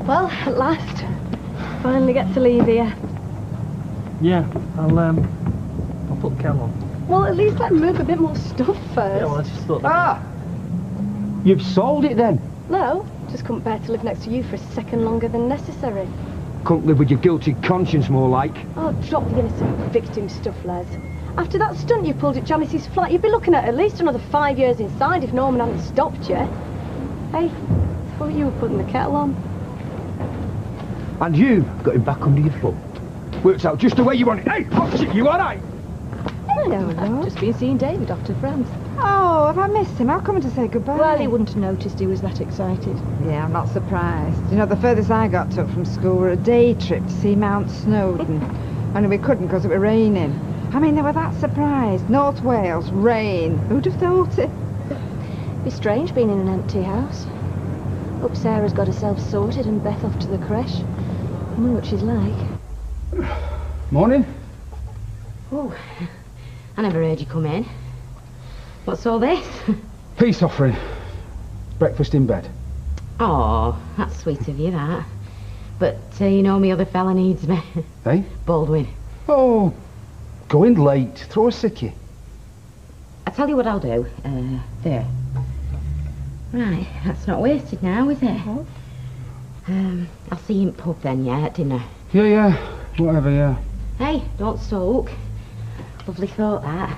Well, at last. Finally get to leave here. Yeah, I'll put the kettle on. Well, at least let me move a bit more stuff first. Yeah, well, I just thought... You've sold it then? No, just couldn't bear to live next to you for a second longer than necessary. Couldn't live with your guilty conscience, more like. Oh, drop the innocent victim stuff, Les. After that stunt you pulled at Janice's flat, you'd be looking at least another 5 years inside if Norman hadn't stopped you. Hey, I thought you were putting the kettle on. And you got him back under your foot. Works out just the way you want it. Hey, what's it? You all right? Hello. Just been seeing David off to France. Oh, have I missed him? I'll come in to say goodbye. Well, he wouldn't have noticed he was that excited. Yeah, I'm not surprised. You know, the furthest I got took from school were a day trip to see Mount Snowdon. Only we couldn't because it was raining. I mean, they were that surprised. North Wales, rain. Who'd have thought it? Be strange being in an empty house. Hope Sarah's got herself sorted and Beth off to the creche. I wonder what she's like. Morning. Oh, I never heard you come in. What's all this? Peace offering. Breakfast in bed. Oh, that's sweet of you, that. But, you know, me other fella needs me. Hey? Baldwin. Oh, going late. Throw a sickie. I tell you what I'll do. There. Right, that's not wasted now, is it? I'll see you in pub then, yeah, at dinner. Yeah, whatever, yeah. Hey, don't sulk. Lovely thought, that.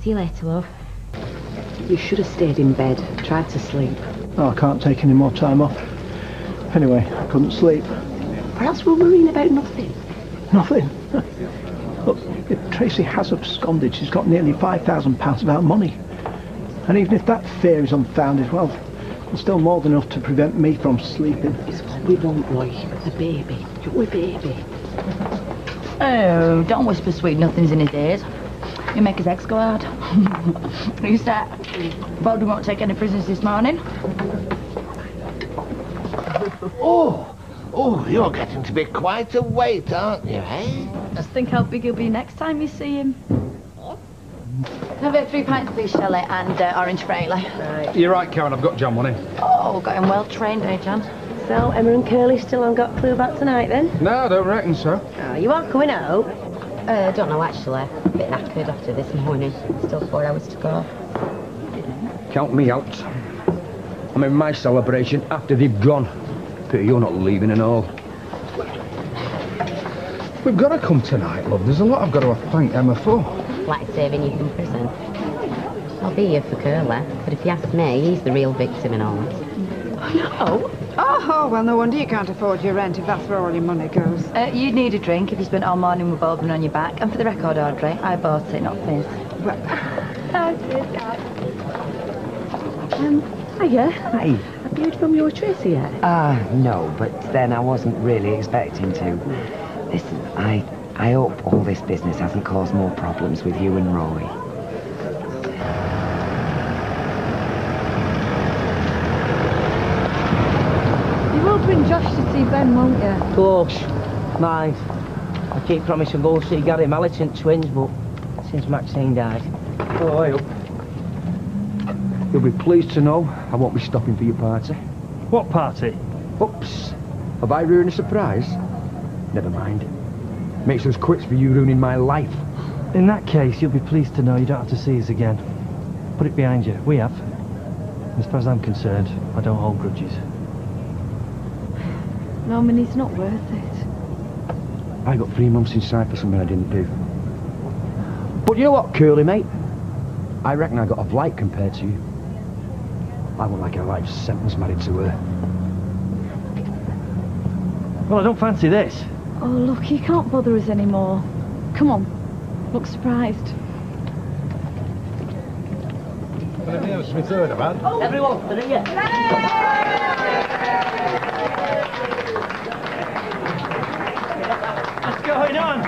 See you later, love. You should have stayed in bed. Tried to sleep. Oh, I can't take any more time off. Anyway, I couldn't sleep. Perhaps we're worrying about nothing. Nothing. Look, if Tracy has absconded, she's got nearly £5,000 of our money. And even if that fear is unfounded, well, there's still more than enough to prevent me from sleeping. It's what we want, Roy. A baby. Your baby. Oh, don't whisper sweet nothings in his ears. You make his eggs go hard. Who's that? Baldwin won't take any prisoners this morning. Oh, you're getting to be quite a weight, aren't you, eh? Just think how big he'll be next time you see him. Have it 3 pints, please, Shelley, and orange Frailey. Right. You're right, Karen, I've got John money. Oh, got him well trained, eh, John? So, Emma and Curly still haven't got a clue about tonight, then? No, I don't reckon so. Oh, you are coming out? Don't know, actually. A bit knackered after this morning. Still 4 hours to go. Count me out. I'm in my celebration after they've gone. Pity you're not leaving and all. We've got to come tonight, love. There's a lot I've got to thank Emma for. Like saving you from prison. I'll be here for Curly, but if you ask me, he's the real victim in all this. No. Oh, well, no wonder you can't afford your rent if that's where all your money goes. You'd need a drink if you spent all morning with Baldwin on your back. And for the record, Audrey, I bought it, not Fizz. Well, Hiya. Hi. Have you heard from your Tracy yet? No, but then I wasn't really expecting to. Listen, I hope all this business hasn't caused more problems with you and Roy. You will bring Josh to see Ben, won't you? Of course. Mind. I keep promising to go see Gary Militant twins, but since Maxine died. Oh, I hope. You'll be pleased to know I won't be stopping for your party. What party? Oops. Have I ruined a surprise? Never mind. Makes those quits for you ruining my life. In that case, you'll be pleased to know you don't have to see us again. Put it behind you. We have. As far as I'm concerned, I don't hold grudges. Norman, he's not worth it. I got 3 months inside for something I didn't do. But you know what, Curly, mate? I reckon I got off light compared to you. I won't like a life sentence married to her. Well, I don't fancy this. Oh, look, he can't bother us anymore. Come on, look surprised. Everyone, they're here. What's going on?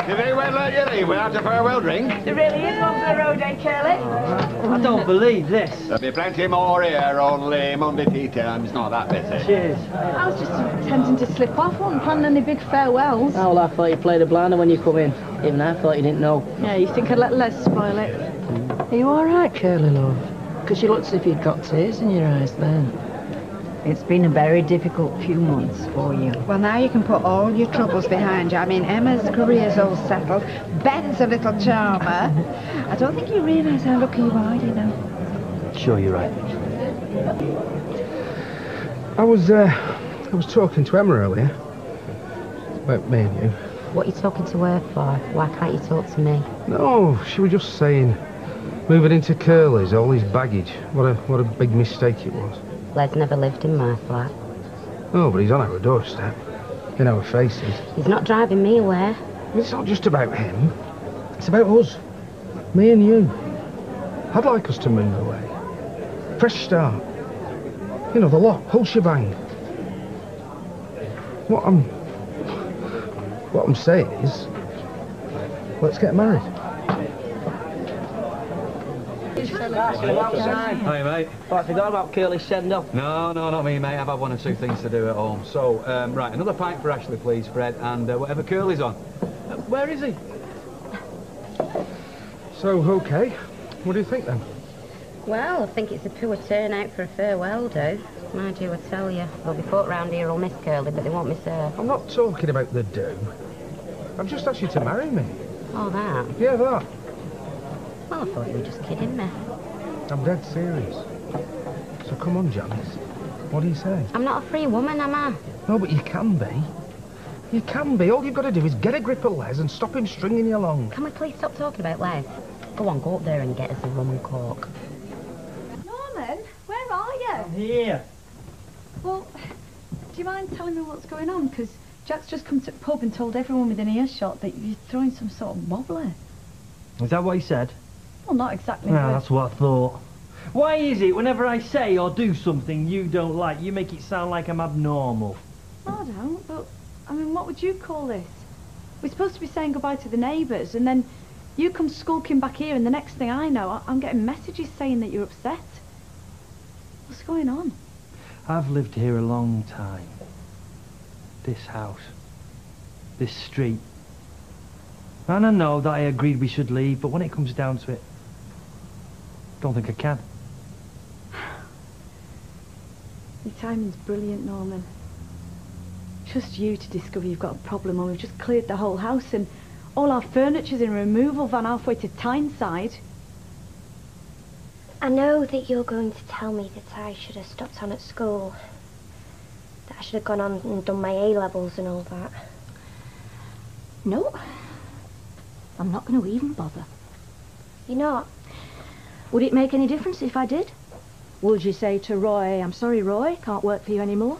You very well let you leave without a farewell drink. There really is one for the road, eh, Curly? I don't believe this. There'll be plenty more here, only Monday tea time's not that busy. Cheers. I was just attempting to slip off. I wasn't planning any big farewells. Oh, well, I thought you played a blinder when you come in. Even I thought you didn't know. Yeah, you think I'd let Les spoil it? Are you all right, Curly, love? Because you looked as if you'd got tears in your eyes then. It's been a very difficult few months for you. Well, now you can put all your troubles behind you. I mean, Emma's career's all settled. Ben's a little charmer. I don't think you realise how lucky you are, you know. Sure, you're right. I was talking to Emma earlier. About me and you. What are you talking to her for? Why can't you talk to me? No, she was just saying, moving into Curly's, all his baggage. What a big mistake it was. Les never lived in my flat. Oh, but he's on our doorstep. In our faces. He's not driving me away. It's not just about him. It's about us. Me and you. I'd like us to move away. Fresh start. You know, the lot, whole shebang. What I'm saying is, let's get married. Hi, mate. Oh, I forgot about Curly's send-off. No, not me, mate. I've had one or two things to do at home. So, right, another pint for Ashley, please, Fred, and whatever Curly's on. Where is he? So, okay. What do you think, then? Well, I think it's a poor turnout for a farewell do. Mind you, I tell you. There'll be folk round here who'll miss Curly, but they won't miss her. I'm not talking about the do. I've just asked you to marry me. Oh, that? Yeah, that. Well, I thought you were just kidding me. I'm dead serious. So come on, Janice. What do you say? I'm not a free woman, am I? No, but you can be. You can be. All you've got to do is get a grip of Les and stop him stringing you along. Can we please stop talking about Les? Go on, go up there and get us a rum and coke. Norman, where are you? I'm here. Well, do you mind telling me what's going on? Because Jack's just come to the pub and told everyone within earshot that you're throwing some sort of wobbler. Is that what he said? Well, not exactly. Yeah, that's what I thought. Why is it whenever I say or do something you don't like, you make it sound like I'm abnormal? I don't, but, I mean, what would you call this? We're supposed to be saying goodbye to the neighbours, and then you come skulking back here, and the next thing I know, I'm getting messages saying that you're upset. What's going on? I've lived here a long time. This house. This street. And I know that I agreed we should leave, but when it comes down to it, don't think I can. Your timing's brilliant, Norman. Just you to discover you've got a problem when we've just cleared the whole house and all our furniture's in a removal van halfway to Tyneside. I know that you're going to tell me that I should have stopped on at school. That I should have gone on and done my A-levels and all that. No. I'm not going to even bother. You're not? Would it make any difference if I did? Would you say to Roy, I'm sorry, Roy, can't work for you anymore?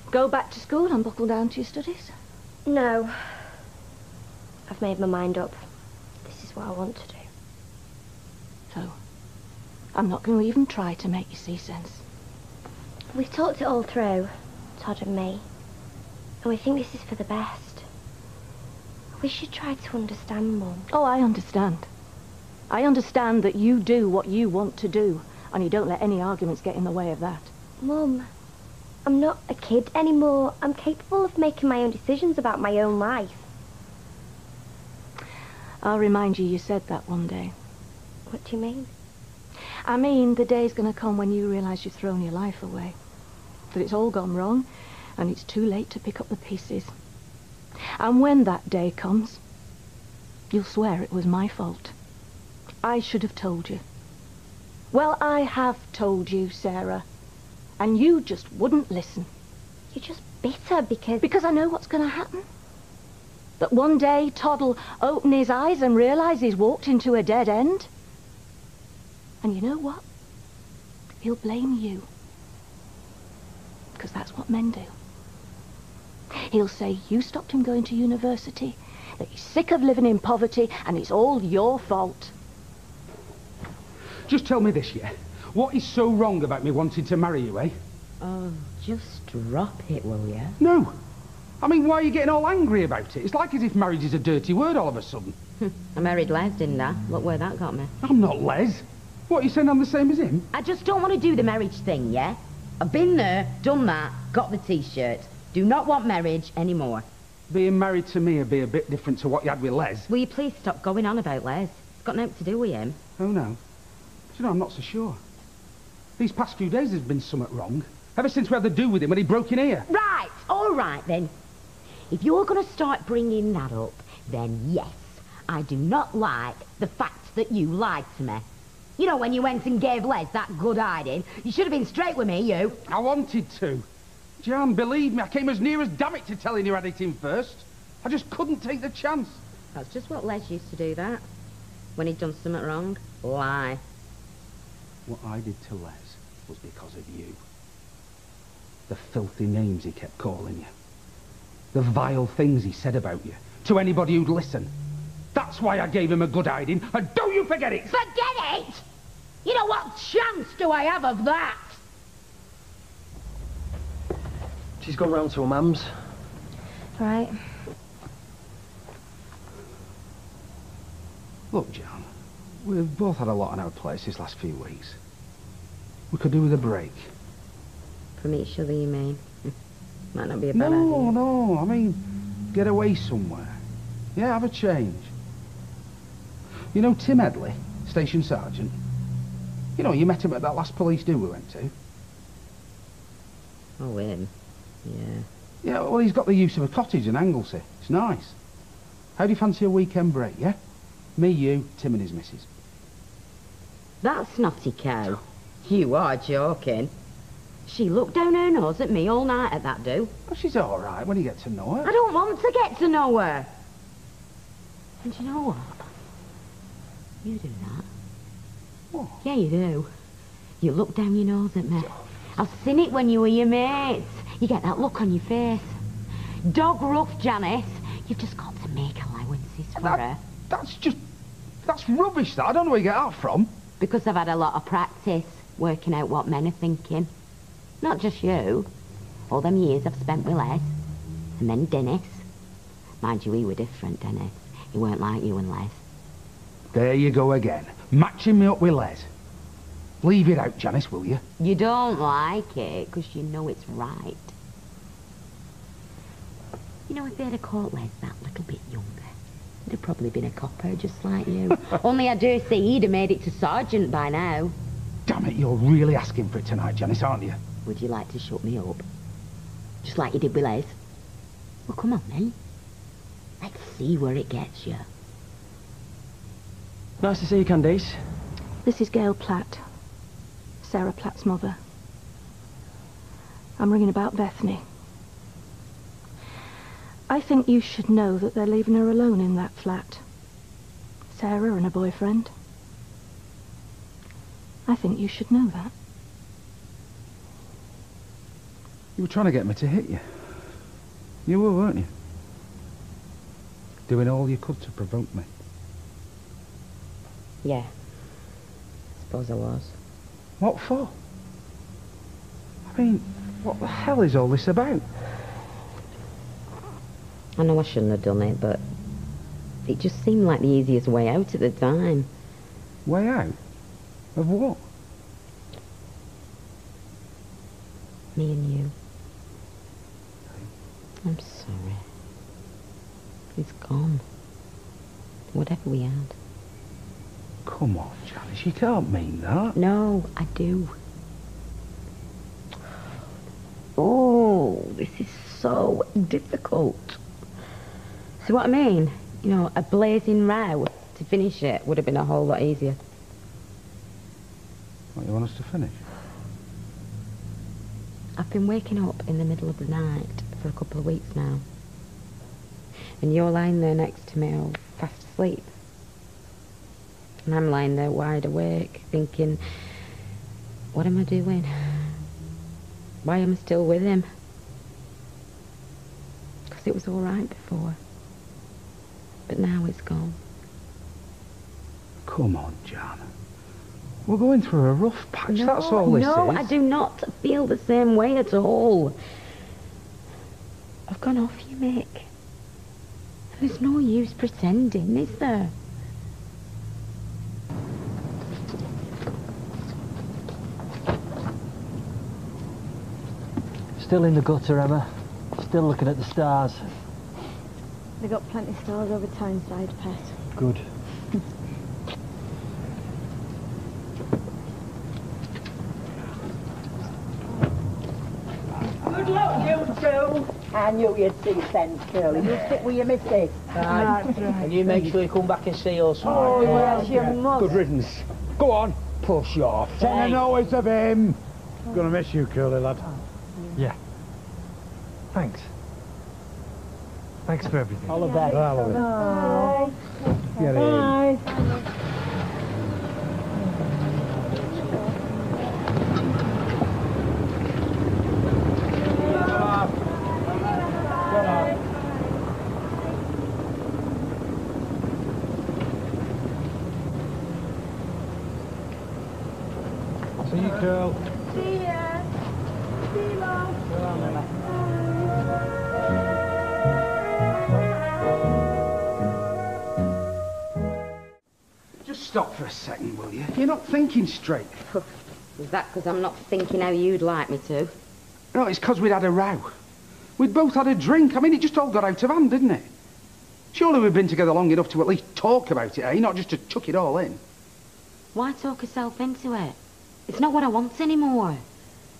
Go back to school and buckle down to your studies? No. I've made my mind up. This is what I want to do. So, I'm not going to even try to make you see sense. We've talked it all through, Todd and me. And we think this is for the best. We should try to understand, Mum. Oh, I understand. I understand that you do what you want to do, and you don't let any arguments get in the way of that. Mum, I'm not a kid anymore. I'm capable of making my own decisions about my own life. I'll remind you said that one day. What do you mean? I mean, the day's going to come when you realise you've thrown your life away. That it's all gone wrong, and it's too late to pick up the pieces. And when that day comes, you'll swear it was my fault. I should have told you. Well, I have told you, Sarah. And you just wouldn't listen. You're just bitter because... Because I know what's going to happen. That one day Todd'll open his eyes and realise he's walked into a dead end. And you know what? He'll blame you. Because that's what men do. He'll say you stopped him going to university, that he's sick of living in poverty, and it's all your fault. Just tell me this, yeah? What is so wrong about me wanting to marry you, eh? Oh, just drop it, will you? No. I mean, why are you getting all angry about it? It's like as if marriage is a dirty word all of a sudden. I married Les, didn't I? Look where that got me. I'm not Les. What, you saying I'm the same as him? I just don't want to do the marriage thing, yeah? I've been there, done that, got the T-shirt. Do not want marriage anymore. Being married to me would be a bit different to what you had with Les. Will you please stop going on about Les? It's got nothing to do with him. Oh, no. Do you know, I'm not so sure. These past few days there's been something wrong. Ever since we had the do with him when he broke in here. Right, all right then. If you're going to start bringing that up, then yes, I do not like the fact that you lied to me. You know, when you went and gave Les that good hiding, you should have been straight with me, you. I wanted to. Jan, believe me, I came as near as damn it to telling you I had it in first. I just couldn't take the chance. That's just what Les used to do, that. When he'd done something wrong, lie. What I did to Les was because of you. The filthy names he kept calling you. The vile things he said about you. To anybody who'd listen. That's why I gave him a good hiding, and don't you forget it! Forget it! You know, what chance do I have of that? She's gone round to her mum's. Right. Look, Jan, we've both had a lot on our plates these last few weeks. We could do with a break. From each other, you mean? Might not be a bad idea. No, I mean, get away somewhere. Yeah, have a change. You know Tim Headley, station sergeant? You know, you met him at that last police do we went to. Oh, him? Yeah. Yeah, well, he's got the use of a cottage in Anglesey. It's nice. How do you fancy a weekend break, yeah? Me, you, Tim and his missus. That snotty cow. You are joking. She looked down her nose at me all night at that do. Oh, she's all right when you get to know her. I don't want to get to know her. And you know what? You do that. What? Yeah, you do. You look down your nose at me. I've seen it when you were your mates. You get that look on your face. Dog rough, Janice. You've just got to make allowances for her. That's rubbish, that. I don't know where you get that from. Because I've had a lot of practice working out what men are thinking. Not just you. All them years I've spent with Les. And then Dennis. Mind you, he were different, Dennis. He weren't like you and Les. There you go again. Matching me up with Les. Leave it out, Janice, will you? You don't like it, because you know it's right. You know, if they'd have caught Les that little bit younger, he'd have probably been a copper just like you. Only I dare say he'd have made it to sergeant by now. Damn it, you're really asking for it tonight, Janice, aren't you? Would you like to shut me up? Just like you did with Les? Well, come on, then. Let's see where it gets you. Nice to see you, Candice. This is Gail Platt, Sarah Platt's mother. I'm ringing about Bethany. I think you should know that they're leaving her alone in that flat. Sarah and her boyfriend. I think you should know that. You were trying to get me to hit you. You were, weren't you? Doing all you could to provoke me. Yeah. I suppose I was. What for? I mean, what the hell is all this about? I know I shouldn't have done it, but it just seemed like the easiest way out at the time. Way out? Of what? Me and you. I'm sorry. It's gone. Whatever we had. Come on, Janice, you can't mean that. No, I do. Oh, this is so difficult. See what I mean? You know, a blazing row to finish it would have been a whole lot easier. What, you want us to finish? I've been waking up in the middle of the night for a couple of weeks now. And you're lying there next to me all fast asleep. And I'm lying there wide awake, thinking, what am I doing? Why am I still with him? Because it was all right before. But now it's gone. Come on, Jan. We're going through a rough patch, that's all this is. No, I do not feel the same way at all. I've gone off you, Mick. There's no use pretending, is there? Still in the gutter, Emma. Still looking at the stars. They got plenty of stars over Tyneside, Pet. Good. true. I knew you'd see sense, Curly. You stick with your missus. That's right. And you make sure you come back and see us. Oh, yes, you must. Good riddance. Go on, push off. Hey. noise of him. Gonna miss you, Curly lad. Yeah. Thanks. Thanks for everything. All the best. Bye. Get in. Bye. See you, Curl. See ya. See you, Mum. Just stop for a second, will you? You're not thinking straight. Is that because I'm not thinking how you'd like me to? No, it's because we'd had a row. We'd both had a drink. I mean, it just all got out of hand, didn't it? Surely we've been together long enough to at least talk about it, eh? Not just to chuck it all in. Why talk yourself into it? It's not what I want anymore.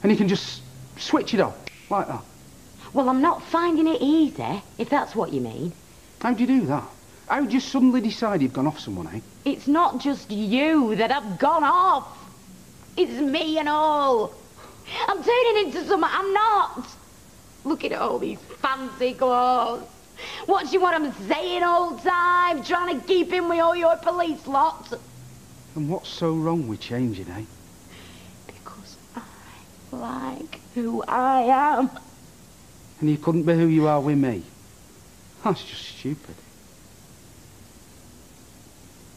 And you can just switch it off, like that. Well, I'm not finding it easy, if that's what you mean. How'd you do that? How'd you suddenly decide you've gone off someone, eh? It's not just you that have gone off. It's me and all. I'm turning into someone I'm not. Look at all these fancy clothes. What do you want I'm saying all the time? Trying to keep in with all your police lot. And what's so wrong with changing, eh? Because I like who I am. And you couldn't be who you are with me? That's just stupid.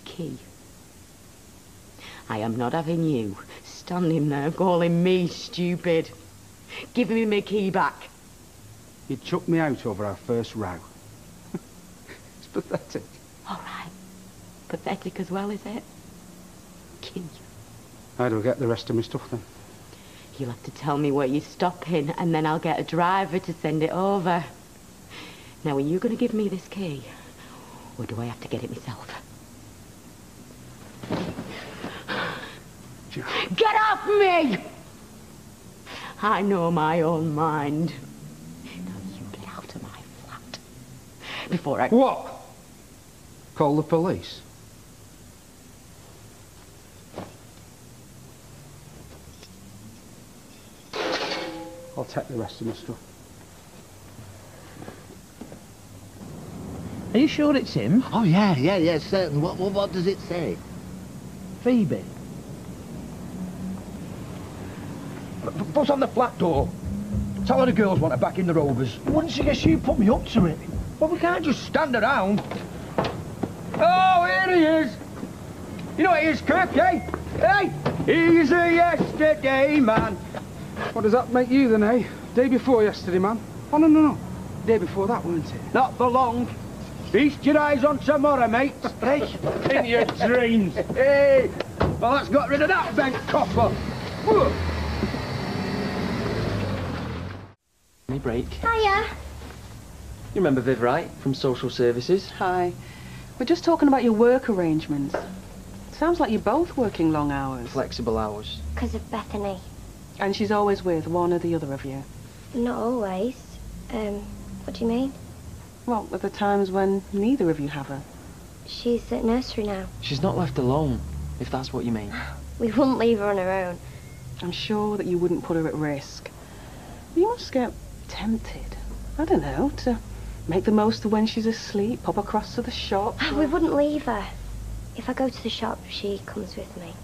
Key. I am not having you standing there calling me stupid. Give me my key back. You chucked me out over our first row. It's pathetic. All right. Pathetic as well, is it? Key. How do I get the rest of my stuff then? You'll have to tell me where you're stopping, and then I'll get a driver to send it over. Now, are you going to give me this key, or do I have to get it myself? Get off me! I know my own mind. Now, you get out of my flat before I... What? Call the police? I'll take the rest of my stuff. Are you sure it's him? Oh, yeah, certain. What does it say? Phoebe. Buzz on the flat door. Tell her the girls want her back in the Rovers. Wouldn't she guess you put me up to it? Well, we can't just stand around. Oh, here he is. You know what he is, Kirk, eh? Hey, he's a yesterday man. What does that make you then, eh? Day before yesterday, man. Oh, no. Day before that, weren't it? Not for long. Feast your eyes on tomorrow, mate. Hey, in your dreams. Hey, well, that's got rid of that bent copper. Me break. Hiya. You remember Viv, right? From social services? Hi. We're just talking about your work arrangements. Sounds like you're both working long hours. Flexible hours. Because of Bethany. And she's always with one or the other of you. Not always. What do you mean? Well, at the times when neither of you have her. She's at nursery now. She's not left alone, if that's what you mean. We wouldn't leave her on her own. I'm sure that you wouldn't put her at risk. You must get tempted, I don't know, to make the most of when she's asleep, pop across to the shop. We wouldn't leave her. If I go to the shop, she comes with me.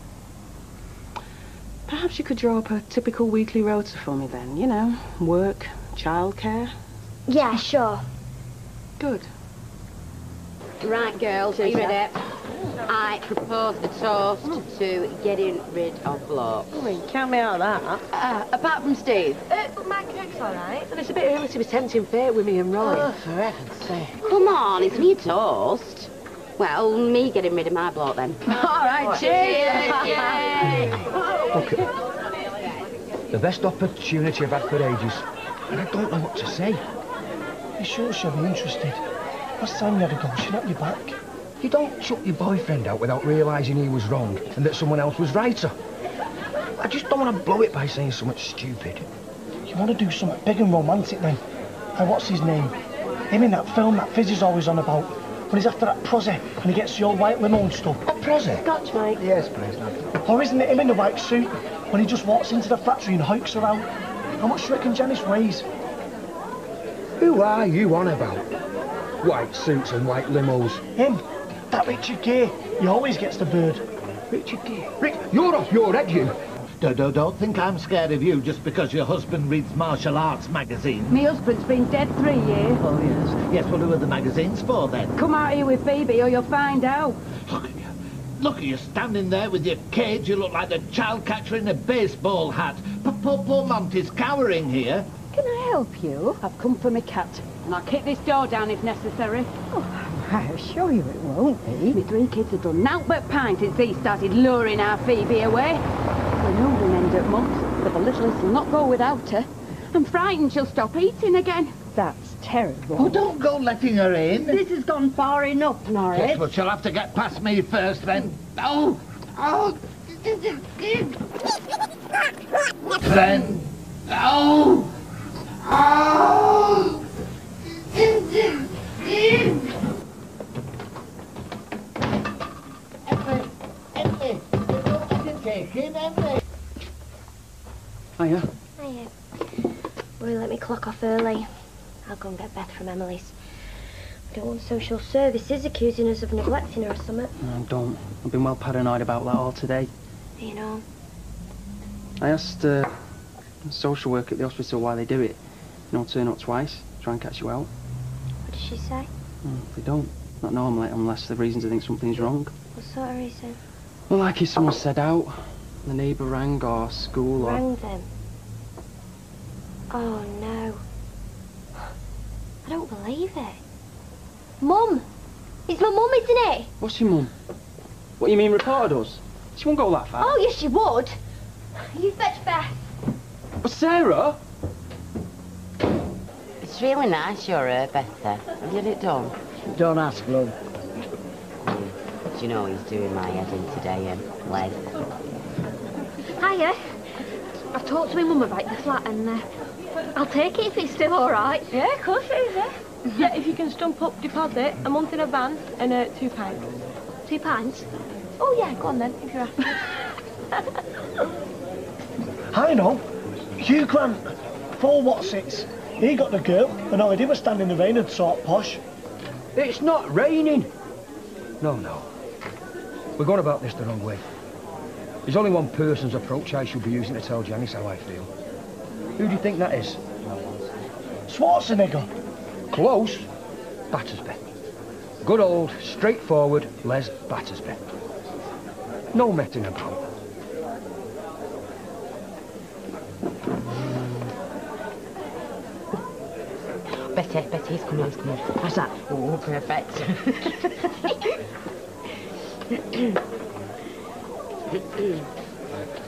Perhaps you could draw up a typical weekly rota for me then, you know, work, childcare. Yeah, sure. Good. Right, girls, are you ready? I propose a toast to getting rid of blokes. Count me out of that. Apart from Steve. But my cake's all right. And it's a bit early to be tempting fate with me and Roy. Oh, for heaven's sake. Come on, it's me toast. Well, me getting rid of my bloke then. All right, cheers! Look, the best opportunity I've had for ages, and I don't know what to say. You sure she'll be interested? Last time you had a go, she knocked you back. You don't chuck your boyfriend out without realising he was wrong and that someone else was righter. I just don't want to blow it by saying something stupid. You want to do something big and romantic then? And what's his name? Him in that film that Fizz is always on about. When he's after that prosy and he gets the old white limo and stuff. A prosy? Scotch, mate. Yes, please, lad. Or isn't it him in the white suit when he just walks into the factory and hoiks her out? How much do you reckon Janice weighs? Who are you on about? White suits and white limos. Him. That Richard Gere. He always gets the bird. Richard Gere? Rick, you're off your head, you. Don't think I'm scared of you just because your husband reads martial arts magazines. Me husband's been dead 3 years. Oh, yes. Yes, well, who are the magazines for, then? Come out here with Phoebe or you'll find out. Look at you. Look at you standing there with your cage. You look like the child catcher in a baseball hat. Poor Monty's cowering here. Can I help you? I've come for my cat, and I'll kick this door down if necessary. Oh, I assure you it won't be. My 3 kids have done naught but pine since he started luring our Phoebe away. We know we'll end up months, but the littlest will not go without her. I'm frightened she'll stop eating again. That's terrible. Oh, don't go letting her in. This has gone far enough, Norris. Yes, but she'll have to get past me first, then. Oh! Then... Oh! Oh! Emily, I can take him, Emily. Hiya. Hiya. Will you let me clock off early? I'll go and get Beth from Emily's. I don't want social services accusing us of neglecting her or something. No, don't. I've been well paranoid about that all today. You know. I asked social work at the hospital why they do it. Turn up twice, try and catch you out. What did she say? They don't. Not normally, unless the reason to think something's wrong. What sort of reason? Well, like if someone said out, the neighbour rang, or school, or... Rang them? Oh, no. I don't believe it. Mum! It's my mum, isn't it? What's your mum? What, you mean reported us? She won't go that far. Oh, yes, she would. You fetch Beth. But Sarah? It's really nice you're here, Betha. Have you had it done? Don't ask, love. Do you know he's doing my head in today, Les? Hiya. I've talked to my mum about the flat and I'll take it if it's still all right. Yeah, of course it is, yeah. Yeah, if you can stump up deposit, a month in advance, and £2. 2 pints? Oh, yeah, go on then, if you're happy. I know. Hugh Grant. 4 what's-its. He got the girl, and all he did was stand in the rain and talk posh. It's not raining. No. We're going about this the wrong way. There's only one person's approach I should be using to tell Janice how I feel. Who do you think that is? Schwarzenegger. Close. Battersby. Good old, straightforward Les Battersby. No messing about. Betty, he's coming. How's that? Oh, perfect.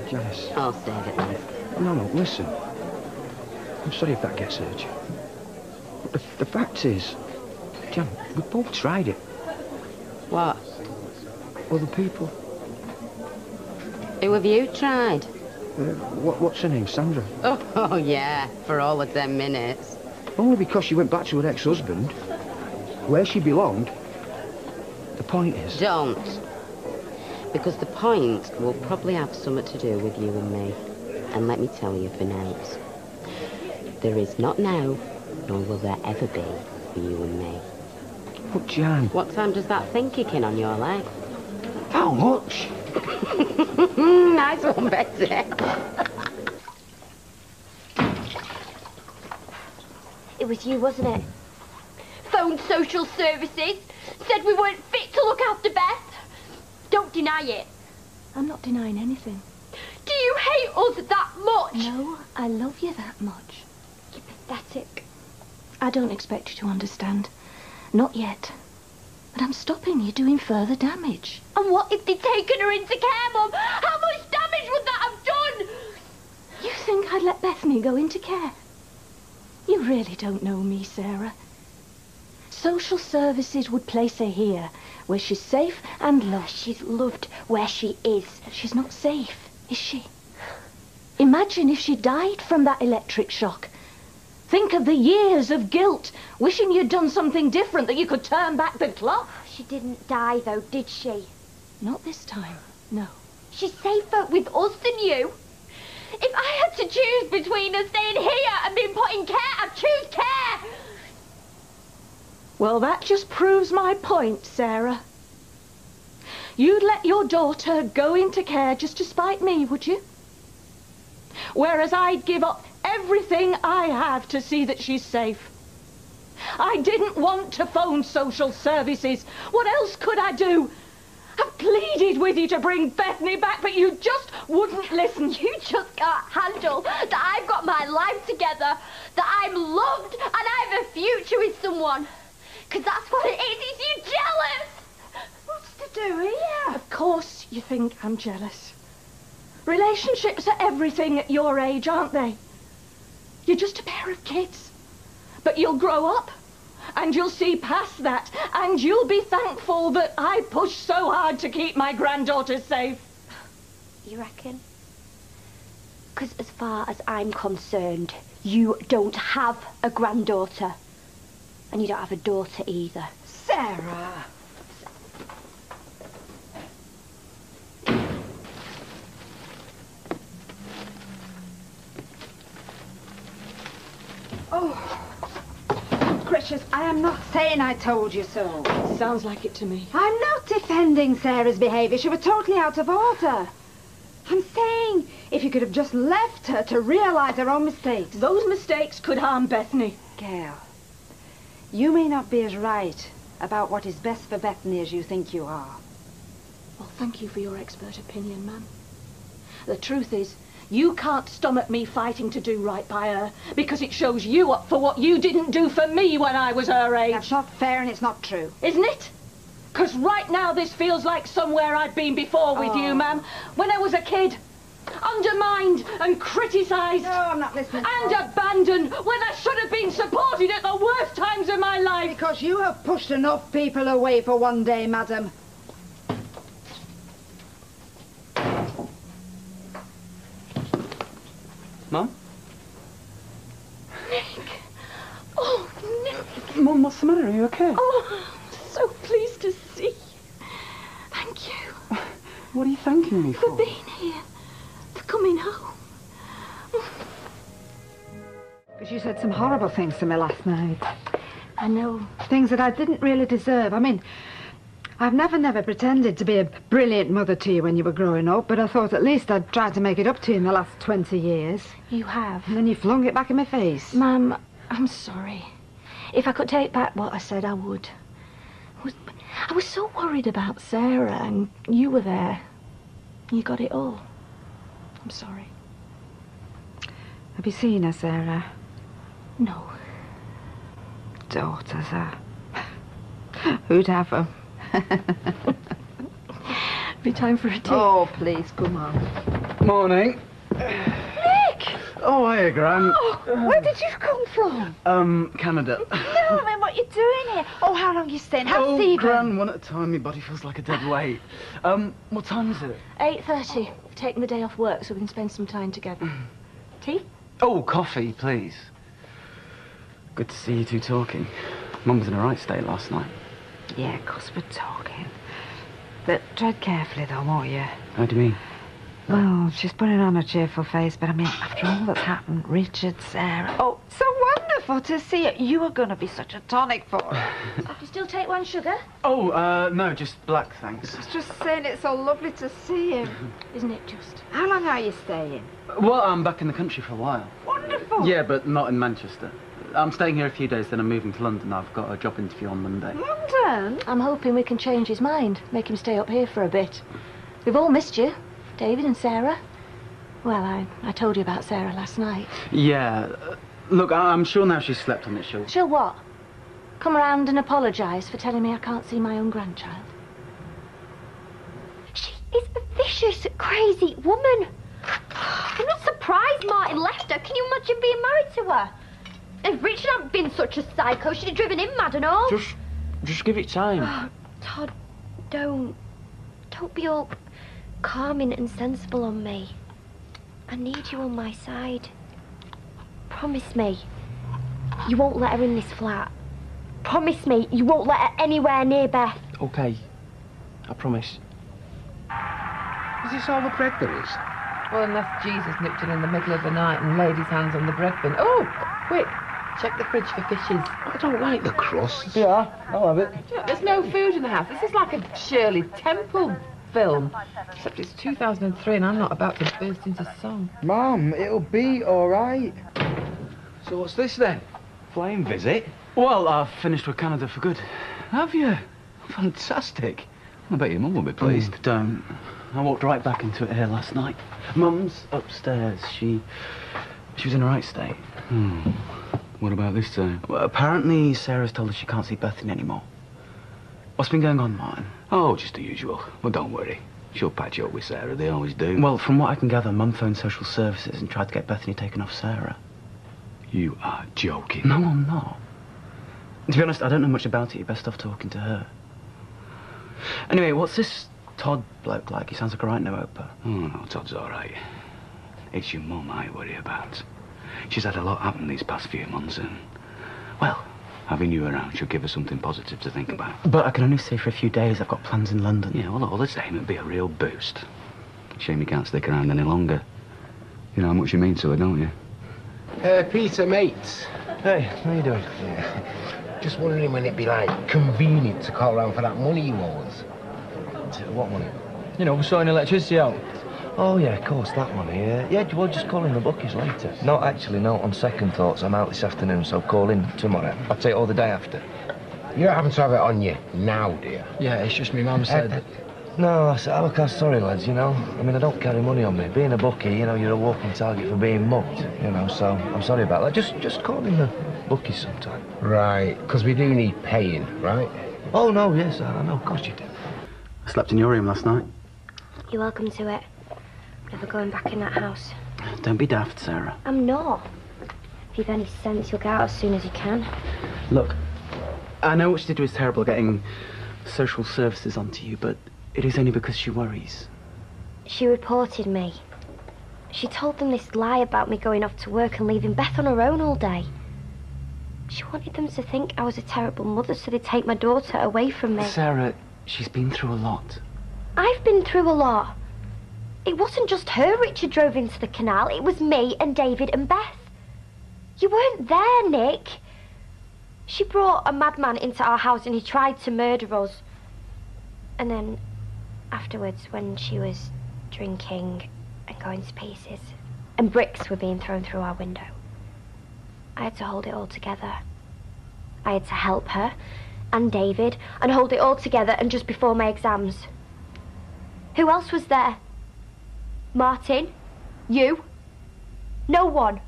Janice. I'll save it, Les. No, listen. I'm sorry if that gets hurt you. But the fact is, Jan, we both tried it. What? Other people. Who have you tried? What's her name, Sandra? Oh, yeah, for all of them minutes. Only because she went back to her ex-husband, where she belonged. The point is... Don't. Because the point will probably have something to do with you and me. And let me tell you for now, there is not now, nor will there ever be, for you and me. But Jan... What time does that thing kick in on your leg? How much? Nice one, Betty. It was you, wasn't it? Phoned social services, said we weren't fit to look after Beth. Don't deny it. I'm not denying anything. Do you hate us that much? No, I love you that much. You're pathetic. I don't expect you to understand. Not yet. But I'm stopping you doing further damage. And what if they'd taken her into care, Mum? How much damage would that have done? You think I'd let Bethany go into care? You really don't know me, Sarah. Social services would place her here, where she's safe and loved. She's loved where she is. She's not safe, is she? Imagine if she died from that electric shock. Think of the years of guilt, wishing you'd done something different, that you could turn back the clock. She didn't die, though, did she? Not this time, no. She's safer with us than you. If I had to choose between her staying here and being put in care, I'd choose care. Well, that just proves my point, Sarah. You'd let your daughter go into care just to spite me, would you? Whereas I'd give up everything I have to see that she's safe. I didn't want to phone social services. What else could I do? I've pleaded with you to bring Bethany back, but you just wouldn't listen. You just can't handle that I've got my life together, that I'm loved, and I have a future with someone. Because that's what it is. It's you jealous. What's to do here? Of course you think I'm jealous. Relationships are everything at your age, aren't they? You're just a pair of kids. But you'll grow up, and you'll see past that, and you'll be thankful that I pushed so hard to keep my granddaughter safe. You reckon? Because as far as I'm concerned, you don't have a granddaughter. And you don't have a daughter either. Sarah! Oh, gracious, I am not saying I told you so. Sounds like it to me. I'm not defending Sarah's behaviour. She was totally out of order. I'm saying if you could have just left her to realise her own mistakes. Those mistakes could harm Bethany. Gail, you may not be as right about what is best for Bethany as you think you are. Well, thank you for your expert opinion, ma'am. The truth is, you can't stomach me fighting to do right by her because it shows you up for what you didn't do for me when I was her age. That's not fair and it's not true. Isn't it? Because right now this feels like somewhere I'd been before with you, ma'am. When I was a kid. Undermined and criticised. No, I'm not listening. And abandoned when I should have been supported at the worst times of my life. Because you have pushed enough people away for one day, madam. Mum? Nick. Oh, Nick. Mum, what's the matter? Are you okay? Oh, I'm so pleased to see you. Thank you. What are you thanking me for? For being here. For coming home. Because you said some horrible things to me last night. I know. Things that I didn't really deserve. I mean, I've never pretended to be a brilliant mother to you when you were growing up, but I thought at least I'd tried to make it up to you in the last 20 years. You have. And then you flung it back in my face. Ma'am, I'm sorry. If I could take back what I said, I would. I was so worried about Sarah, and you were there. You got it all. I'm sorry. Have you seen her, Sarah? No. Daughters are. Who'd have them? Be time for a tea. Oh, please, come on. Morning. Nick! Oh, hiya, Gran. Oh, where did you come from? Canada. No, I mean, what are you doing here? Oh, how long are you staying? Have Oh, Gran, one at a time. My body feels like a dead weight. What time is it? 8:30. We've taken the day off work so we can spend some time together. Tea? Oh, coffee, please. Good to see you two talking. Mum was in a right state last night. Yeah, of course we're talking. But tread carefully, though, won't you? How do you mean? Well, she's putting on a cheerful face, but I mean, after all that's happened, Richard, Sarah... Oh, so wonderful to see you. You are going to be such a tonic for her. Do you still take one sugar? Oh, no, just black, thanks. I was just saying it's so lovely to see you. Isn't it just? How long are you staying? Well, I'm back in the country for a while. Wonderful. Yeah, but not in Manchester. I'm staying here a few days, then I'm moving to London. I've got a job interview on Monday. London? I'm hoping we can change his mind, make him stay up here for a bit. We've all missed you, David and Sarah. Well, I told you about Sarah last night. Yeah. Look, I'm sure now she's slept on it, She'll what? Come around and apologise for telling me I can't see my own grandchild? She is a vicious, crazy woman. I'm not surprised Martin left her. Can you imagine being married to her? If Richard hadn't been such a psycho, she'd have driven him mad and all. Just give it time. Oh, Todd, don't be all calming and sensible on me. I need you on my side. Promise me. You won't let her in this flat. Promise me you won't let her anywhere near Beth. Okay. I promise. Is this all the bread there is? Well, unless Jesus nipped in the middle of the night and laid his hands on the bread bin. Oh, quick, check the fridge for fishes. I don't like the crust. Yeah, I'll have it. There's no food in the house. This is like a Shirley Temple film. Except it's 2003 and I'm not about to burst into song. Mum, it'll be all right. So what's this then? Flying visit? Well, I've finished with Canada for good. Have you? Fantastic. I bet your mum will be pleased. Don't. I walked right back into it here last night. Mum's upstairs. She was in a right state. What about this time? Well, apparently Sarah's told her she can't see Bethany anymore. What's been going on, Martin? Oh, just the usual. Well, don't worry. She'll patch you up with Sarah. They always do. Well, from what I can gather, Mum phoned social services and tried to get Bethany taken off Sarah. You are joking. No, I'm not. To be honest, I don't know much about it. You're best off talking to her. Anyway, what's this Todd bloke like? He sounds like a right no-oper. Oh, no, Todd's all right. It's your mum I worry about. She's had a lot happen these past few months and, well, having you around should give her something positive to think about. But I can only stay for a few days. I've got plans in London. Yeah, well, all the same, it'd be a real boost. Shame you can't stick around any longer. You know how much you mean to her, don't you? Peter, mate. Hey, how you doing? Yeah. Just wondering when it'd be, like, convenient to call around for that money you owe us. What money? You know, we're sorting electricity out. Oh, yeah, of course, that money. Yeah, we'll just call in the bookies later. No, actually, no, on second thoughts, I'm out this afternoon, so call in tomorrow. I'll take it all the day after. You don't happen to have it on you now, dear? Yeah, it's just me mum said. No, I said, look, I'm sorry, lads, you know. I mean, I don't carry money on me. Being a bookie, you know, you're a walking target for being mugged, you know, so I'm sorry about that. Just call in the bookies sometime. Right, because we do need paying, right? Oh, no, yes, I know, of course you do. I slept in your room last night. You're welcome to it. Never going back in that house. Don't be daft, Sarah. I'm not. If you've any sense, you'll get out as soon as you can. Look, I know what she did was terrible, getting social services onto you, but it is only because she worries. She reported me. She told them this lie about me going off to work and leaving Beth on her own all day. She wanted them to think I was a terrible mother, so they'd take my daughter away from me. Sarah, she's been through a lot. I've been through a lot. It wasn't just her Richard drove into the canal. It was me and David and Beth. You weren't there, Nick. She brought a madman into our house and he tried to murder us. And then afterwards, when she was drinking and going to pieces, and bricks were being thrown through our window, I had to hold it all together. I had to help her and David and hold it all together, and just before my exams. Who else was there? Martin? You? No one.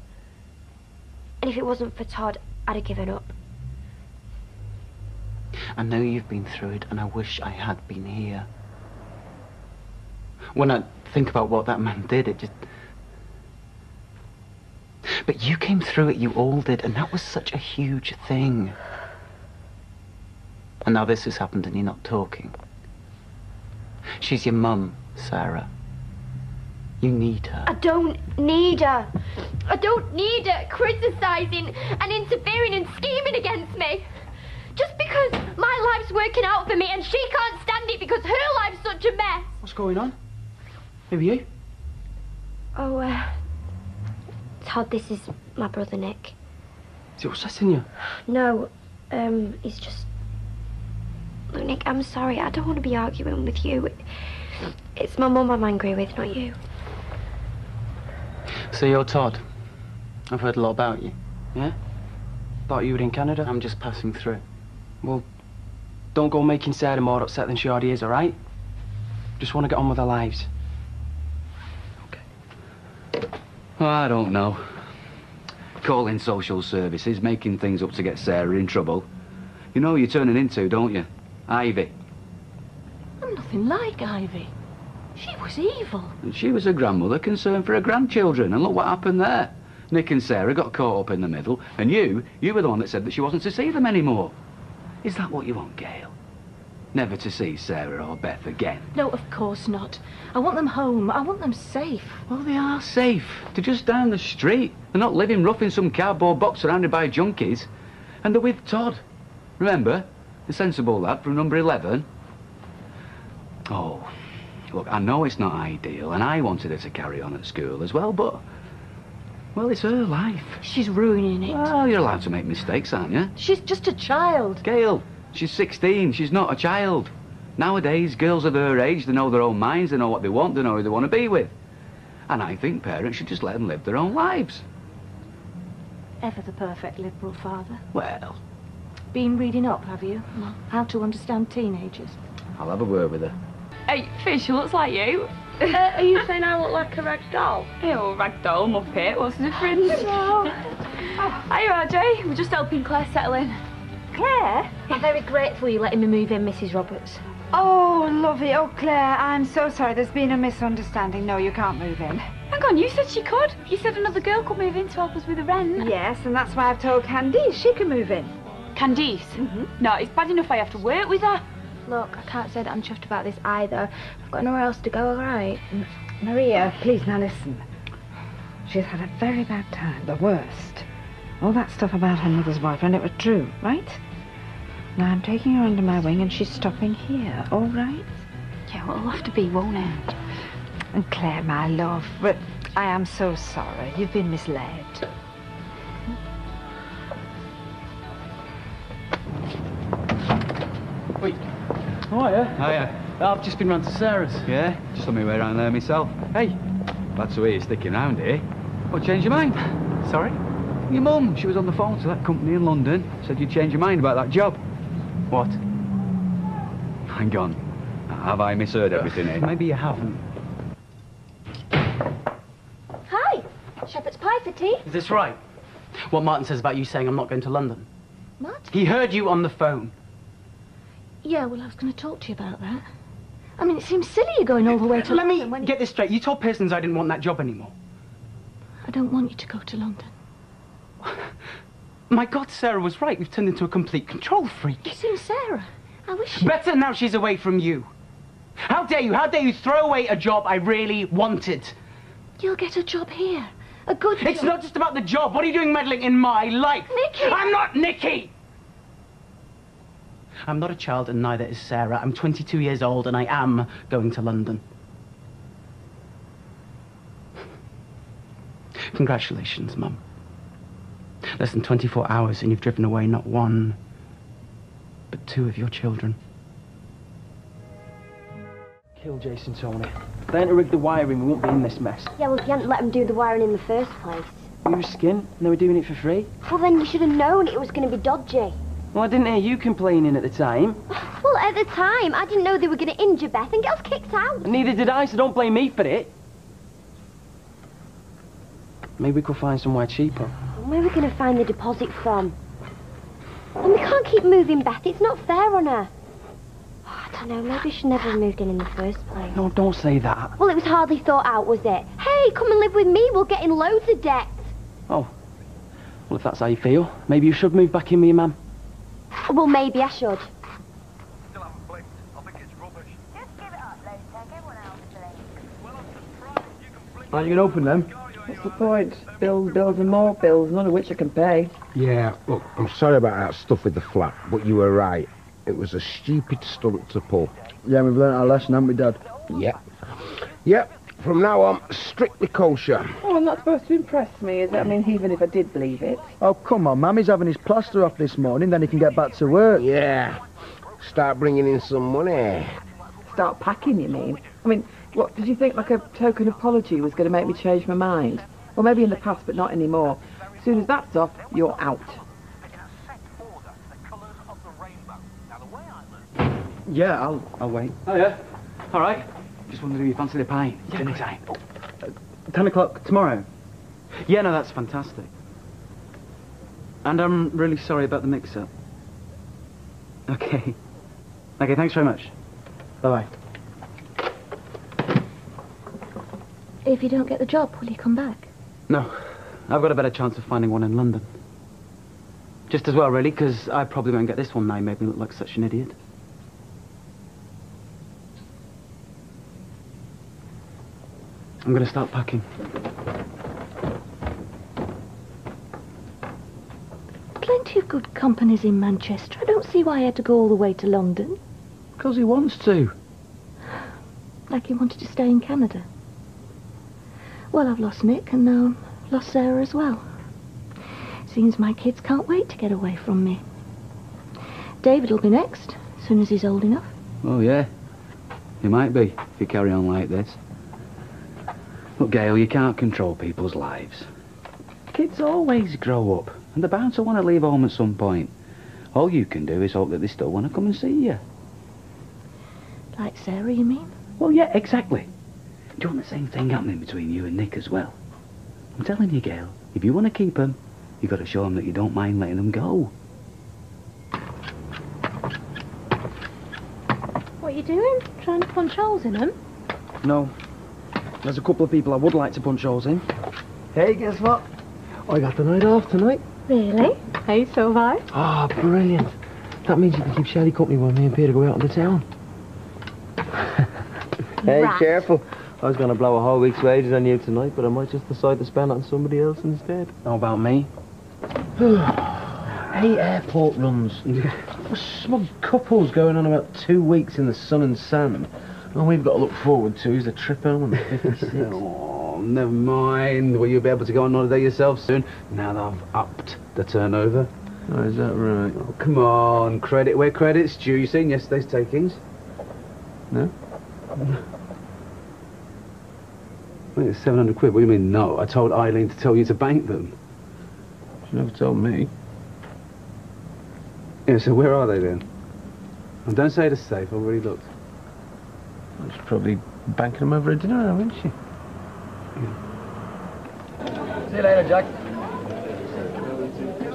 And if it wasn't for Todd, I'd have given up. I know you've been through it, and I wish I had been here. When I think about what that man did, it just... But you came through it, you all did, and that was such a huge thing. And now this has happened and you're not talking. She's your mum, Sarah. You need her. I don't need her. I don't need her criticising and interfering and scheming against me. Just because my life's working out for me and she can't stand it because her life's such a mess. What's going on? Who are you? Oh, Todd, this is my brother Nick. Is he upsetting you? No, he's just... Look, Nick, I'm sorry. I don't want to be arguing with you. It's my mum I'm angry with, not you. So you're Todd. I've heard a lot about you. Yeah? Thought you were in Canada? I'm just passing through. Well, don't go making Sarah more upset than she already is, all right? Just want to get on with our lives. Oh, I don't know. Calling social services, making things up to get Sarah in trouble. You know who you're turning into, don't you? Ivy. I'm nothing like Ivy. She was evil. And she was a grandmother concerned for her grandchildren, and look what happened there. Nick and Sarah got caught up in the middle, and you were the one that said that she wasn't to see them anymore. Is that what you want, Gail? Never to see Sarah or Beth again. No, of course not. I want them home. I want them safe. Well, they are safe. They're just down the street. They're not living rough in some cardboard box surrounded by junkies. And they're with Todd. Remember? The sensible lad from number 11. Oh, look, I know it's not ideal, and I wanted her to carry on at school as well, but... well, it's her life. She's ruining it. Well, you're allowed to make mistakes, aren't you? She's just a child. Gail, she's 16. She's not a child. Nowadays, girls of her age, they know their own minds, they know what they want, they know who they want to be with. And I think parents should just let them live their own lives. Ever the perfect liberal father. Well, Been reading up, have you? On how to understand teenagers. I'll have a word with her. Hey, Fish, she looks like you. Are you saying I look like a rag doll? Ew, rag doll, Muppet, what's the difference? No. Hiya, RJ, we're just helping Claire settle in. Claire? I'm very grateful you letting me move in, Mrs. Roberts. Oh, lovely. Oh, Claire, I'm so sorry. There's been a misunderstanding. No, you can't move in. Hang on, you said she could. You said another girl could move in to help us with the rent. Yes, and that's why I've told Candice she can move in. Candice? No, it's bad enough I have to work with her. Look, I can't say that I'm chuffed about this either. I've got nowhere else to go, all right? Maria, please, now listen. She's had a very bad time, the worst. All that stuff about her mother's boyfriend, it was true, right? Now I'm taking her under my wing and she's stopping here, all right? Yeah, well, it'll have to be, won't it? And Claire, my love, but I am so sorry. You've been misled. Wait. Oh, yeah? Oh, yeah. I've just been round to Sarah's. Yeah? Just on my way around there myself. Hey, glad to hear you're sticking around here. What, changed your mind? Sorry? Your mum, she was on the phone to that company in London. Said you'd change your mind about that job. What? Hang on. Have I misheard everything here? Maybe you haven't. Hi. Shepherd's pie for tea. Is this right? What Martin says about you saying I'm not going to London? Martin? He heard you on the phone. Yeah, well, I was going to talk to you about that. I mean, it seems silly you're going all the way to Let London me get this straight. You told Pearsons I didn't want that job anymore. I don't want you to go to London. My God, Sarah was right. We've turned into a complete control freak. You've seen Sarah. I wish... Better now she's away from you. How dare you? How dare you throw away a job I really wanted? You'll get a job here. A good job. It's not just about the job. What are you doing meddling in my life? Nicky! I'm not Nicky! I'm not a child and neither is Sarah. I'm 22 years old and I am going to London. Congratulations, Mum. Less than 24 hours and you've driven away not one, but two of your children. Kill Jason, Tony. If they hadn't rigged the wiring, we wouldn't be in this mess. Yeah, well, if you hadn't let them do the wiring in the first place. We were skin, and they were doing it for free. Well, then you should have known it was going to be dodgy. Well, I didn't hear you complaining at the time. Well, at the time, I didn't know they were going to injure Beth and get us kicked out. Neither did I, so don't blame me for it. Maybe we could find somewhere cheaper. Where are we going to find the deposit from? And we can't keep moving Beth. It's not fair on her. Oh, I don't know. Maybe she never have moved in the first place. No, don't say that. Well, it was hardly thought out, was it? Hey, come and live with me. We'll get in loads of debt. Oh. Well, if that's how you feel, maybe you should move back in with your mum. Well, maybe I should. Aren't you going to open them? What's the point? Bills and more bills, none of which I can pay. Yeah, look, I'm sorry about that stuff with the flat, but you were right. It was a stupid stunt to pull. Yeah, we've learnt our lesson, haven't we, Dad? Yep. Yep, from now on, strictly kosher. Oh, I'm not supposed to impress me, is it? I mean, even if I did believe it. Oh, come on, Mum. He's having his plaster off this morning, then he can get back to work. Yeah. Start bringing in some money. Start packing, you mean? I mean, what, did you think like a token apology was going to make me change my mind? Well, maybe in the past, but not anymore. As soon as that's off, you're out. Yeah, I'll wait. Oh, yeah? All right. Just wondered if you fancied a pint. Yeah, dinner time. 10 o'clock tomorrow? Yeah, no, that's fantastic. And I'm really sorry about the mix-up. Okay. Okay, thanks very much. Bye-bye. If you don't get the job, will you come back? No, I've got a better chance of finding one in London. Just as well, really, because I probably won't get this one now. You made me look like such an idiot. I'm going to start packing. Plenty of good companies in Manchester. I don't see why I had to go all the way to London. Because he wants to. Like he wanted to stay in Canada. Well, I've lost Nick and now I've lost Sarah as well. Seems my kids can't wait to get away from me. David will be next, as soon as he's old enough. Oh, yeah. You might be, if you carry on like this. Look, Gail, you can't control people's lives. Kids always grow up, and they're bound to want to leave home at some point. All you can do is hope that they still want to come and see you. Like Sarah, you mean? Well, yeah, exactly. Do you want the same thing happening between you and Nick as well? I'm telling you, Gail, if you want to keep them, you've got to show them that you don't mind letting them go. What are you doing? Trying to punch holes in them? No. There's a couple of people I would like to punch holes in. Hey, guess what? I got the night off tonight. Really? Hey, so have I. Ah, brilliant. That means you can keep Shelley company when me and Peter go out into town. Hey, Rat. careful. I was going to blow a whole week's wages on you tonight, but I might just decide to spend it on somebody else instead. How about me? Hey, airport runs. Smug couples going on about 2 weeks in the sun and sand. All we've got to look forward to is a trip home on the 56. Oh, never mind. Will you be able to go on holiday yourself soon? Now that I've upped the turnover. Oh, is that right? Oh, come on. Credit where credit's due. You seen yesterday's takings? No? Wait, it's 700 quid. What do you mean, no? I told Eileen to tell you to bank them. She never told me. Yeah, so where are they then? And don't say it's safe. I've already looked. She's probably banking them over a dinner now, isn't she? Yeah. See you later, Jack.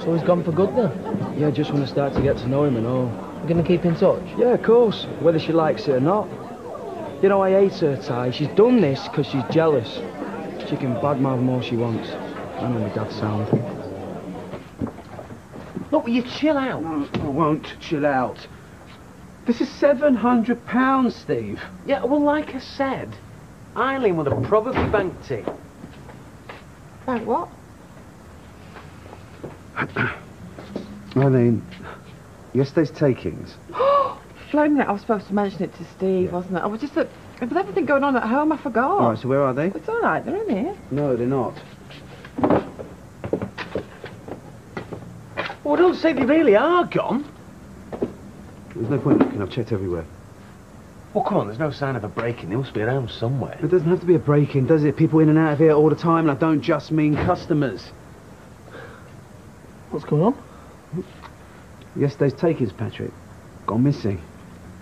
So he's gone for good then? Yeah, just want to start to get to know him and all. We're going to keep in touch? Yeah, of course. Whether she likes it or not. You know, I hate her, Ty. She's done this because she's jealous. She can badmouth more she wants. I know my dad's sound. Look, will you chill out? No, I won't chill out. This is £700, Steve. Yeah, well, like I said, Eileen would have probably banked it. Like what? Eileen, yesterday's takings. Flaming it, I was supposed to mention it to Steve, wasn't it? I was just with everything going on at home, I forgot. All right, so where are they? It's all right, they're in here. No, they're not. Well, don't say they really are gone. There's no point looking. I've checked everywhere. Well, come on, there's no sign of a break-in. They must be around somewhere. It doesn't have to be a break-in, does it? People in and out of here all the time, and I don't just mean customers. What's going on? Yesterday's takings, Patrick. Gone missing.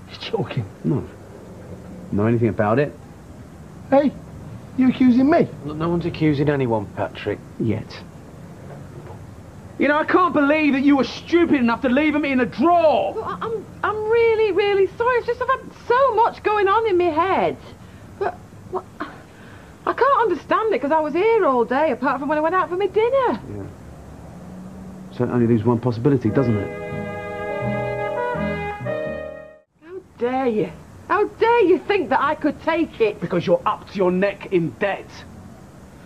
You're joking. No. Know anything about it? Hey, you accusing me? Look, no one's accusing anyone, Patrick. Yet. You know, I can't believe that you were stupid enough to leave them in a drawer. Well, I'm really, really sorry. It's just I've had so much going on in my head. But I can't understand it because I was here all day, apart from when I went out for my dinner. Yeah. So it only leaves one possibility, doesn't it? How dare you? How dare you think that I could take it? Because you're up to your neck in debt.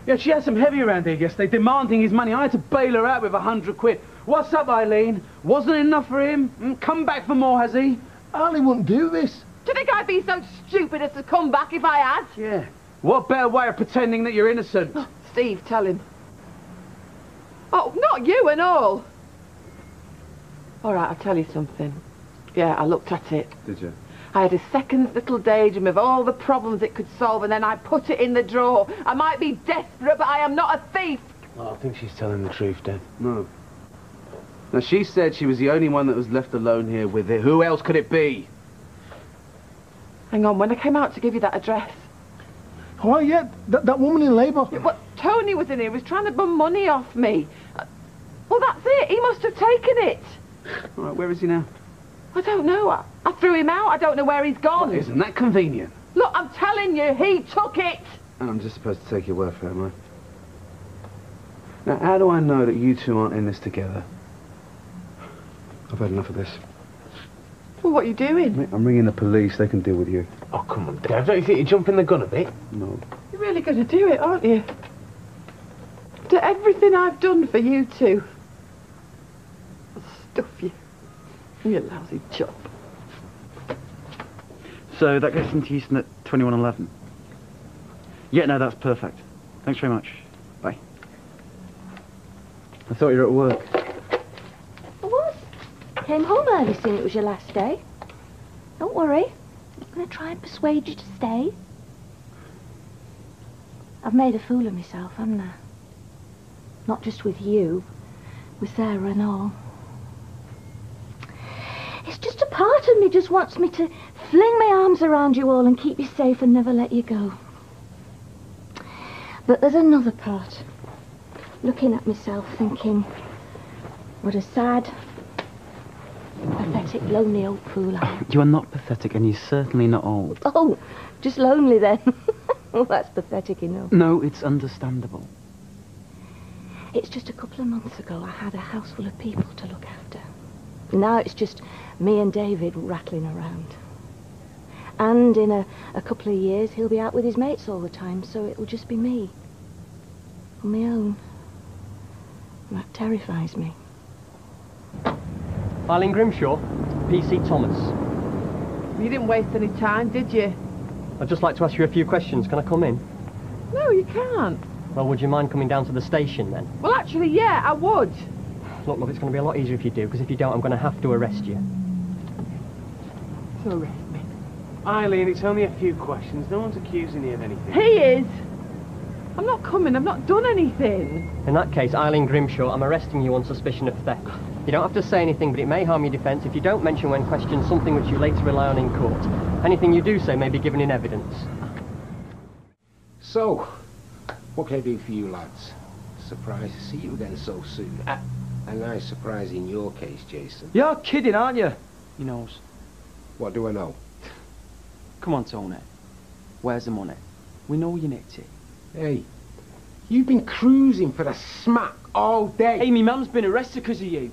Yeah, she had some heavy around here yesterday, demanding his money. I had to bail her out with 100 quid. What's up, Eileen? Wasn't it enough for him? Come back for more, has he? Arlie wouldn't do this. Do you think I'd be so stupid as to come back if I had? Yeah. What better way of pretending that you're innocent? Oh, Steve, tell him. Oh, not you and all. All right, I'll tell you something. Yeah, I looked at it. Did you? I had a second little daydream of all the problems it could solve, and then I put it in the drawer. I might be desperate, but I am not a thief. Oh, I think she's telling the truth, Dad. No. Now, she said she was the only one that was left alone here with it. Who else could it be? Hang on, when I came out to give you that address... Oh, yeah, that woman in labour. Yeah, well, Tony was in here. He was trying to bum money off me. Well, that's it. He must have taken it. All right, where is he now? I don't know. I threw him out. I don't know where he's gone. Well, isn't that convenient? Look, I'm telling you, he took it. And I'm just supposed to take your word for it, am I? Now, how do I know that you two aren't in this together? I've had enough of this. Well, what are you doing? I'm ringing the police. They can deal with you. Oh, come on, Dad. Don't you think you're jumping the gun a bit? No. Well, really going to do it, aren't you? To everything I've done for you two. Stuff you. You lousy chop. So that gets into Euston at 21:11. Yeah, no, that's perfect. Thanks very much. Bye. I thought you were at work. I was. Came home early seeing it was your last day. Don't worry. I'm going to try and persuade you to stay. I've made a fool of myself, haven't I? Not just with you, with Sarah and all. It's just a part of me just wants me to fling my arms around you all and keep you safe and never let you go. But there's another part. Looking at myself thinking, what a sad, pathetic, lonely old fool I am. You are not pathetic, and you're certainly not old. Oh, just lonely then. Well, that's pathetic enough. No, it's understandable. It's just a couple of months ago I had a house full of people to look after. Now it's just me and David rattling around. And in a couple of years he'll be out with his mates all the time, so it'll just be me. On my own. And that terrifies me. Eileen Grimshaw, PC Thomas. You didn't waste any time, did you? I'd just like to ask you a few questions. Can I come in? No, you can't. Well, would you mind coming down to the station then? Well, actually, yeah, I would. Look, love, it's going to be a lot easier if you do, because if you don't, I'm going to have to arrest you. So arrest me. Eileen, it's only a few questions. No one's accusing you of anything. He is. I'm not coming. I've not done anything. In that case, Eileen Grimshaw, I'm arresting you on suspicion of theft. You don't have to say anything, but it may harm your defence if you don't mention when questioned something which you later rely on in court. Anything you do say may be given in evidence. So, what can I do for you lads? Surprised to see you again so soon. A nice surprise in your case, Jason. You're kidding, aren't you? He knows. What do I know? Come on, Tony. Where's the money? We know you nicked it. Hey, you've been cruising for the smack all day. Hey, me man's been arrested because of you.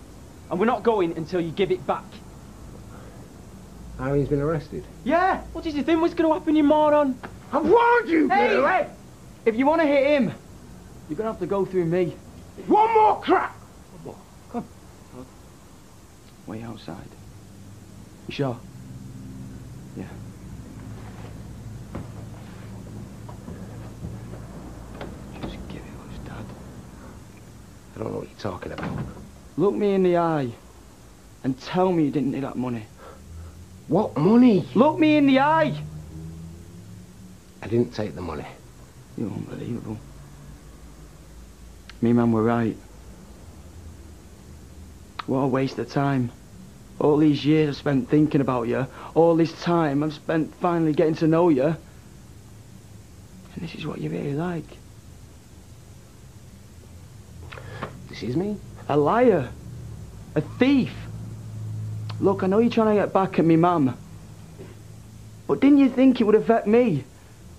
And we're not going until you give it back. Eileen's been arrested? Yeah! What did you think was going to happen, you moron? I've warned you, hey, girl! Hey! If you want to hit him, you're going to have to go through me. One more crack! Come on. Way outside. You sure? Yeah. Just give it us, Dad. I don't know what you're talking about. Look me in the eye and tell me you didn't need that money. What money? Look me in the eye! I didn't take the money. You're unbelievable. Me man were right. What a waste of time. All these years I've spent thinking about you. All this time I've spent finally getting to know you. And this is what you really like. This is me? A liar. A thief. Look, I know you're trying to get back at me mum. But didn't you think it would affect me?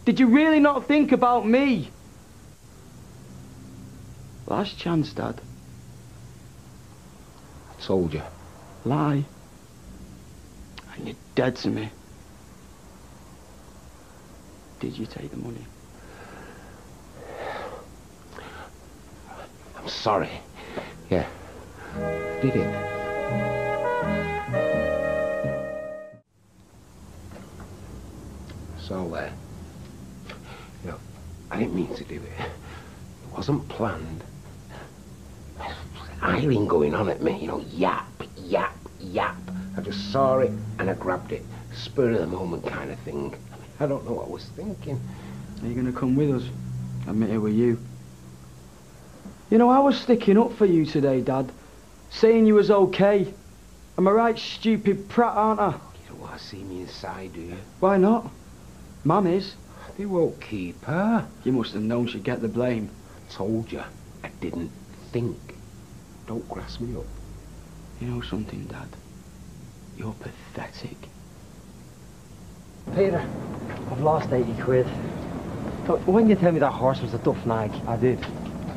Did you really not think about me? Last chance, Dad. I told you. Lie. And you're dead to me. Did you take the money? I'm sorry. Yeah. Did it? So, you know, I didn't mean to do it. It wasn't planned. Eileen going on at me, you know, yap, yap, yap. I just saw it and I grabbed it. Spur of the moment kind of thing. I don't know what I was thinking. Are you going to come with us? Admit it with you. You know, I was sticking up for you today, Dad. Saying you was okay. I'm a right stupid prat, aren't I? You don't want to see me inside, do you? Why not? Mum is. They won't keep her. You must have known she'd get the blame. I told you. I didn't think. Don't grass me up. You know something, Dad? You're pathetic. Peter, I've lost 80 quid. But when you tell me that horse was a duff nag, I did.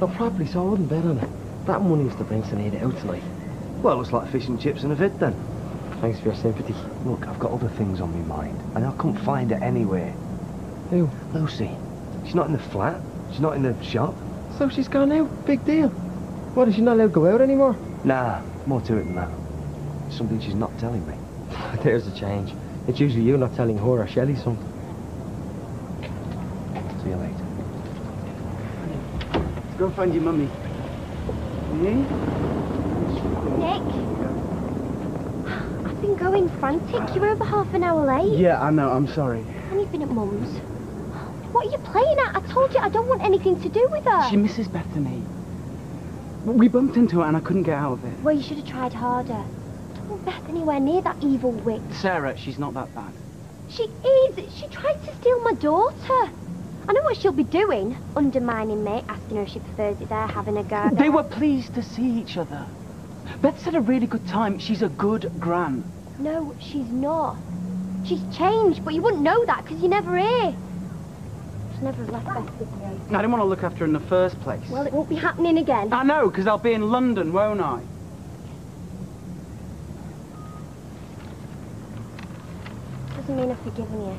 No, properly, so I wouldn't bet on it. That money was the brinks I need it out tonight. Well, it's like fish and chips and a vid then. Thanks for your sympathy. Look, I've got other things on my mind, and I couldn't find it anywhere. Who? Lucy. She's not in the flat. She's not in the shop. So she's gone out. Big deal. What, is she not allowed to go out anymore? Nah, more to it than that. Something she's not telling me. There's a change. It's usually you not telling her or Shelley something. See you later. Let's go find your mummy. Nick? I've been going frantic. You're over half an hour late. Yeah, I know, I'm sorry. And you've been at Mum's. What are you playing at? I told you I don't want anything to do with her. She misses Bethany. We bumped into her and I couldn't get out of it. Well, you should have tried harder. Don't want Beth anywhere near that evil witch. Sarah, she's not that bad. She is. She tried to steal my daughter. I know what she'll be doing. Undermining me, asking her if she prefers it there, having a go. They were pleased to see each other. Beth's had a really good time. She's a good gran. No, she's not. She's changed, but you wouldn't know that because you're never here. She's never left Beth with me. I didn't want to look after her in the first place. Well, it won't be happening again. I know, because I'll be in London, won't I? Doesn't mean I've forgiven you.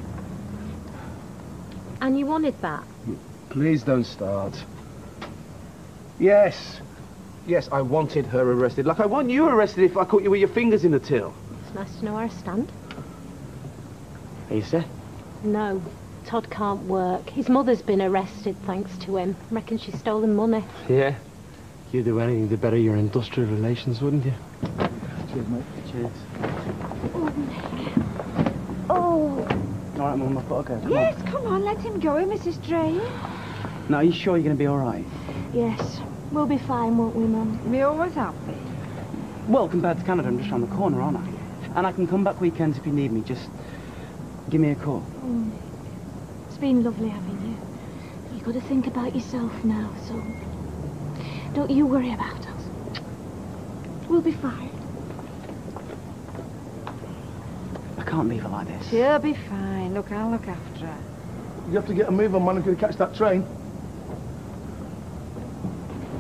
And you wanted that? Please don't start. Yes. Yes, I wanted her arrested. Like I want you arrested if I caught you with your fingers in the till. It's nice to know where I stand. Are you set? No, Todd can't work. His mother's been arrested thanks to him. I reckon she's stolen money. Yeah. You'd do anything to better your industrial relations, wouldn't you? Cheers, mate. Cheers. Oh. All right, Mum, I've got to go. Yes, come on, let him go, Mrs. Drain. Now, are you sure you're going to be all right? Yes, we'll be fine, won't we, Mum? We always have been. Well, compared to Canada, I'm just round the corner, aren't I? And I can come back weekends if you need me. Just give me a call. It's been lovely having you. You've got to think about yourself now, so don't you worry about us. We'll be fine. I can't leave her like this. She'll be fine. Look, I'll look after her. You have to get a move on, man, if you catch that train.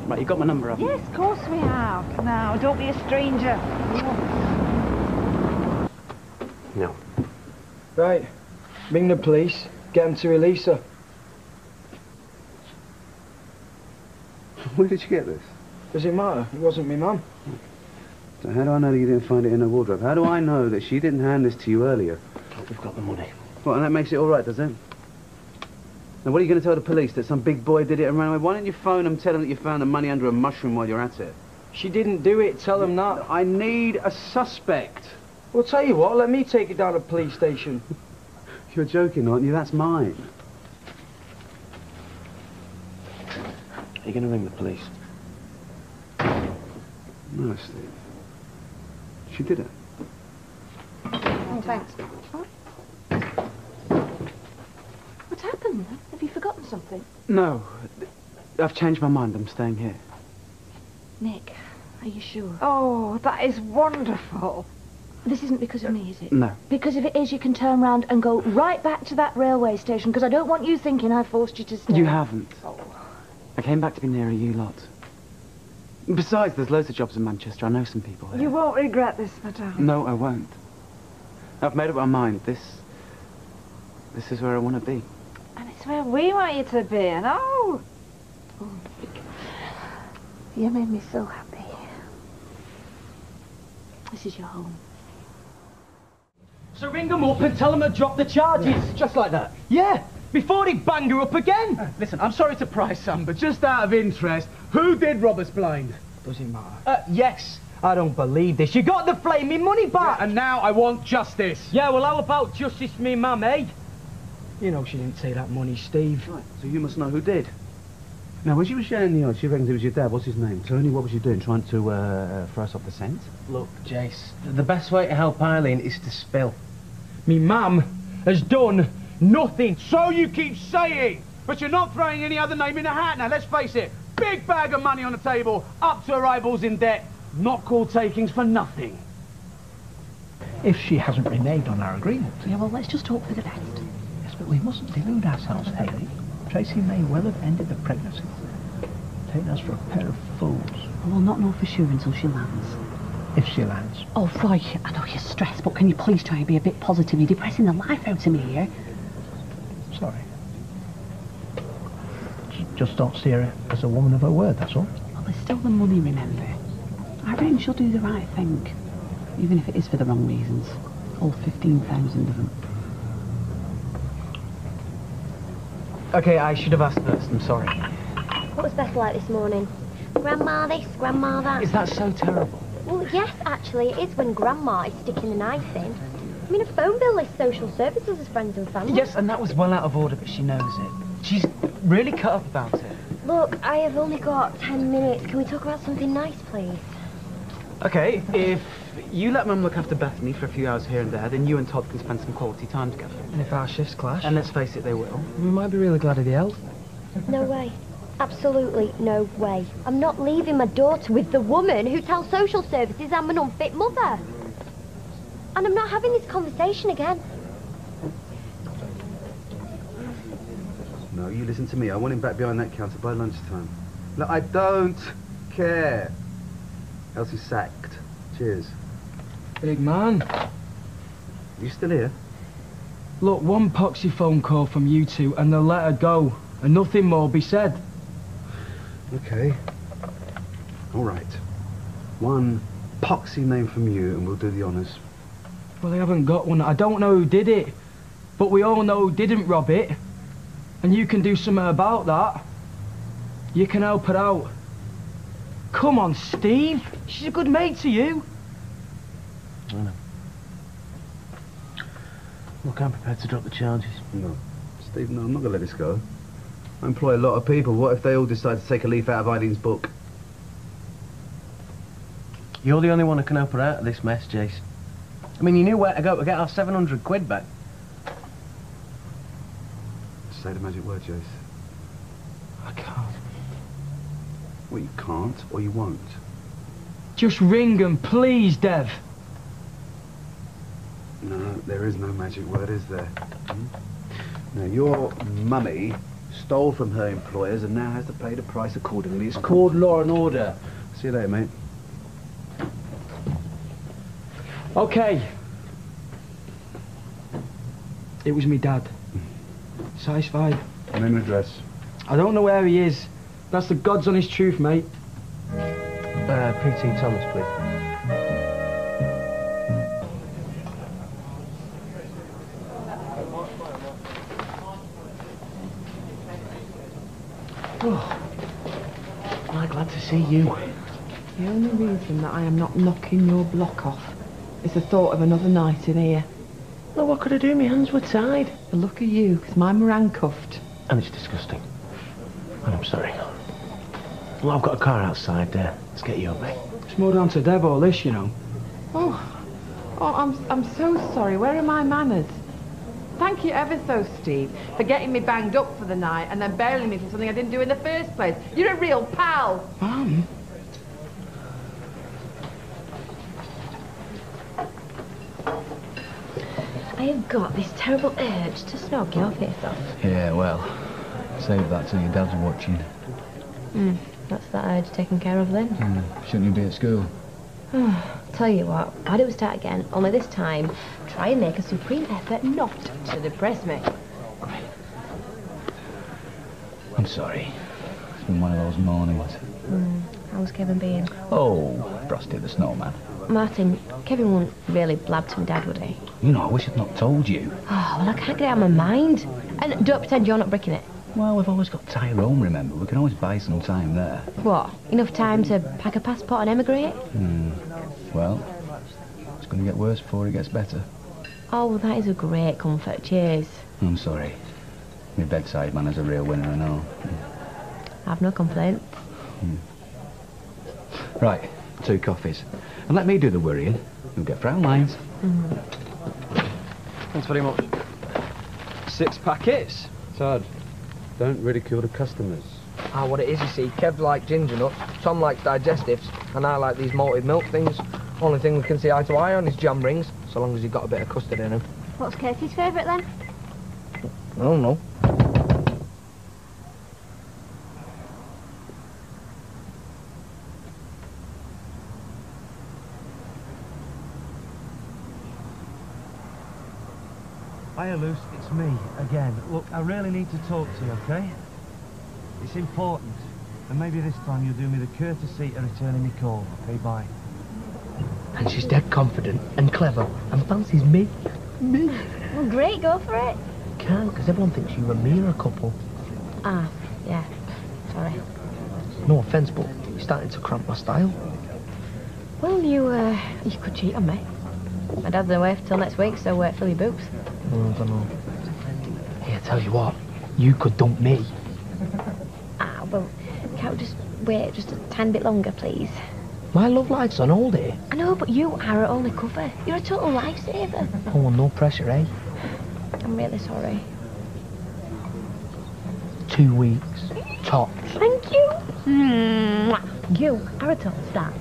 Right, you got my number, haven't you? Yes, of course we have. Now, don't be a stranger. No. Right. Ring the police. Get them to release her. Where did you get this? Does it matter? It wasn't me mum. So how do I know that you didn't find it in her wardrobe? How do I know that she didn't hand this to you earlier? We've got the money. Well, and that makes it all right, does it? Now, what are you going to tell the police? That some big boy did it and ran away? Why don't you phone them, tell them that you found the money under a mushroom while you're at it? She didn't do it. Tell them that. I need a suspect. Well, tell you what. Let me take it down to the police station. You're joking, aren't you? That's mine. Are you going to ring the police? No, Steve. She did it. Oh, thanks. What's happened? Have you forgotten something? No. I've changed my mind. I'm staying here. Nick, are you sure? Oh, that is wonderful. This isn't because of me, is it? No. Because if it is, you can turn round and go right back to that railway station, because I don't want you thinking I forced you to stay. You haven't. I came back to be nearer you lot. Besides, there's loads of jobs in Manchester. I know some people here. You won't regret this, madame. No, I won't. I've made up my mind. This is where I want to be. And it's where we want you to be, and oh. You made me so happy. This is your home. So ring them up and tell them to drop the charges. Just like that? Yeah, before they bang her up again. Listen, I'm sorry to pry, Sam, but just out of interest, who did rob us blind? Does it matter? Yes. I don't believe this. You got the flaming money back. Yeah, and now I want justice. Yeah, well, how about justice for me mum, eh? You know she didn't take that money, Steve. Right, so you must know who did. Now, when she was sharing the odds, she reckons it was your dad. What's his name? Tony, what was she doing? Trying to throw us off the scent? Look, Jace, the best way to help Eileen is to spill. Me mum has done nothing. So you keep saying, but you're not throwing any other name in the hat. Now, let's face it, big bag of money on the table, up to her eyeballs in debt, not called takings for nothing. If she hasn't reneged on our agreement. Yeah, well, let's just hope for the best. Yes, but we mustn't delude ourselves, Hayley. Tracy may well have ended the pregnancy, taking us for a pair of fools. We'll not know for sure until she lands. If she lands. Oh, Roy, I know you're stressed, but can you please try and be a bit positive? You're depressing the life out of me here. Sorry. just don't see her as a woman of her word, that's all. Well, there's still the money, remember? I reckon she'll do the right thing, even if it is for the wrong reasons. All 15,000 of them. Okay, I should have asked first, I'm sorry. What was Beth like this morning? Grandma this, Grandma that. Is that so terrible? Well, yes, actually, it is when Grandma is sticking the knife in. I mean, a phone bill lists social services as friends and family. Yes, and that was well out of order, but she knows it. She's really cut up about it. Look, I have only got 10 minutes. Can we talk about something nice, please? Okay, if you let Mum look after Bethany for a few hours here and there, then you and Todd can spend some quality time together. And if our shifts clash? And let's face it, they will. We might be really glad of the help. No way. Absolutely no way. I'm not leaving my daughter with the woman who tells social services I'm an unfit mother. And I'm not having this conversation again. No, you listen to me. I want him back behind that counter by lunchtime. Look, I don't care. Else he's sacked. Cheers. Big man. You still here? Look, one poxy phone call from you two and they'll let her go. And nothing more be said. Okay. All right. One poxy name from you and we'll do the honours. Well, I haven't got one. I don't know who did it. But we all know who didn't rob it. And you can do something about that. You can help her out. Come on, Steve. She's a good mate to you. I know. Look, I'm prepared to drop the charges. No. Steve, no, I'm not going to let this go. I employ a lot of people. What if they all decide to take a leaf out of Eileen's book? You're the only one who can help her out of this mess, Jace. I mean, you knew where to go to get our 700 quid back. Say the magic word, Jace. I can't. Well, you can't, or you won't. Just ring them, please, Dev. No, there is no magic word, is there? Hmm? Now, your mummy stole from her employers and now has to pay the price accordingly. It's called law and order. See you later, mate. Okay. It was me dad. Size 5. Name and address. I don't know where he is. That's the God's honest truth, mate. P.T. Thomas, please. Oh, am I glad to see you. The only reason that I am not knocking your block off is the thought of another night in here. Well, what could I do? My hands were tied. The look of you, because mine were handcuffed. And it's disgusting. And I'm sorry. Well, I've got a car outside there. Let's get you up, mate. It's more down to Dev, all this, you know. I'm so sorry. Where are my manners? Thank you ever so, Steve, for getting me banged up for the night and then bailing me for something I didn't do in the first place. You're a real pal. Mum? I have got this terrible urge to snog your face off. Yeah, well, save that till your dad's watching. That's that urge taken care of then. Shouldn't you be at school? Tell you what, why don't we start again? Only this time, try and make a supreme effort not to depress me. I'm sorry. It's been one of those mornings. How's Kevin being? Oh, Frosty the Snowman. Martin, Kevin won't really blab to my dad, would he? You know, I wish I'd not told you. Oh, well, I can't get it out of my mind. And don't pretend you're not bricking it. Well, we've always got Tyrone, remember? We can always buy some time there. What? Enough time to pack a passport and emigrate? Well, it's going to get worse before it gets better. Oh, well, that is a great comfort. Cheers. I'm sorry. My bedside manner's a real winner, I know. I've no complaints. Right, 2 coffees. And let me do the worrying. You'll get frown lines. Thanks very much. 6 packets. Todd, don't ridicule the customers. What it is, you see, Kev likes ginger nuts, Tom likes digestives, and I like these malted milk things. Only thing we can see eye to eye on is jam rings, so long as you've got a bit of custard in them. What's Katie's favourite then? I don't know. Hiya, Luce, it's me, again. Look, I really need to talk to you, okay? It's important. And maybe this time you'll do me the courtesy of returning me call. Okay, bye. And she's dead confident and clever and fancies me. Me. Well, great, go for it. Can't, because everyone thinks you and me are a couple. Ah, yeah. Sorry. No offence, but you're starting to cramp my style. Well, you could cheat on me. My dad's away till next week, so fill your boots. Oh, I don't know. Here, tell you what, you could dump me. Ah, well, can't we just wait just a tiny bit longer, please? My love life's on holiday. I know, but you are our only cover. You're a total lifesaver. Oh, no pressure, eh? I'm really sorry. 2 weeks. Tops. Thank you. Mwah. You are a total star.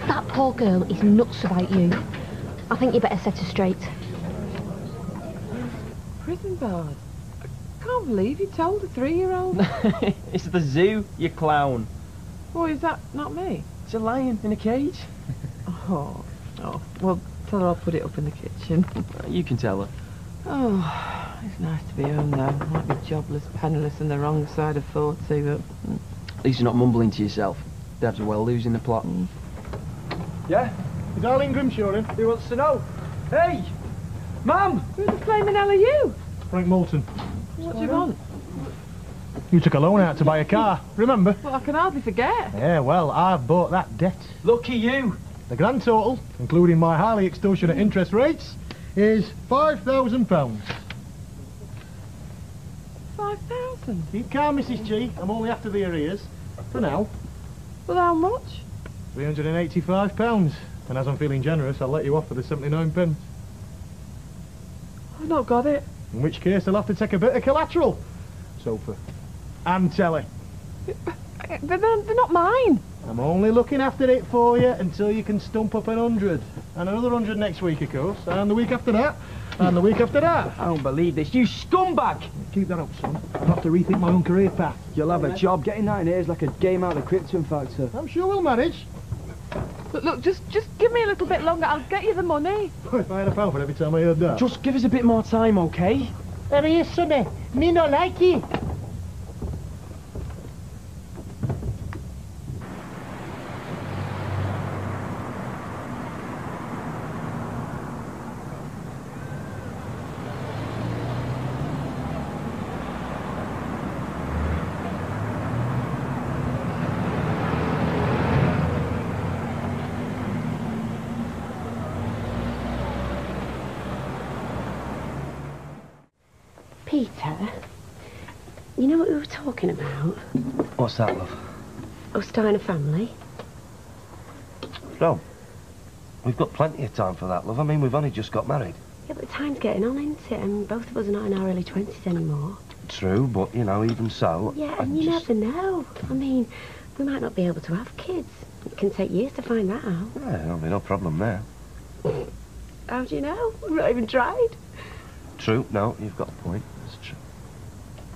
That poor girl is nuts about you. I think you better set her straight. Prison bars? I can't believe you told a 3-year-old. It's the zoo, you clown. Boy, is that not me? It's a lion in a cage. Oh, well, tell her I'll put it up in the kitchen. You can tell her. Oh, it's nice to be home now. I might be jobless, penniless and the wrong side of 40, but... At least you're not mumbling to yourself. Dad's well losing the plot. Yeah? Is Arlene Grimshaw in? Who wants to know? Hey! Mum! Who the flaming hell are you? Frank Moulton. What do you want? You took a loan out to buy a car, remember? Well, I can hardly forget. Yeah, well, I've bought that debt. Lucky you! The grand total, including my highly extortionate interest rates, is £5,000. 5,000? Keep calm, Mrs. G. I'm only after the arrears. For now. Well, how much? £385. And as I'm feeling generous, I'll let you off for the 79 pence. I've not got it. In which case, I'll have to take a bit of collateral. Sofa. And telly. They're not mine. I'm only looking after it for you until you can stump up 100. And another 100 next week, of course. And the week after that. And the week after that. I don't believe this. You scumbag! Keep that up, son. I'll have to rethink my own career path. You'll have a job. Getting that in here is like a game out of the Krypton Factor. I'm sure we'll manage. Look, just give me a little bit longer. I'll get you the money. If I had a pound for every time I heard that. Just give us a bit more time, okay? There he is, sonny. Me not like it. Peter, you know what we were talking about? What's that, love? Us starting a family. No. We've got plenty of time for that, love. I mean, we've only just got married. Yeah, but time's getting on, isn't it? And both of us are not in our early 20s anymore. True, but, you know, even so... Yeah, and you never know. I mean, we might not be able to have kids. It can take years to find that out. Yeah, there'll be no problem there. How do you know? We've not even tried. True, no, you've got a point. That's true.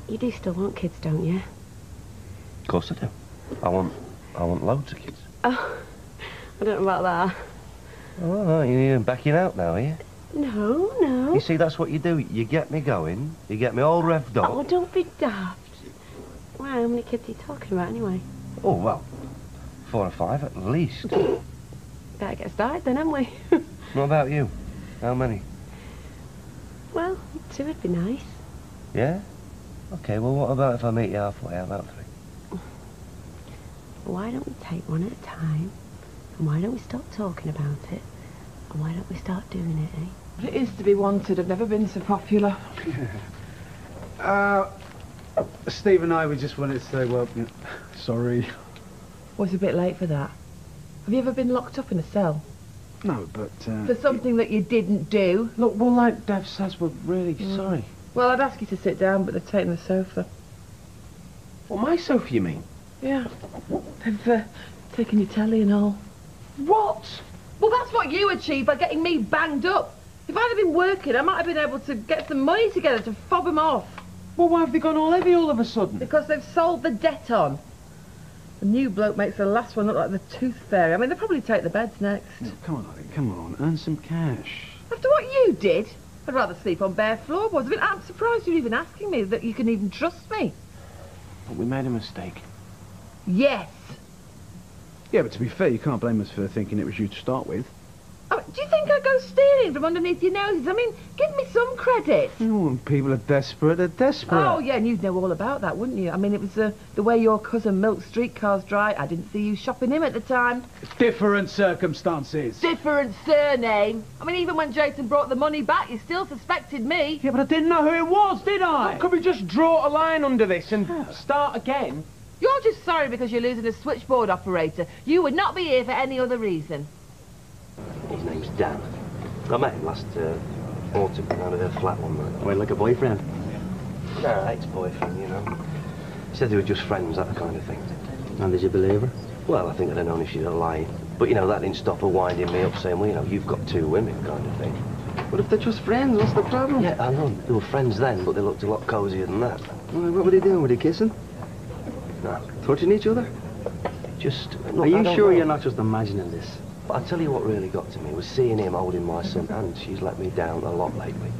You do still want kids, don't you? Of course I do. I want loads of kids. Oh, I don't know about that. Oh, you're backing out now, are you? No. You see, that's what you do. You get me going, you get me all revved up. Oh, don't be daft. Wow, how many kids are you talking about anyway? Oh, well, 4 or 5 at least. Better get started then, haven't we? What about you? How many? Well, 2 would be nice. Yeah? Okay, well, what about if I meet you halfway? How about 3? Why don't we take one at a time? And why don't we stop talking about it? And why don't we start doing it, eh? What it is to be wanted. I've never been so popular. Steve and I, we just wanted to say, well, you know, sorry. Oh, it's a bit late for that. Have you ever been locked up in a cell? No, but... For something that you didn't do? Look, well, like Dev says, we're really sorry. Well, I'd ask you to sit down, but they've taken the sofa. What, my sofa, you mean? Yeah. They've taken your telly and all. What? Well, that's what you achieved by getting me banged up. If I'd have been working, I might have been able to get some money together to fob them off. Well, why have they gone all heavy all of a sudden? Because they've sold the debt on. The new bloke makes the last one look like the tooth fairy. I mean, they'll probably take the beds next. Oh, come on, Ollie, come on. Earn some cash. After what you did? I'd rather sleep on bare floorboards. I mean, I'm surprised you're even asking me that you can even trust me. But we made a mistake. Yes. Yeah, but to be fair, you can't blame us for thinking it was you to start with. Oh, do you think I go stealing from underneath your noses? I mean, give me some credit. Oh, when people are desperate, they're desperate. Oh, yeah, and you'd know all about that, wouldn't you? I mean, it was the way your cousin milked streetcars dry. I didn't see you shopping him at the time. Different circumstances. Different surname. I mean, even when Jason brought the money back, you still suspected me. Yeah, but I didn't know who it was, did I? Well, could we just draw a line under this and start again? You're just sorry because you're losing a switchboard operator. You would not be here for any other reason. His name's Dan. I met him last autumn down at her flat one night. Wait, like a boyfriend? No, ex-boyfriend, you know. He said they were just friends, that kind of thing. And did you believe her? Well, I think I'd have known if she'd have lied. But, you know, that didn't stop her winding me up, saying, well, you know, you've got two women, kind of thing. But if they're just friends, what's the problem? Yeah, I know. They were friends then, but they looked a lot cosier than that. Well, what were they doing? Were they kissing? No. Touching each other? Just... Look, are you sure you're not just imagining this? But I'll tell you what really got to me was seeing him holding my son, and she's let me down a lot lately.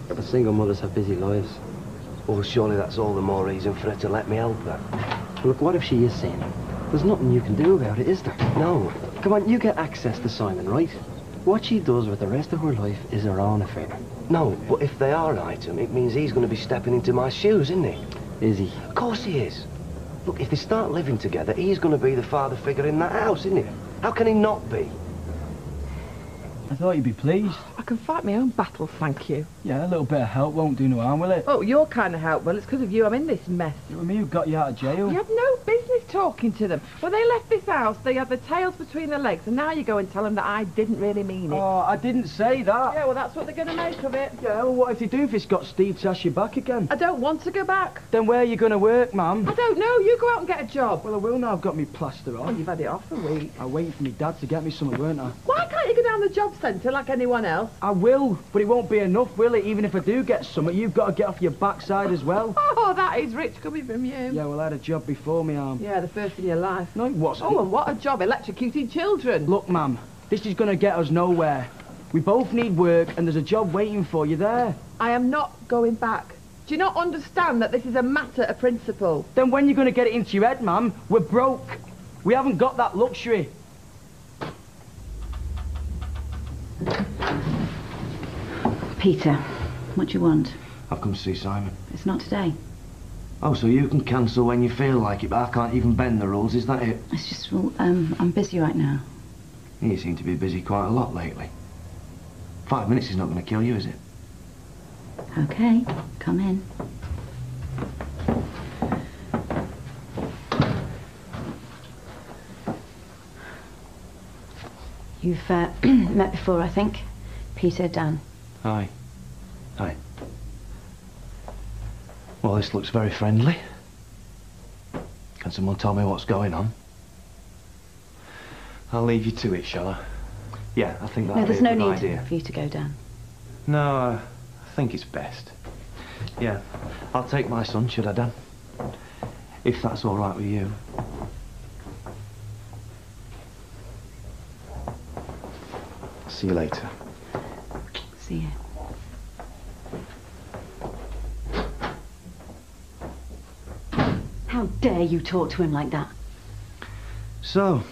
But single mothers have busy lives. Well, surely that's all the more reason for her to let me help her. Look, what if she is sane? There's nothing you can do about it, is there? No. Come on, you get access to Simon, right? What she does with the rest of her life is her own affair. No, but if they are an item, it means he's going to be stepping into my shoes, isn't he? Is he? Of course he is. Look, if they start living together, he's going to be the father figure in that house, isn't he? How can he not be? I thought you'd be pleased. I can fight my own battles, thank you. Yeah, a little bit of help won't do no harm, will it? Oh, your kind of help. Well, it's because of you I'm in this mess. It was me who got you out of jail. You had no business talking to them. When they left this house, they had their tails between their legs, and now you go and tell them that I didn't really mean it. Oh, I didn't say that. Yeah, well, that's what they're going to make of it. Yeah, well, what if they do if it's got Steve to ask you back again? I don't want to go back. Then where are you going to work, Mum? I don't know. You go out and get a job. Well, I will now I've got me plaster on. Well, you've had it off a week. I'm waiting for me dad to get me something, weren't I? Why can't you go down the job centre like anyone else? I will, but it won't be enough, will it? Even if I do get something, you've got to get off your backside as well. Oh, that is rich coming from you. Yeah, well, I had a job before me, arm. Yeah, the first in your life. No, it wasn't. Oh, and what a job, electrocuting children. Look, Mum, this is going to get us nowhere. We both need work, and there's a job waiting for you there. I am not going back. Do you not understand that this is a matter of principle? Then when you're going to get it into your head, Mum? We're broke. We haven't got that luxury. Peter, what do you want? I've come to see Simon. It's not today. Oh, so you can cancel when you feel like it, but I can't even bend the rules, is that it? It's just, well, I'm busy right now. You seem to be busy quite a lot lately. 5 minutes is not going to kill you, is it? Okay, come in. You've met before, I think. Peter, Dan. Hi. Hi. Well, this looks very friendly. Can someone tell me what's going on? I'll leave you to it, shall I? Yeah, I think that'd No, there's be a no good need idea. for you to go, Dan. No, I think it's best. Yeah, I'll take my son, should I, Dan? If that's all right with you. See you later. See you. How dare you talk to him like that? So,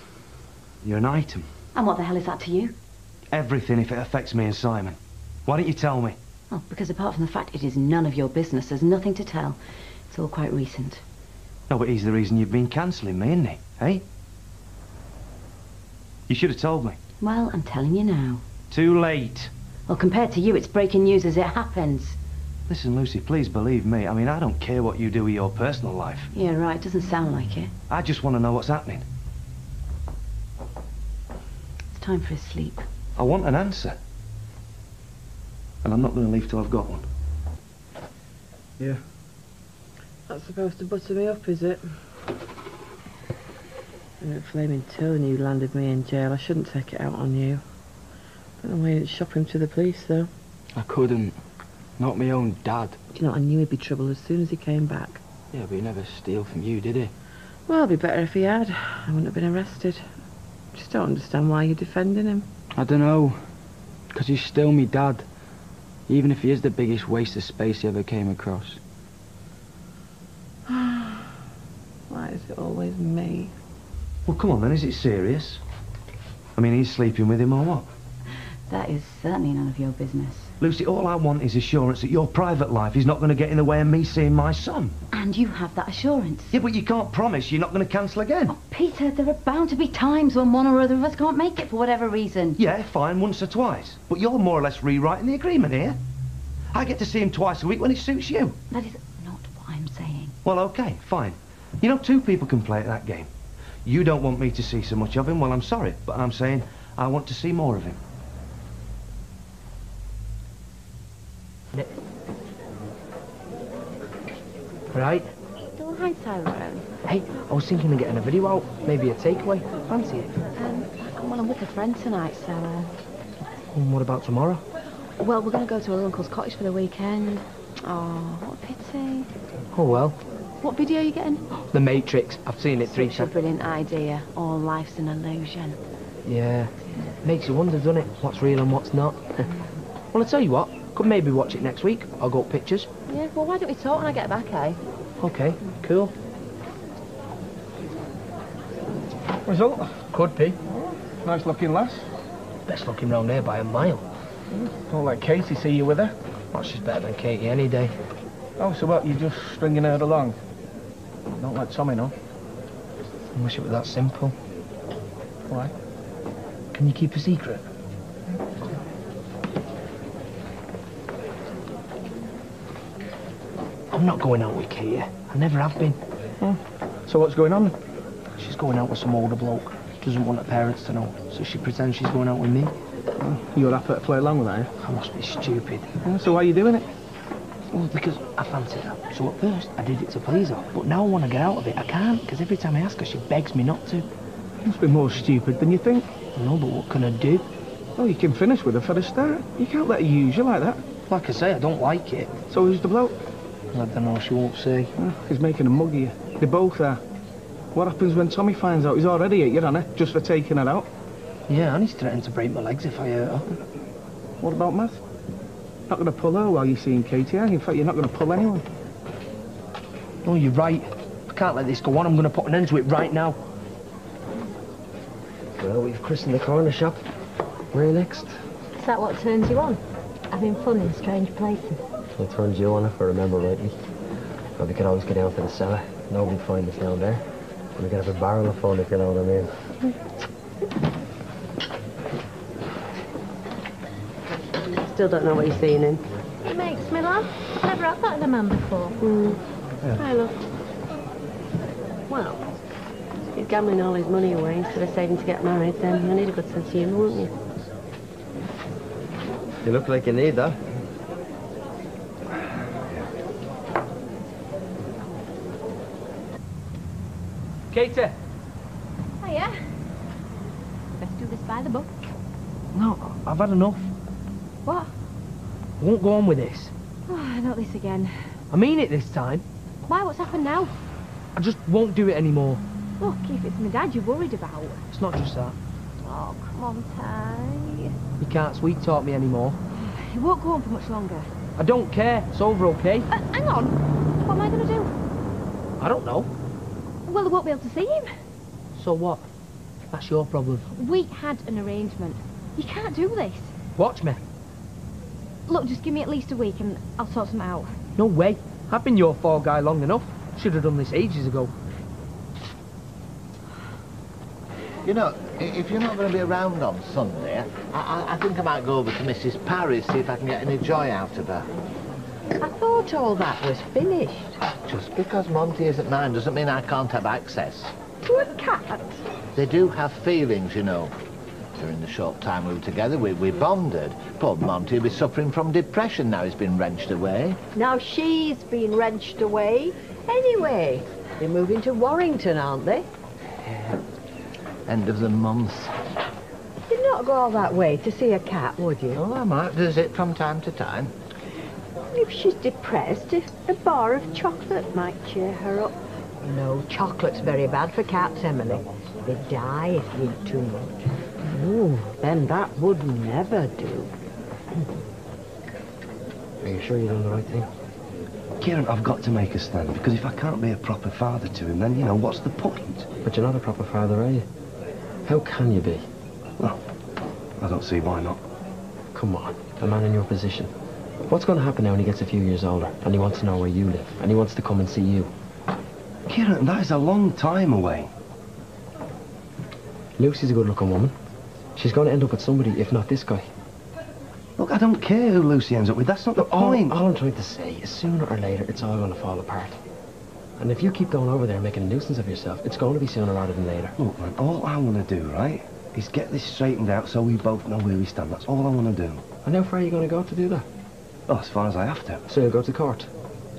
you're an item. And what the hell is that to you? Everything if it affects me and Simon. Why don't you tell me? Oh, because apart from the fact it is none of your business, there's nothing to tell. It's all quite recent. No, but he's the reason you've been cancelling me, isn't he? Eh? You should have told me. Well, I'm telling you now. Too late. Well, compared to you, it's breaking news as it happens. Listen, Lucy, please believe me. I mean, I don't care what you do with your personal life. Yeah, right. Doesn't sound like it. I just want to know what's happening. It's time for his sleep. I want an answer. And I'm not going to leave till I've got one. Yeah. That's supposed to butter me up, is it? And that flaming tone you landed me in jail. I shouldn't take it out on you. I don't know why you didn't shop him to the police, though. I couldn't. Not my own dad. You know, I knew he'd be trouble as soon as he came back. Yeah, but he never steal from you, did he? Well, it'd be better if he had. I wouldn't have been arrested. Just don't understand why you're defending him. I don't know. Because he's still me dad. Even if he is the biggest waste of space he ever came across. Why is it always me? Well, come on then, is it serious? I mean, he's sleeping with him or what? That is certainly none of your business. Lucy, all I want is assurance that your private life is not going to get in the way of me seeing my son. And you have that assurance. Yeah, but you can't promise you're not going to cancel again. Oh, Peter, there are bound to be times when one or other of us can't make it for whatever reason. Yeah, fine, once or twice. But you're more or less rewriting the agreement here. I get to see him twice a week when it suits you. That is not what I'm saying. Well, OK, fine. You know, two people can play at that game. You don't want me to see so much of him, well, I'm sorry, but I'm saying I want to see more of him. Right. Oh, hi, Tyrone. Hey, I was thinking of getting a video out. Maybe a takeaway. Fancy it? Well, I'm with a friend tonight, so... And what about tomorrow? Well, we're going to go to our uncle's cottage for the weekend. Oh, what a pity. Oh, well. What video are you getting? The Matrix. I've seen it 3 Such a times. brilliant idea. All life's an illusion. Yeah. Makes you wonder, doesn't it? What's real and what's not. Well, I'll tell you what. Could maybe watch it next week. I'll go up pictures. Yeah, well, why don't we talk when I get back, eh? Okay, cool. Result? Could be. Nice looking lass. Best looking round here by a mile. Don't let Katie see you with her. Well, she's better than Katie any day. Oh, so what, you just stringing her along? Don't let Tommy know. I wish it was that simple. Why? Can you keep a secret? I'm not going out with Katie. I never have been. So what's going on? She's going out with some older bloke. Doesn't want her parents to know, so she pretends she's going out with me. You're happy to play along with that, eh? I must be stupid. So why are you doing it? Well, because I fancied her. So at first, I did it to please her. But now I want to get out of it. I can't, because every time I ask her, she begs me not to. You must be more stupid than you think. No, but what can I do? Well, you can finish with her for a start. You can't let her use you like that. Like I say, I don't like it. So who's the bloke? I don't know, she won't say. He's making a mug of you. They both are. What happens when Tommy finds out? He's already at you, hasn't he? Just for taking her out. Yeah, and he's threatened to break my legs if I hurt her. What about Matt? Not going to pull her while you're seeing Katie, are you? In fact, you're not going to pull anyone. No, you're right. I can't let this go on. I'm going to put an end to it right now. Well, we've christened the corner shop. Where next? Is that what turns you on? Having fun in strange places? It turns you on, if I remember rightly. Well, we could always get down to the cellar. Nobody'd find us down there. And we could have a barrel of fun, if you know what I mean. Still don't know what you're seeing in. It makes me laugh. I've never had that in a man before. Hi, love. Well, he's gambling all his money away instead of saving to get married, then you need a good sense of humour, wouldn't you? You look like you need that. Katie! Hiya. Let's do this by the book. No, I've had enough. What? I won't go on with this. Oh, not this again. I mean it this time. Why? What's happened now? I just won't do it anymore. Look, if it's my dad you're worried about. It's not just that. Oh, come on, Ty. You can't sweet talk me anymore. It won't go on for much longer. I don't care. It's over, okay? Hang on. What am I going to do? I don't know. Well, I won't be able to see him. So what? That's your problem. We had an arrangement. You can't do this. Watch me. Look, just give me at least a week and I'll sort something out. No way. I've been your fall guy long enough. Should have done this ages ago. You know, if you're not going to be around on Sunday, I think I might go over to Mrs. Parry's, see if I can get any joy out of her. I thought all that was finished. Just because Monty isn't mine doesn't mean I can't have access. To a cat? They do have feelings, you know. During the short time we were together, we bonded. Poor Monty will be suffering from depression now he's been wrenched away. Now she's been wrenched away. Anyway, they're moving to Warrington, aren't they? Yeah. End of the month. You'd not go all that way to see a cat, would you? Oh, I might visit from time to time. If she's depressed, a bar of chocolate might cheer her up. No, chocolate's very bad for cats, Emily. They die if you eat too much. Ooh, then that would never do. Are you sure you're doing the right thing? Kieran, I've got to make a stand, because if I can't be a proper father to him, then, you know, what's the point? But you're not a proper father, are you? How can you be? Well, I don't see why not. Come on, a man in your position. What's going to happen now when he gets a few years older, and he wants to know where you live, and he wants to come and see you? Kieran, that is a long time away. Lucy's a good-looking woman. She's going to end up with somebody, if not this guy. Look, I don't care who Lucy ends up with. That's not the point. All I'm trying to say is sooner or later, it's all going to fall apart. And if you keep going over there and making a nuisance of yourself, it's going to be sooner rather than later. Look, man, all I want to do, right, is get this straightened out so we both know where we stand. That's all I want to do. And how far are you going to go to do that? Oh, as far as I have to. So you'll go to court?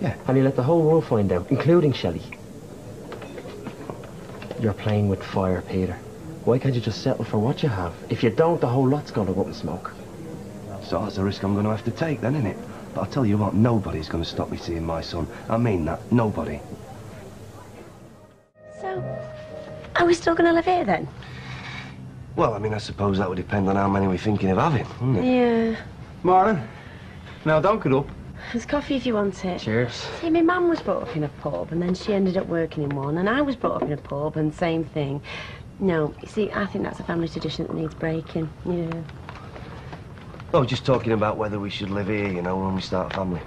Yeah. And you let the whole world find out, including Shelley. You're playing with fire, Peter. Why can't you just settle for what you have? If you don't, the whole lot's going to go up in smoke. So that's the risk I'm going to have to take then, isn't it? But I'll tell you what, nobody's going to stop me seeing my son. I mean that, nobody. So, are we still going to live here then? Well, I mean, I suppose that would depend on how many we're thinking of having, wouldn't it? Yeah. Morning. Now, don't get up. There's coffee if you want it. Cheers. See, my mum was brought up in a pub, and then she ended up working in one, and I was brought up in a pub, and same thing. No, you see, I think that's a family tradition that needs breaking. Yeah. Oh, just talking about whether we should live here, you know, when we start a family.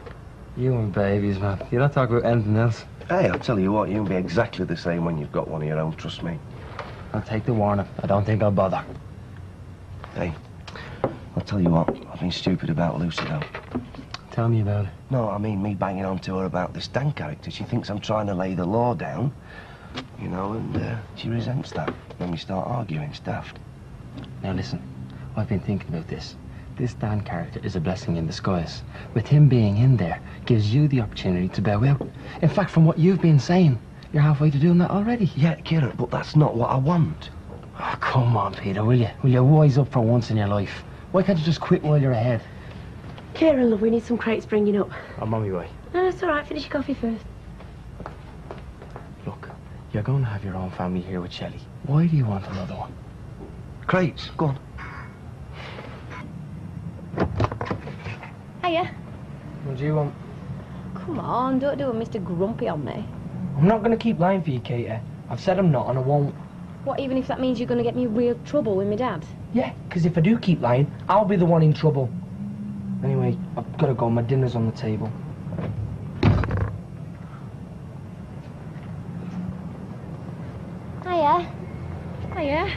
You and babies, man. You don't talk about anything else. Hey, I'll tell you what, you'll be exactly the same when you've got one of your own, trust me. I'll take the warning. I don't think I'll bother. Hey, I'll tell you what, I've been stupid about Lucy, though. Tell me about it. No, I mean me banging on to her about this Dan character. She thinks I'm trying to lay the law down, you know, and she resents that when we start arguing. It's daft. Now listen, I've been thinking about this. This Dan character is a blessing in disguise. With him being in there, gives you the opportunity to bow out. In fact, from what you've been saying, you're halfway to doing that already. Yeah, Kieran, but that's not what I want. Oh, come on, Peter, will you? Will you wise up for once in your life? Why can't you just quit while you're ahead? Kieran, love, we need some crates bringing up. I'm on my way. No, it's all right. Finish your coffee first. Look, you're going to have your own family here with Shelley. Why do you want another one? Crates, go on. Hiya. What do you want? Come on, don't do a Mr. Grumpy on me. I'm not going to keep lying for you, Katie. I've said I'm not and I won't. What, even if that means you're going to get me in real trouble with my dad? Yeah, because if I do keep lying, I'll be the one in trouble. Anyway, I've got to go. My dinner's on the table. Hiya. Hiya.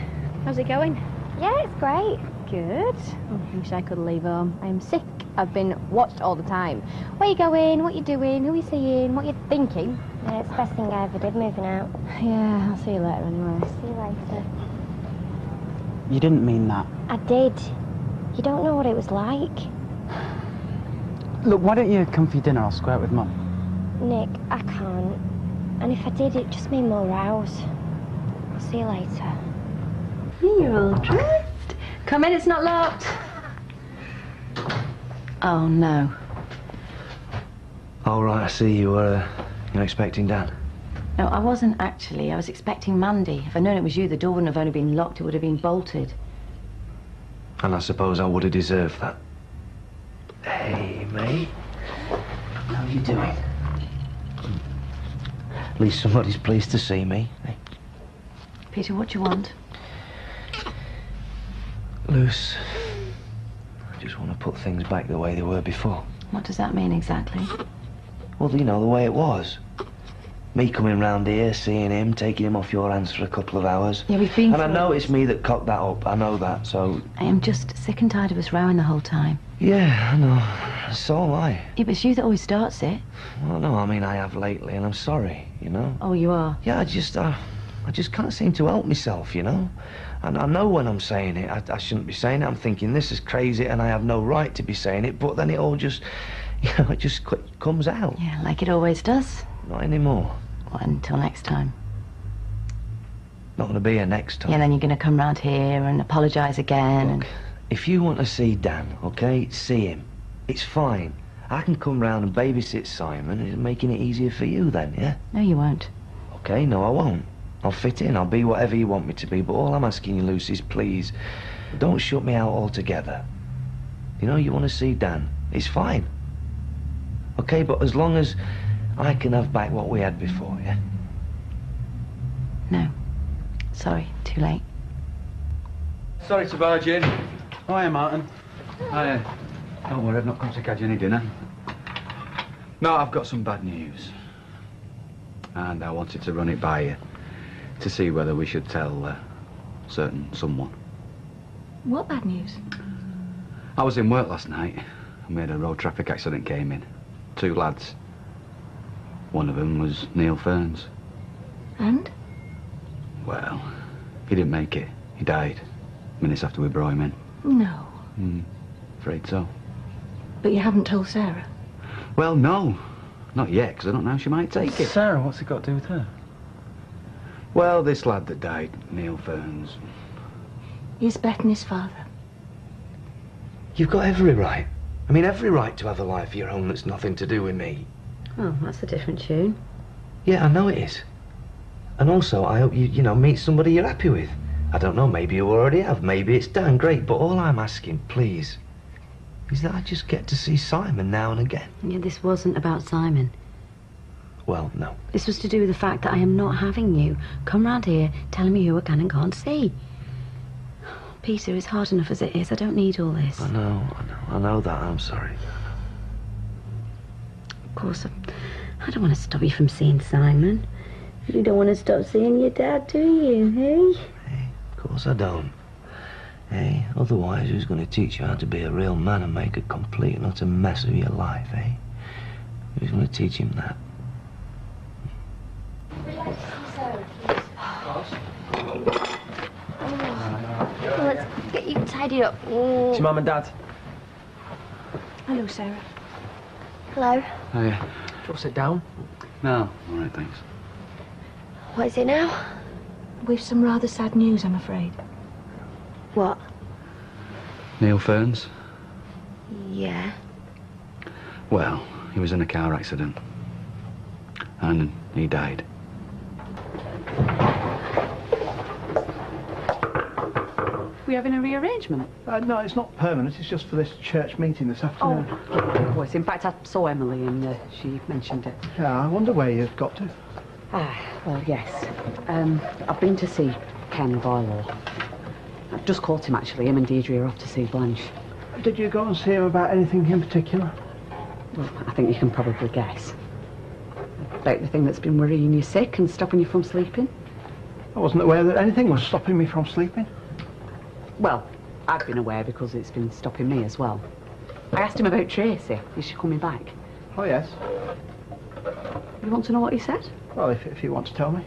How's it going? Yeah, it's great. Good. I wish I could leave home. I'm sick. I've been watched all the time. Where you going? What you doing? Who you seeing? What you thinking? Yeah, it's the best thing I ever did, moving out. Yeah, I'll see you later anyway. See you later. You didn't mean that. I did. You don't know what it was like. Look, why don't you come for your dinner? I'll square it with Mum. Nick, I can't. And if I did, it'd just mean more rows. I'll see you later. You're all dressed. Come in, it's not locked. Oh, no. All right, I see you were, you're expecting Dan. No, I wasn't actually. I was expecting Mandy. If I'd known it was you, the door wouldn't have only been locked, it would have been bolted. And I suppose I would have deserved that. Hey, mate. How are you doing? At least somebody's pleased to see me. Hey. Peter, what do you want? Luce, I just want to put things back the way they were before. What does that mean exactly? Well, you know, the way it was. Me coming round here, seeing him, taking him off your hands for a couple of hours. Yeah, we've been And I know it's me that cocked that up, I know that, so... I am just sick and tired of us rowing the whole time. Yeah, I know. So am I. Yeah, but it's you that always starts it. Well, no, I mean, I have lately, and I'm sorry, you know? Oh, you are? Yeah, I just can't seem to help myself, you know? And I know when I'm saying it, I shouldn't be saying it. I'm thinking, this is crazy, and I have no right to be saying it, but then it all just, you know, it just comes out. Yeah, like it always does. Not anymore. Well, until next time. Not going to be here next time. Yeah, then you're going to come round here and apologise again. Look, if you want to see Dan, okay, see him. It's fine. I can come round and babysit Simon, and making it easier for you then, yeah? No, you won't. Okay, no, I won't. I'll fit in. I'll be whatever you want me to be. But all I'm asking you, Lucy, is please, don't shut me out altogether. You know, you want to see Dan. It's fine. Okay, but as long as I can have back what we had before, yeah? No. Sorry, too late. Sorry to barge in. Hiya, Martin. Hiya. Don't worry, I've not come to catch any dinner. No, I've got some bad news. And I wanted to run it by you to see whether we should tell certain someone. What bad news? I was in work last night. I made a road traffic accident came in. 2 lads. One of them was Neil Fearns. And? Well, he didn't make it. He died minutes after we brought him in. No. Afraid so. But you haven't told Sarah? Well, no. Not yet, because I don't know how she might take it. Sarah, what's it got to do with her? Well, this lad that died, Neil Fearns. Is Bethany's father? You've got every right. I mean, every right to have a life of your own that's nothing to do with me. Oh, that's a different tune. Yeah, I know it is. And also, I hope you know, meet somebody you're happy with. I don't know, maybe you already have, maybe it's damn great, but all I'm asking, please, is that I just get to see Simon now and again. Yeah, this wasn't about Simon. Well, no. This was to do with the fact that I am not having you come round here telling me who I can and can't see. Peter, it's hard enough as it is. I don't need all this. I know that. I'm sorry. Of course, I don't want to stop you from seeing Simon. You don't want to stop seeing your dad, do you, hey? Of course I don't. Hey, otherwise who's going to teach you how to be a real man and make a complete and utter mess of your life, eh? Who's going to teach him that? Well, let's get you tidied up. It's your mum and dad. Hello, Sarah. Hello. Oh, yeah. Do you want to sit down? No, all right, thanks. What is it now? We've some rather sad news, I'm afraid. What? Neil Fearns? Yeah. Well, he was in a car accident. And he died. We having a rearrangement? No, it's not permanent. It's just for this church meeting this afternoon. Of course. In fact, I saw Emily and she mentioned it. Yeah, I wonder where you've got to. Well, yes. I've been to see Ken Boyle. I've just caught him, actually. Him and Deirdre are off to see Blanche. Did you go and see him about anything in particular? Well, I think you can probably guess. About the thing that's been worrying you sick and stopping you from sleeping. I wasn't aware that anything was stopping me from sleeping. Well, I've been aware because it's been stopping me as well. I asked him about Tracy. Is she coming back? Oh, yes. You want to know what he said? Well, if you want to tell me.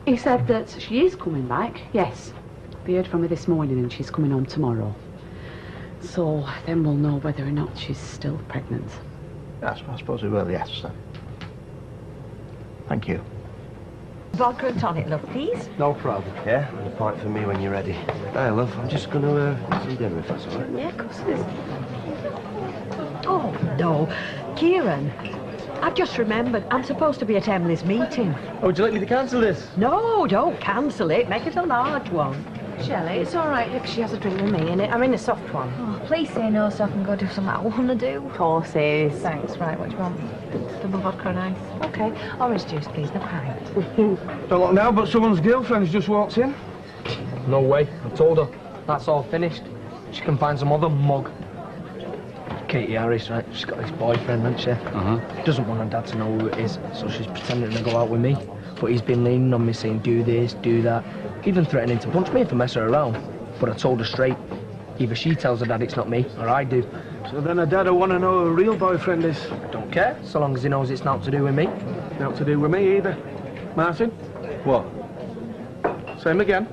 He said that she is coming back, yes. We heard from her this morning and she's coming home tomorrow. So then we'll know whether or not she's still pregnant. Yes, I suppose we will, yes. Thank you. Vodka and tonic, love, please. No problem. Yeah? And a pint for me when you're ready. Hey, love, I'm just going to have some dinner if that's all right. Yeah, of course it is. Oh, no. Kieran, I've just remembered I'm supposed to be at Emily's meeting. Oh, would you like me to cancel this? No, don't cancel it. Make it a large one. Shelley, it's all right if she has a drink with me in it. I'm in a soft one. Oh, please say no so I can go do something I want to do. Horses. Thanks. Right, what do you want? Double vodka and ice. Okay. Orange juice, please. No pint. Don't look now, but someone's girlfriend's just walked in. No way. I told her. That's all finished. She can find some other mug. Katie Harris, right? She's got this boyfriend, hasn't she? Doesn't want her dad to know who it is, so she's pretending to go out with me. But he's been leaning on me saying, do this, do that. Even threatening to punch me if I mess her around. But I told her straight. Either she tells her dad it's not me, or I do. So then her dad will want to know who her real boyfriend is. Don't care, so long as he knows it's not to do with me. Not to do with me either. Martin? What? Same again.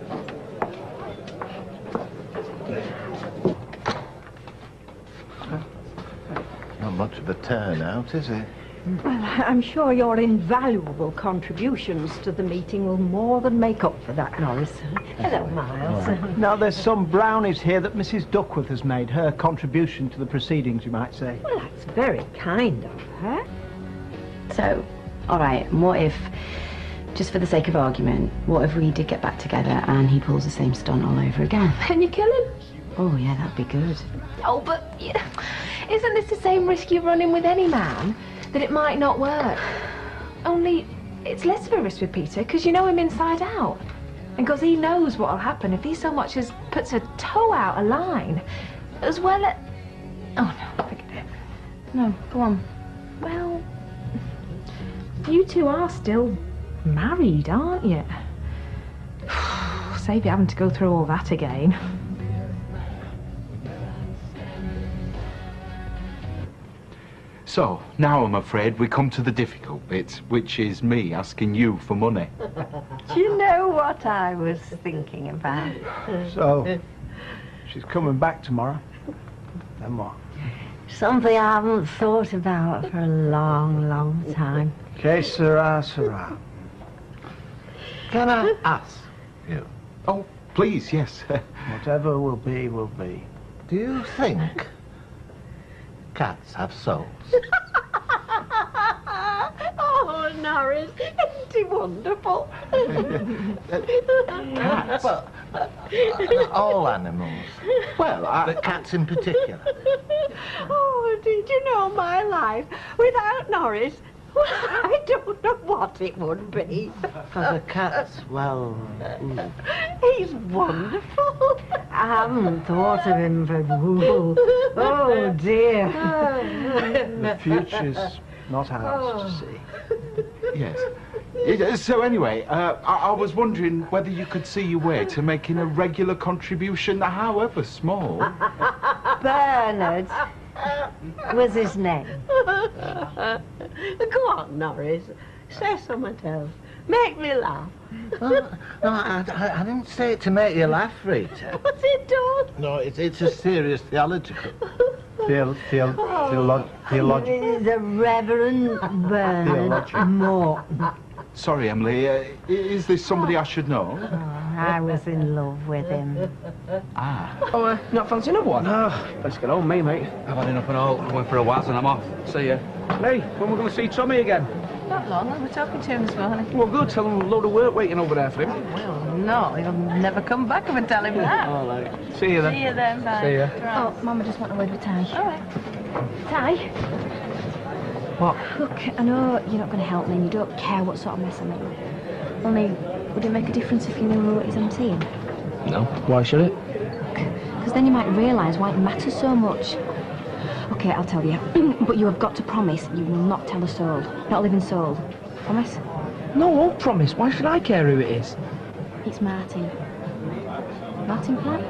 Not much of a turnout, is it? Well, I'm sure your invaluable contributions to the meeting will more than make up for that, Norris. Hello, Miles. Now, there's some brownies here that Mrs. Duckworth has made, her contribution to the proceedings, you might say. Well, that's very kind of her. So, all right, what if, just for the sake of argument, what if we did get back together and he pulls the same stunt all over again? Then you kill him. Oh, yeah, that'd be good. Oh, but isn't this the same risk you're running with any man? That it might not work? Only it's less of a risk with Peter because you know him inside out. And because he knows what'll happen if he so much as puts a toe out a line. As well as... Oh, no, forget it. No, go on. Well, you two are still married, aren't you? Save you having to go through all that again. So, now I'm afraid we come to the difficult bit, which is me asking you for money. Do you know what I was thinking about? So, she's coming back tomorrow. Then what? Something I haven't thought about for a long, long time. Que sera, sera. Can I ask you? Oh, please, yes. Whatever will be, will be. Do you think cats have souls? Oh, Norris, isn't he wonderful? Cats? Well, all animals. Well, cats in particular. Oh, did you know my life without Norris? Well, I don't know what it would be. For the cats, well... He's wonderful. I haven't thought of him for... Oh, dear. The future's not ours to see. Yes. So anyway, I was wondering whether you could see your way to making a regular contribution, however small. Bernard was his name. Go on, Norris. Say something else. Make me laugh. Well, no, I didn't say it to make you laugh, Rita. What's it done? No, it's a serious theological. Theological. The Reverend Bernard Morton. Sorry, Emily, is this somebody I should know? Oh, I was in love with him. Ah. Oh, not fancy another one? No, let's get home, mate. I've had enough and all. I went for a while and I'm off. See ya. Hey, when we're going to see Tommy again? Not long. We were talking to him this morning. Well, good. Tell him a load of work waiting over there for him. Well, no. He'll never come back if I tell him that. All right. See you then. See you then, bye. See ya. Oh, Mama just want a word with Ty. All right. Ty? What? Look, I know you're not going to help me and you don't care what sort of mess I'm in. Only, would it make a difference if you knew who it is I'm seeing? No. Why should it? Because then you might realise why it matters so much. OK, I'll tell you. But you have got to promise you will not tell a soul. Not a living soul. Promise? No, I won't promise. Why should I care who it is? It's Martin. Martin Platt?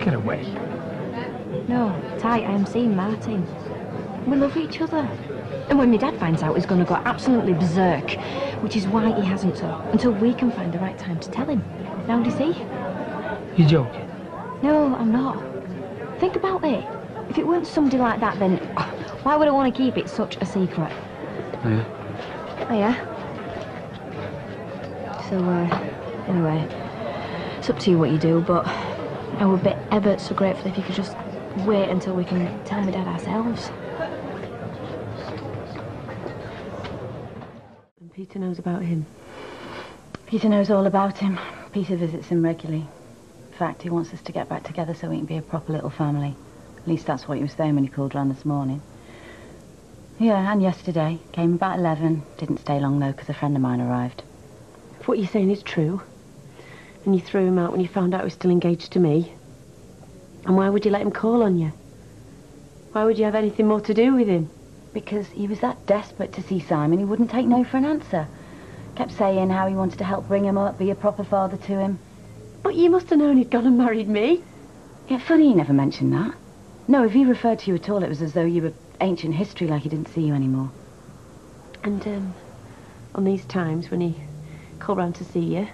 Get away. No, Ty, I am seeing Martin. We love each other. And when my dad finds out, he's going to go absolutely berserk, which is why he hasn't told, until we can find the right time to tell him. Now, does he? You're joking? No, I'm not. Think about it. If it weren't somebody like that, then why would I want to keep it such a secret? Oh, yeah? Oh, yeah? So, anyway, it's up to you what you do, but I would be ever so grateful if you could just wait until we can tell my dad ourselves. And Peter knows about him. Peter knows all about him. Peter visits him regularly. In fact, he wants us to get back together so we can be a proper little family. At least that's what he was saying when he called round this morning. Yeah, and yesterday. Came about 11. Didn't stay long, though, because a friend of mine arrived. If what you're saying is true, and you threw him out when you found out he was still engaged to me, and why would you let him call on you? Why would you have anything more to do with him? Because he was that desperate to see Simon, he wouldn't take no for an answer. Kept saying how he wanted to help bring him up, be a proper father to him. But you must have known he'd gone and married me. Yeah, funny he never mentioned that. No, if he referred to you at all, it was as though you were ancient history, like he didn't see you anymore. And, on these times when he called round to see you,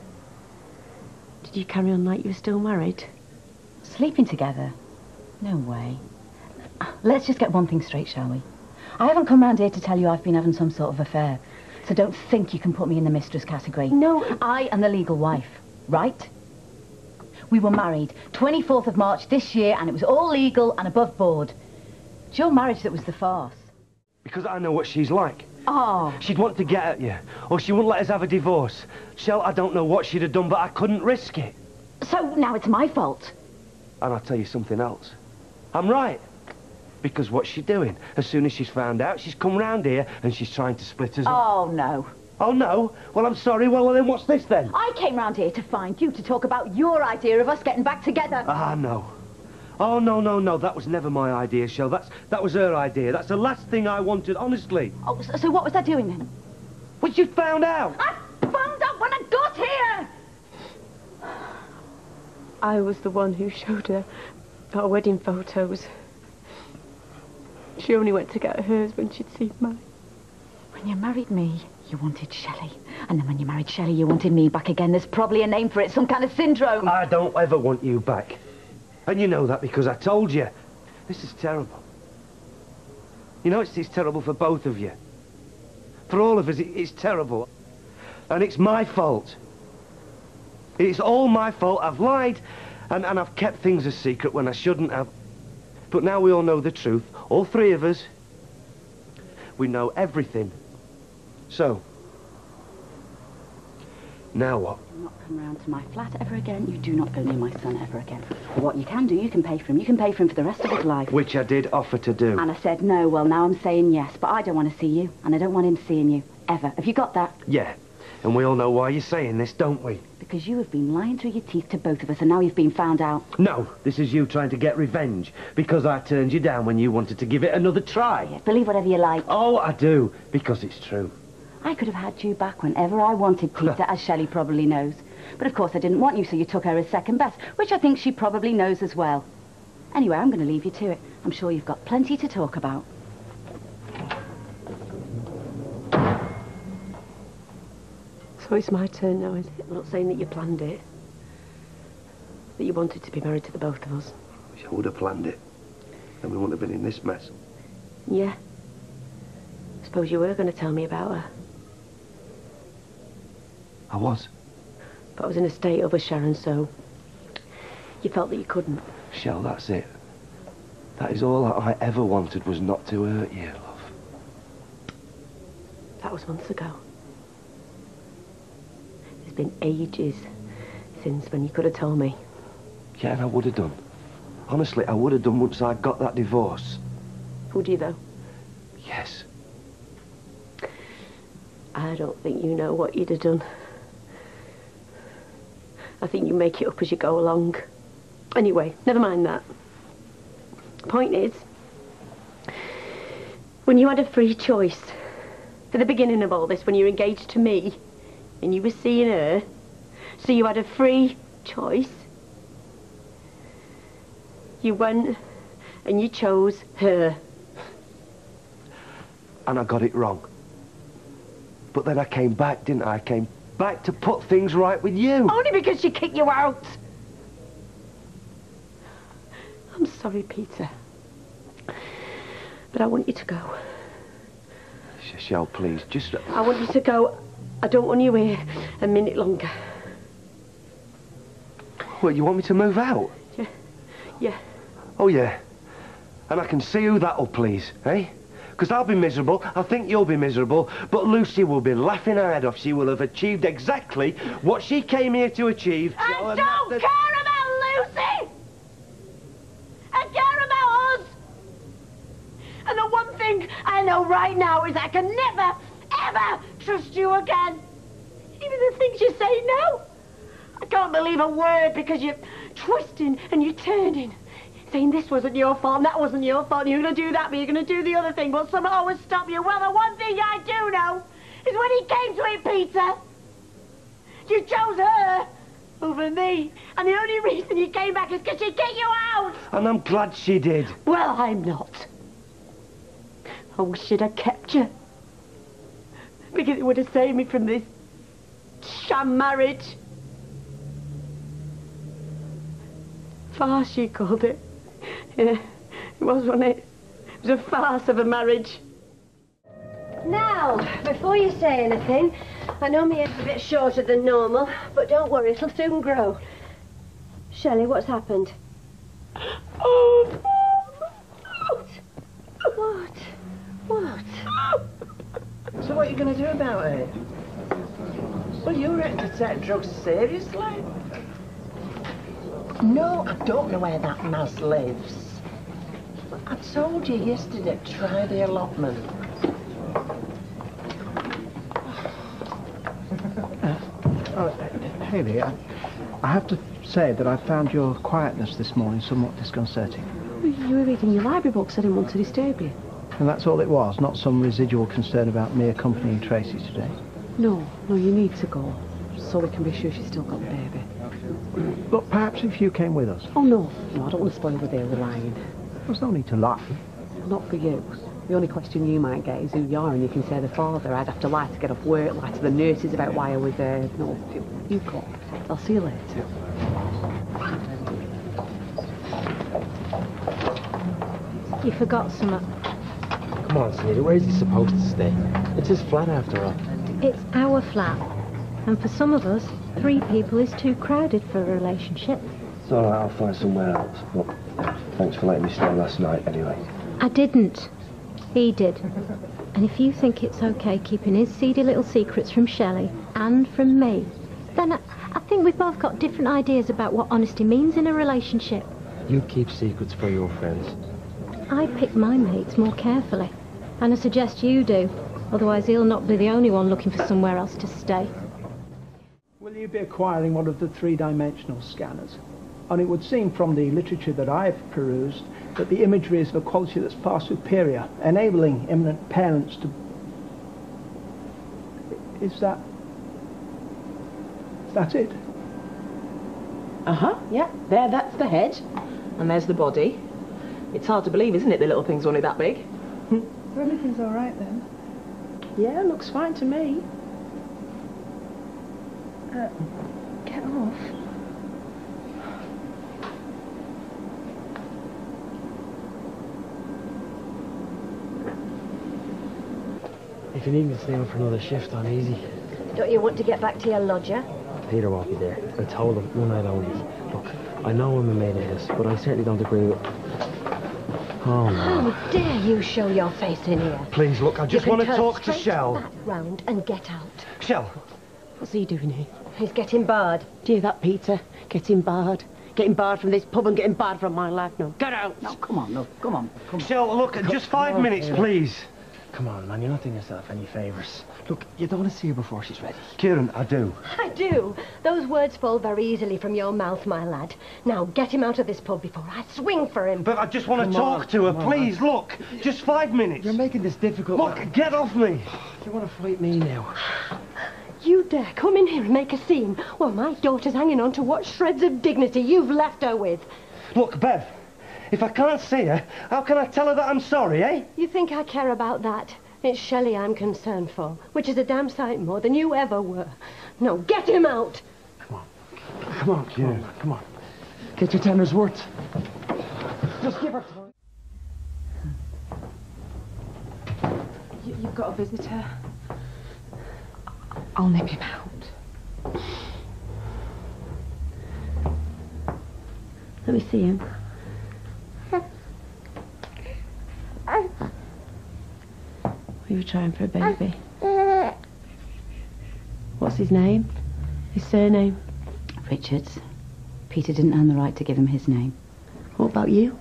did you carry on like you were still married? Sleeping together? No way. Let's just get one thing straight, shall we? I haven't come round here to tell you I've been having some sort of affair. So don't think you can put me in the mistress category. No. I am the legal wife, right? We were married 24th of March this year, and it was all legal and above board. It's your marriage that was the farce. Because I know what she's like. Oh. She'd want to get at you, or she wouldn't let us have a divorce. Shell, I don't know what she'd have done, but I couldn't risk it. So now it's my fault. And I'll tell you something else. I'm right. Because what's she doing? As soon as she's found out, she's come round here and she's trying to split us up. Oh, no. Oh, no? Well, I'm sorry. Well, then what's this, then? I came round here to find you, to talk about your idea of us getting back together. Ah, no. Oh, no, no, no. That was never my idea, Shell. That was her idea. That's the last thing I wanted, honestly. Oh, so what was I doing then? Well, you found out. I found out when I got here! I was the one who showed her our wedding photos. She only went to get hers when she'd seen mine. When you married me, you wanted Shelley. And then when you married Shelley, you wanted me back again. There's probably a name for it, some kind of syndrome. I don't ever want you back. And you know that because I told you. This is terrible. You know, it's terrible for both of you. For all of us, it's terrible. And it's my fault. It's all my fault. I've lied and I've kept things a secret when I shouldn't have. But now we all know the truth. All three of us. We know everything. So, now what? Do not come round to my flat ever again. You do not go near my son ever again. But what you can do, you can pay for him. You can pay for him for the rest of his life. Which I did offer to do. And I said no. Well, now I'm saying yes. But I don't want to see you. And I don't want him seeing you. Ever. Have you got that? Yeah. And we all know why you're saying this, don't we? Because you have been lying through your teeth to both of us, and now you've been found out. No, this is you trying to get revenge. Because I turned you down when you wanted to give it another try. Yeah, believe whatever you like. Oh, I do. Because it's true. I could have had you back whenever I wanted, Peter, as Shelley probably knows. But of course I didn't want you, so you took her as second best, which I think she probably knows as well. Anyway, I'm going to leave you to it. I'm sure you've got plenty to talk about. So it's my turn now, is it? I'm not saying that you planned it. That you wanted to be married to the both of us. Wish I would have planned it. Then we wouldn't have been in this mess. Yeah. Suppose you were going to tell me about her. I was. But I was in a state over Sharon, so you felt that you couldn't. Shell, that's it. That is all I ever wanted, was not to hurt you, love. That was months ago. It's been ages since when you could have told me. Yeah, and I would have done. Honestly, I would have done once I got that divorce. Would you, though? Yes. I don't think you know what you'd have done. I think you make it up as you go along. Anyway, never mind that. Point is, when you had a free choice, at the beginning of all this, when you were engaged to me, and you were seeing her, so you had a free choice, you went and you chose her. And I got it wrong. But then I came back, didn't I? I came back to put things right with you. Only because she kicked you out. I'm sorry, Peter. But I want you to go. Shell, please, just... I want you to go. I don't want you here a minute longer. What, you want me to move out? Yeah. Yeah. Oh, yeah. And I can see who that'll please, eh? Because I'll be miserable, I think you'll be miserable, but Lucy will be laughing her head off. She will have achieved exactly what she came here to achieve. I don't care about Lucy! I care about us! And the one thing I know right now is I can never, ever trust you again. Even the things you say now. I can't believe a word because you're twisting and you're turning. Saying this wasn't your fault and that wasn't your fault. You're going to do that, but you're going to do the other thing. But someone always stop you. Well, the one thing I do know is when he came to it, Peter, you chose her over me. And the only reason you came back is because she kicked you out. And I'm glad she did. Well, I'm not. I wish she'd have kept you. Because it would have saved me from this sham marriage. Farce, you called it. Yeah, it was, wasn't it? It was a farce of a marriage. Now, before you say anything, I know my head's a bit shorter than normal, but don't worry, it'll soon grow. Shelley, what's happened? Oh, What? What? So what are you going to do about it? Well, you reckon to take drugs seriously? No, I don't know where that Maz lives. I told you yesterday, try the allotment. Haley, I have to say that I found your quietness this morning somewhat disconcerting. You were reading your library books. I didn't want to disturb you. And that's all it was, not some residual concern about me accompanying Tracy today. No, you need to go, so we can be sure she's still got the baby. Look, perhaps if you came with us. Oh, no, I don't want to spoil the day with lying. There's no need to lie. Not for you. The only question you might get is who you are, and you can say the father. I'd have to lie to get off work, lie to the nurses about why I was there. No, you go. I'll see you later. You forgot something. Come on, Sneedy, where is he supposed to stay? It's his flat after all. It's our flat. And for some of us, 3 people is too crowded for a relationship. It's all right, I'll find somewhere else. But thanks for letting me stay last night anyway. I didn't. He did. And if you think it's okay keeping his seedy little secrets from Shelley and from me, then I think we've both got different ideas about what honesty means in a relationship. You keep secrets for your friends. I pick my mates more carefully. And I suggest you do. Otherwise he'll not be the only one looking for somewhere else to stay. Will you be acquiring one of the 3-dimensional scanners? And it would seem from the literature that I've perused that the imagery is of a quality that's far superior, enabling imminent parents to... Is that it? Uh-huh, yeah. That's the head. And there's the body. It's hard to believe, isn't it, the little thing's only that big? So everything's all right then? Yeah, looks fine to me. Get off. If you need me to stay on for another shift, I'm easy. Don't you want to get back to your lodger? Peter won't be there. I told him one night only. Look, I know I'm a mate of his, but I certainly don't agree with... Oh, no. How dare you show your face in here? Please, look, I just want to talk to Shell. Back round and get out. Shell. What's he doing here? He's getting barred. Do you hear that, Peter? Getting barred. Getting barred from this pub and getting barred from my life now. Get out! No, come on, come on. Shell, look, just 5 minutes, please. Come on, man, you're not doing yourself any favours. Look, you don't want to see her before she's ready. Kieran, I do. I do. Those words fall very easily from your mouth, my lad. Now, get him out of this pub before I swing for him. But I just want to talk to her, please, look. Just 5 minutes. You're making this difficult. Look, get off me. You want to fight me now? You dare come in here and make a scene while my daughter's hanging on to what shreds of dignity you've left her with. Look, Bev, if I can't see her, how can I tell her that I'm sorry, eh? You think I care about that? It's Shelley I'm concerned for, which is a damn sight more than you ever were. No, get him out! Come on, Kieran, come on. Get your tenner's worth. Just give her time. You've got a visitor. I'll nip him out. Let me see him. We were trying for a baby. What's his name? His surname? Richards. Peter didn't earn the right to give him his name. What about you?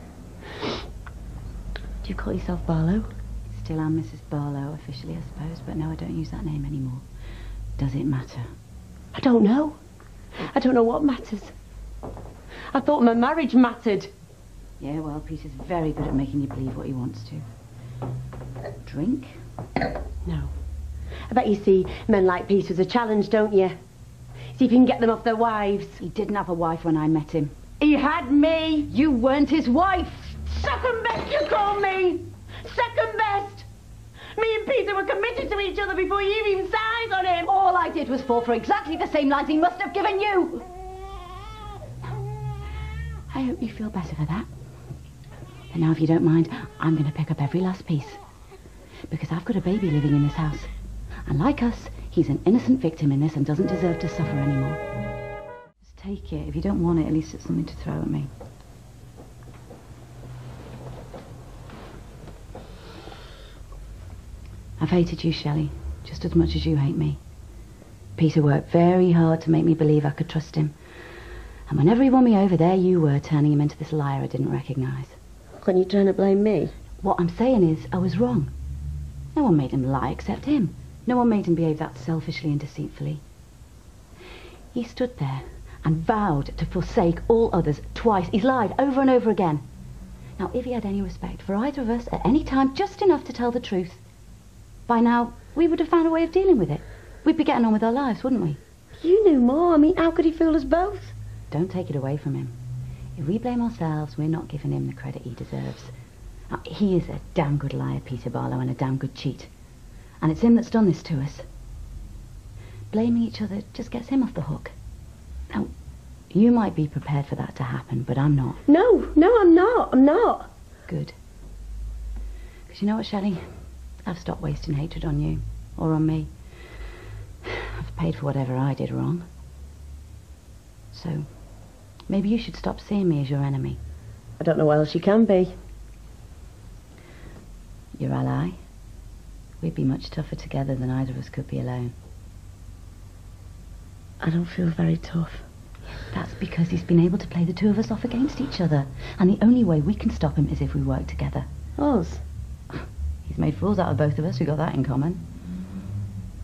Do you call yourself Barlow? Still am Mrs. Barlow, officially, I suppose, but no, I don't use that name anymore. Does it matter? I don't know. I don't know what matters. I thought my marriage mattered. Yeah, well, Peter's very good at making you believe what he wants to. Drink? No. I bet you see men like Peter as a challenge, don't you? See if you can get them off their wives. He didn't have a wife when I met him. He had me. You weren't his wife. Second best, you call me. Second best. Me and Peter were committed to each other before you even set eyes on him. All I did was fall for exactly the same lies he must have given you. I hope you feel better for that. And now, if you don't mind, I'm going to pick up every last piece. Because I've got a baby living in this house. And like us, he's an innocent victim in this and doesn't deserve to suffer anymore. Just take it. If you don't want it, at least it's something to throw at me. I've hated you, Shelley, just as much as you hate me. Peter worked very hard to make me believe I could trust him. And whenever he won me over, there you were, turning him into this liar I didn't recognise. When you trying to blame me? What I'm saying is, I was wrong. No one made him lie except him. No one made him behave that selfishly and deceitfully. He stood there and vowed to forsake all others twice. He's lied over and over again. Now, if he had any respect for either of us at any time, just enough to tell the truth, by now, we would have found a way of dealing with it. We'd be getting on with our lives, wouldn't we? You knew more. I mean, how could he fool us both? Don't take it away from him. If we blame ourselves, we're not giving him the credit he deserves. Now, he is a damn good liar, Peter Barlow, and a damn good cheat. And it's him that's done this to us. Blaming each other just gets him off the hook. Now, you might be prepared for that to happen, but I'm not. No, I'm not. I'm not. Good. Because you know what, Shelley? I've stopped wasting hatred on you, or on me. I've paid for whatever I did wrong. So, maybe you should stop seeing me as your enemy. I don't know what else you can be. Your ally. We'd be much tougher together than either of us could be alone. I don't feel very tough. That's because he's been able to play the two of us off against each other. And the only way we can stop him is if we work together. Us? He's made fools out of both of us. We've got that in common.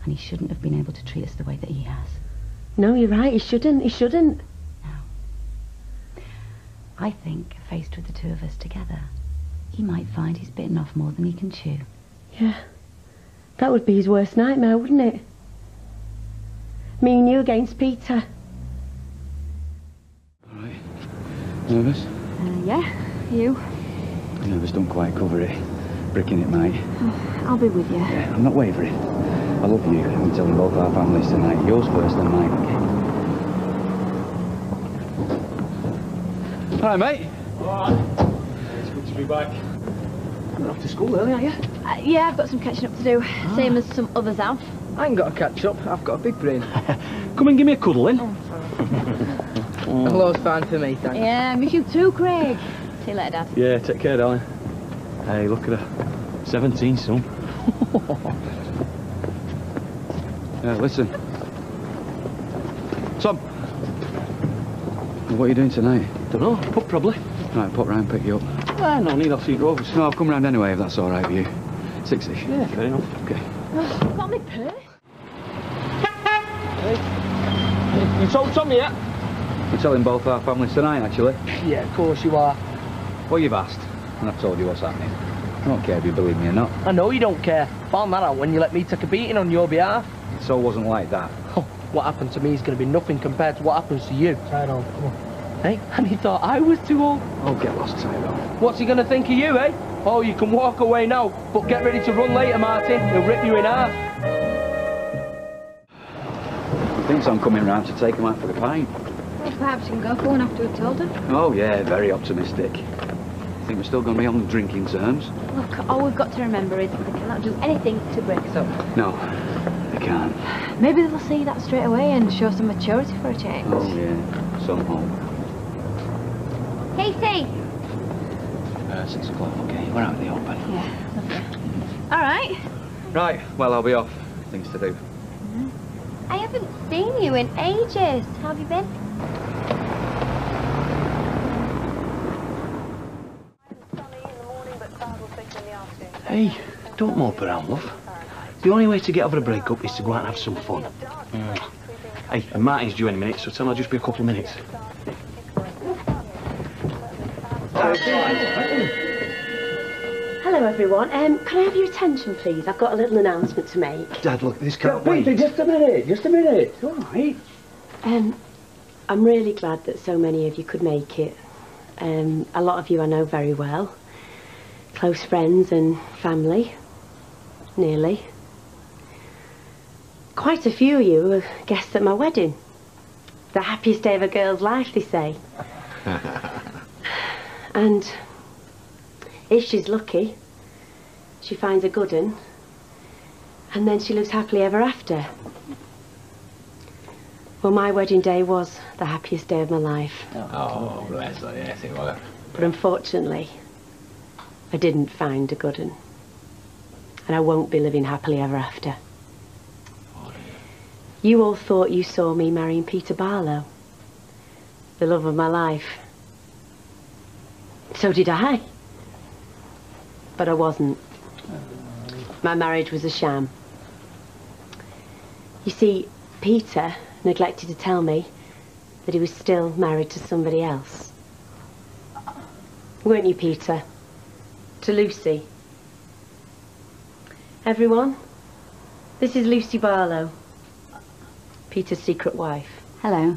And he shouldn't have been able to treat us the way that he has. No, you're right. He shouldn't. He shouldn't. No. I think, faced with the two of us together, he might find he's bitten off more than he can chew. Yeah. That would be his worst nightmare, wouldn't it? Me and you against Peter. All right. Nervous? Yeah. You? Nervous don't quite cover it. Bricking it might. Oh, I'll be with you. Yeah, I'm not wavering. I love you. I'm telling both our families tonight. Yours first, then mine, okay? Hi, mate. All right. It's good to be back. You're off to school early, aren't you? Yeah, I've got some catching up to do. Same as some others have. I ain't got to catch up. I've got a big brain. Come and give me a cuddle, in. Hello's fine for me, thanks. Yeah, miss you too, Craig. See you later, Dad. Yeah, take care, darling. Hey, look at her. 17, son. Listen. Tom. What are you doing tonight? Dunno, pub probably. Right, pop round, pick you up. No need, I'll see you rovers. No, I'll come round anyway if that's all right with you. 6-ish. Yeah, fair enough. Okay. Oh, got me purse. Hey. You told Tommy yet? We're telling both our families tonight, actually. Yeah, of course you are. Well, you've asked, and I've told you what's happening. I don't care if you believe me or not. I know you don't care. Found that out when you let me take a beating on your behalf. It all wasn't like that. Oh, what happened to me is going to be nothing compared to what happens to you. Tyrone, come on. Hey, and he thought I was too old. Oh, get lost, Tyrone. What's he going to think of you, eh? Oh, you can walk away now, but get ready to run later, Martin. He'll rip you in half. He thinks I'm coming round to take him out for a pint. Well, perhaps you can go for one after we've told her. Oh, yeah, very optimistic. I think we're still going to be on drinking terms. Look, all we've got to remember is they cannot do anything to break us up. No, they can't. Maybe they'll see that straight away and show some maturity for a change. Oh, yeah, some hope. Casey! 6 o'clock, okay. We're out in the open. Yeah, lovely. All right. Right, well, I'll be off. Things to do. I haven't seen you in ages. How have you been? Hey, don't mope around, love. The only way to get over a breakup is to go out and have some fun. Hey, and Martin's due any minute, so tell him I'll just be a couple of minutes. Hello, everyone. Can I have your attention, please? I've got a little announcement to make. Dad, look, this can't wait. Peter, just a minute. All right. I'm really glad that so many of you could make it. A lot of you I know very well. Close friends and family. Nearly. Quite a few of you were guests at my wedding. The happiest day of a girl's life, they say. And if she's lucky, she finds a good un, and then she lives happily ever after. Well, my wedding day was the happiest day of my life. Oh, bless her, yes, it was. But unfortunately, I didn't find a good un. And I won't be living happily ever after. You all thought you saw me marrying Peter Barlow. the love of my life. So did I. But I wasn't. My marriage was a sham. You see, Peter neglected to tell me that he was still married to somebody else. Weren't you, Peter? To Lucy. Everyone, this is Lucy Barlow, Peter's secret wife. Hello.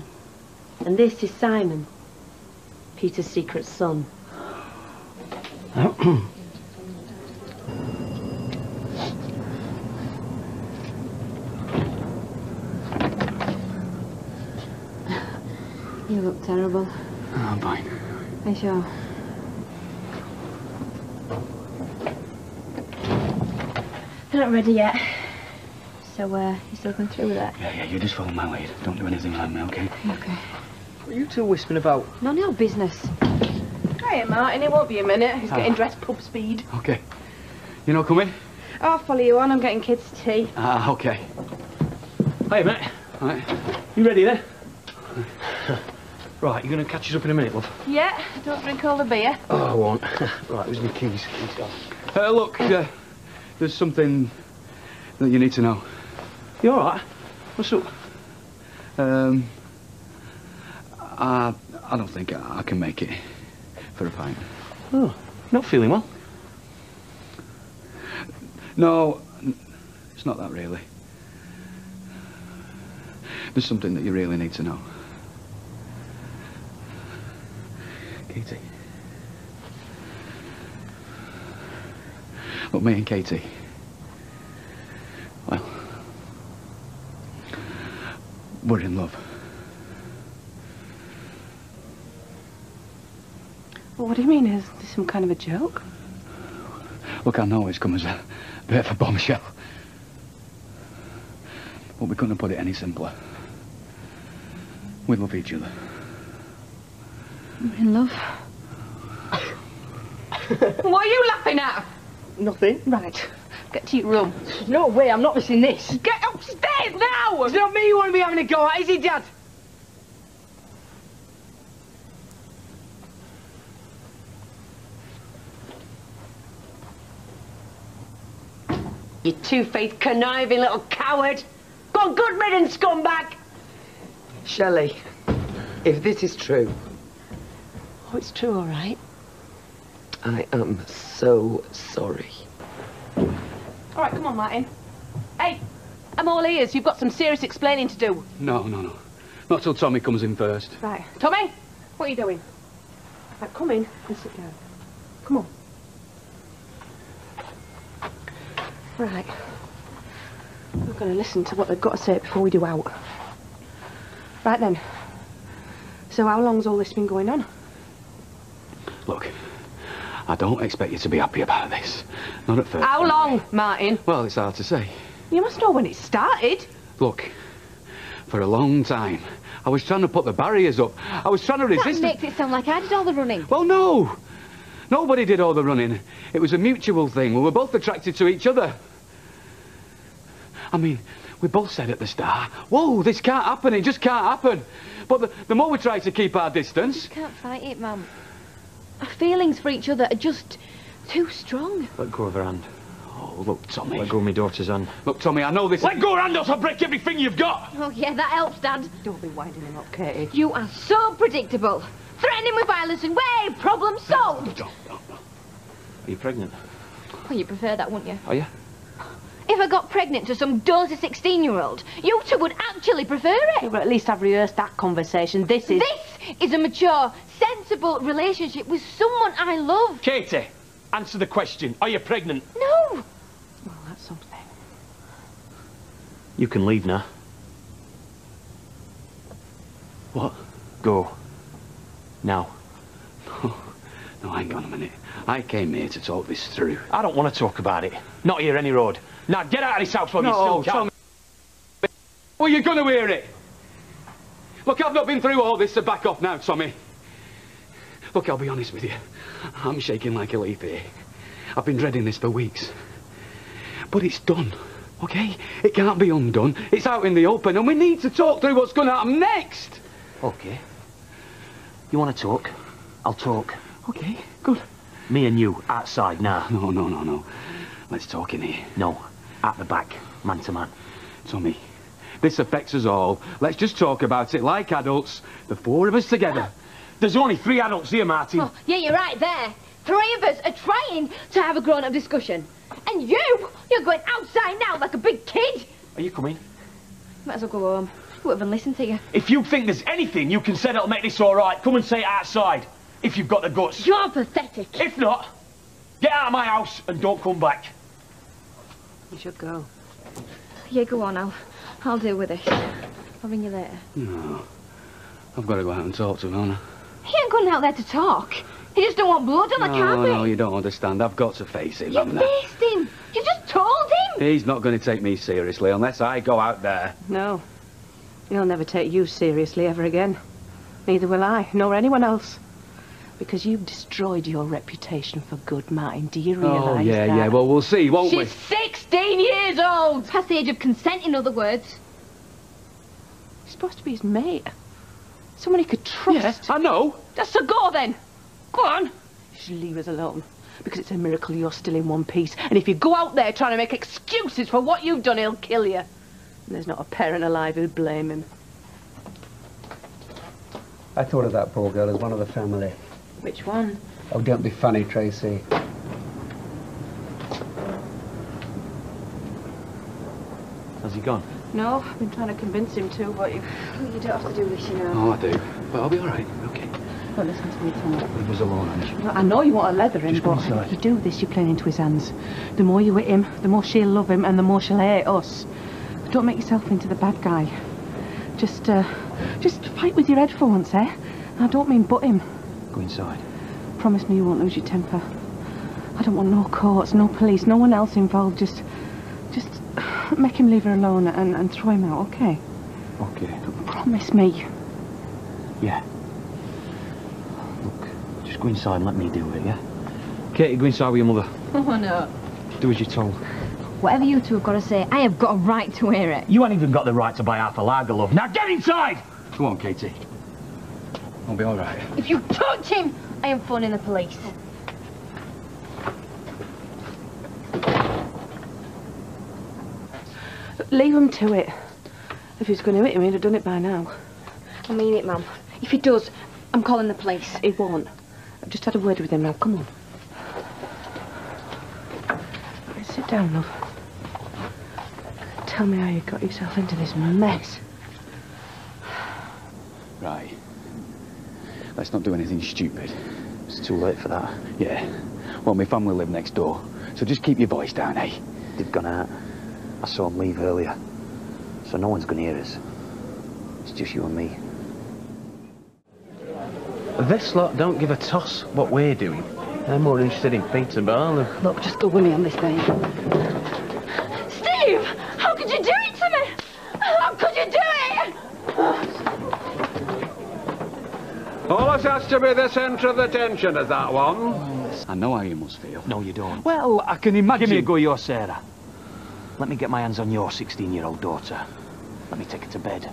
And this is Simon, Peter's secret son. You look terrible. Oh, I'm fine. Are you sure? They're not ready yet. So, you still going through with that? Yeah, you just follow my lead. Don't do anything like me, okay? Okay. What are you two whispering about? None of your business. Hey, Martin, it won't be a minute. He's getting dressed pub speed. Okay. You know, come in? I'll follow you on. I'm getting kids tea. Okay. Hey, mate. All right. You ready then? Right, you're going to catch us up in a minute, love. Yeah, don't drink all the beer. Oh, I won't. Right, where's my keys? Look, there's something that you need to know. You all right? What's up? I don't think I can make it for a pint. Oh, not feeling well? No, it's not that really. There's something that you really need to know. Katie. Look, me and Katie, well, we're in love. Well, what do you mean? Is this some kind of a joke? Look, I know it's come as a bit of a bombshell, but we couldn't have put it any simpler. We love each other. I'm in love. What are you laughing at? Nothing. Right. Get to your room. No way, I'm not missing this. Get upstairs now! It's not me you want to be having a go at, is it, Dad? You two-faced, conniving little coward! Go on, good riddance, scumbag! Shelley, if this is true, Oh, it's true, all right. I am so sorry. All right, come on, Martin. Hey, I'm all ears. You've got some serious explaining to do. No. Not till Tommy comes in first. Right. Tommy, what are you doing? Right, come in and sit down. Come on. Right. We're going to listen to what they've got to say before we do out. Right then. So how long's all this been going on? Look, I don't expect you to be happy about this. Not at first. How long, Martin? Well, it's hard to say. You must know when it started. Look, for a long time, I was trying to put the barriers up. I was trying to resist. That makes it sound like I did all the running. Well, no. Nobody did all the running. It was a mutual thing. We were both attracted to each other. I mean, we both said at the start, whoa, this can't happen. It just can't happen. But the more we try to keep our distance... You can't fight it, Mum. Our feelings for each other are just too strong. Let go of her hand. Oh, look, Tommy. Let go of my daughter's hand. Look, Tommy, I know this... Let go of her hand, else I'll break everything you've got! Oh, yeah, that helps, Dad. Don't be winding him up, Katie. You are so predictable. Threatening with violence and way, problem solved. Are you pregnant? Well, you prefer that, wouldn't you? Are you? If I got pregnant to some dozy 16-year-old, you two would actually prefer it. Yeah, but at least I've rehearsed that conversation. This is a mature, sensible relationship with someone I love. Katie, answer the question. Are you pregnant? No. Well, that's something. You can leave now. What? Go. Now. No, hang on a minute. I came here to talk this through. I don't want to talk about it. Not here, any road. Now, get out of this house while you still can. Tommy. Well, you're going to hear it. Look, I've not been through all this, so back off now, Tommy. Look, I'll be honest with you. I'm shaking like a leaf here. I've been dreading this for weeks. But it's done, okay? It can't be undone. It's out in the open, and we need to talk through what's going to happen next. Okay. You want to talk? I'll talk. Okay, good. Me and you, outside now. No. Let's talk in here. No, at the back, man to man. Tommy, this affects us all. Let's just talk about it like adults. The four of us together. There's only 3 adults here, Martin. Oh, yeah, you're right there. 3 of us are trying to have a grown-up discussion. And you're going outside now like a big kid. Are you coming? Might as well go home. I won't even listen to you. If you think there's anything you can say that'll make this all right, come and say it outside. If you've got the guts. You're pathetic. If not, get out of my house and don't come back. You should go. Yeah, go on, I'll deal with this. I'll ring you later. No. I've got to go out and talk to him, haven't I? He ain't going out there to talk. He just don't want blood on the carpet. No, you don't understand. I've got to face him, You haven't I? faced him. You just told him. He's not going to take me seriously unless I go out there. No. He'll never take you seriously ever again. Neither will I, nor anyone else. Because you've destroyed your reputation for good, Martin. Do you realise that? Yeah. Well, we'll see, won't we? She's 16 years old. Past the age of consent, in other words. You're supposed to be his mate. Someone he could trust. Yeah, I know. Just so go then. Go on. You should leave us alone. Because it's a miracle you're still in one piece. And if you go out there trying to make excuses for what you've done, he'll kill you. And there's not a parent alive who'd blame him. I thought of that poor girl as one of the family. Which one? Oh, don't be funny, Tracy. Has he gone? No, I've been trying to convince him to, but you don't have to do this, you know. Oh, I do. But I'll be all right. Okay. Don't listen to me, Tommy. Leave us alone, Ange. I know you want to leather him, Just go but inside. if you do this, you're playing into his hands. The more you hit him, the more she'll love him, and the more she'll hate us. Don't make yourself into the bad guy. Just fight with your head for once, eh? I don't mean butt him. Go inside. Promise me you won't lose your temper. I don't want no courts, no police, no one else involved. Just make him leave her alone and throw him out, okay? Okay. Promise me. Yeah. Look, just go inside and let me do it, yeah? Katie, go inside with your mother. Oh, no. Do as you're told. Whatever you two have got to say, I have got a right to hear it. You ain't even got the right to buy half a lager, love. Now get inside! Come on, Katie. I'll be all right. If you touch him, I am phoning the police. Leave him to it. If he was going to hit him, he'd have done it by now. I mean it, Mum. If he does, I'm calling the police. He won't. I've just had a word with him now. Come on. Right, sit down, love. Tell me how you got yourself into this mess. Right. Let's not do anything stupid. It's too late for that. Yeah. Well, my family live next door, so just keep your voice down, eh? They've gone out. I saw them leave earlier. So no one's going to hear us. It's just you and me. This lot don't give a toss what we're doing. They're more interested in Peter Barlow. Look, just go with me on this, babe. Steve! How could you do it to me? How could you do it? All us has to be the centre of the tension is that one. I know how you must feel. No, you don't. Well, I can imagine. Give me a go, your Sarah. Let me get my hands on your 16-year-old daughter. Let me take her to bed.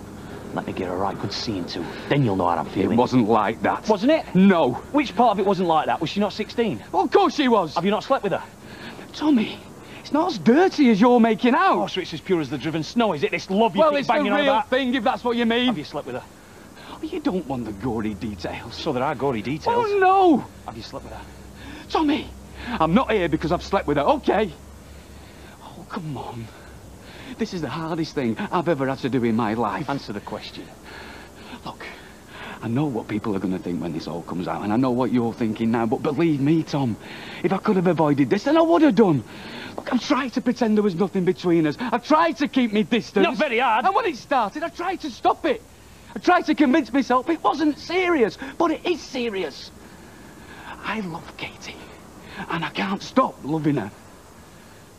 Let me get her right good seeing to. Then you'll know how I'm feeling. It wasn't like that. Wasn't it? No. Which part of it wasn't like that? Was she not 16? Well, of course she was. Have you not slept with her? Tommy, it's not as dirty as you're making out. Oh, so it's as pure as the driven snow, is it? This love you well, keep it's the banging on real about? thing, if that's what you mean. Have you slept with her? Oh, you don't want the gory details. So there are gory details. Oh, no. Have you slept with her? Tommy, I'm not here because I've slept with her, okay? Oh, come on. This is the hardest thing I've ever had to do in my life. Answer the question. Look, I know what people are going to think when this all comes out, and I know what you're thinking now, but believe me, Tom, if I could have avoided this, then I would have done. Look, I've tried to pretend there was nothing between us. I've tried to keep me distance. Not very hard. And when it started, I tried to stop it. I tried to convince myself it wasn't serious, but it is serious. I love Katie, and I can't stop loving her.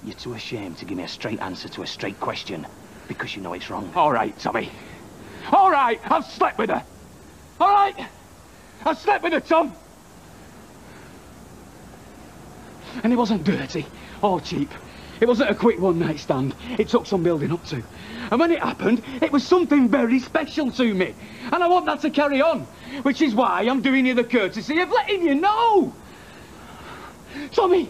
You're too ashamed to give me a straight answer to a straight question because you know it's wrong. All right, Tommy. All right, I've slept with her. All right? I've slept with her, Tom. And it wasn't dirty or cheap. It wasn't a quick one-night stand. It took some building up to. And when it happened, it was something very special to me. And I want that to carry on. Which is why I'm doing you the courtesy of letting you know. Tommy,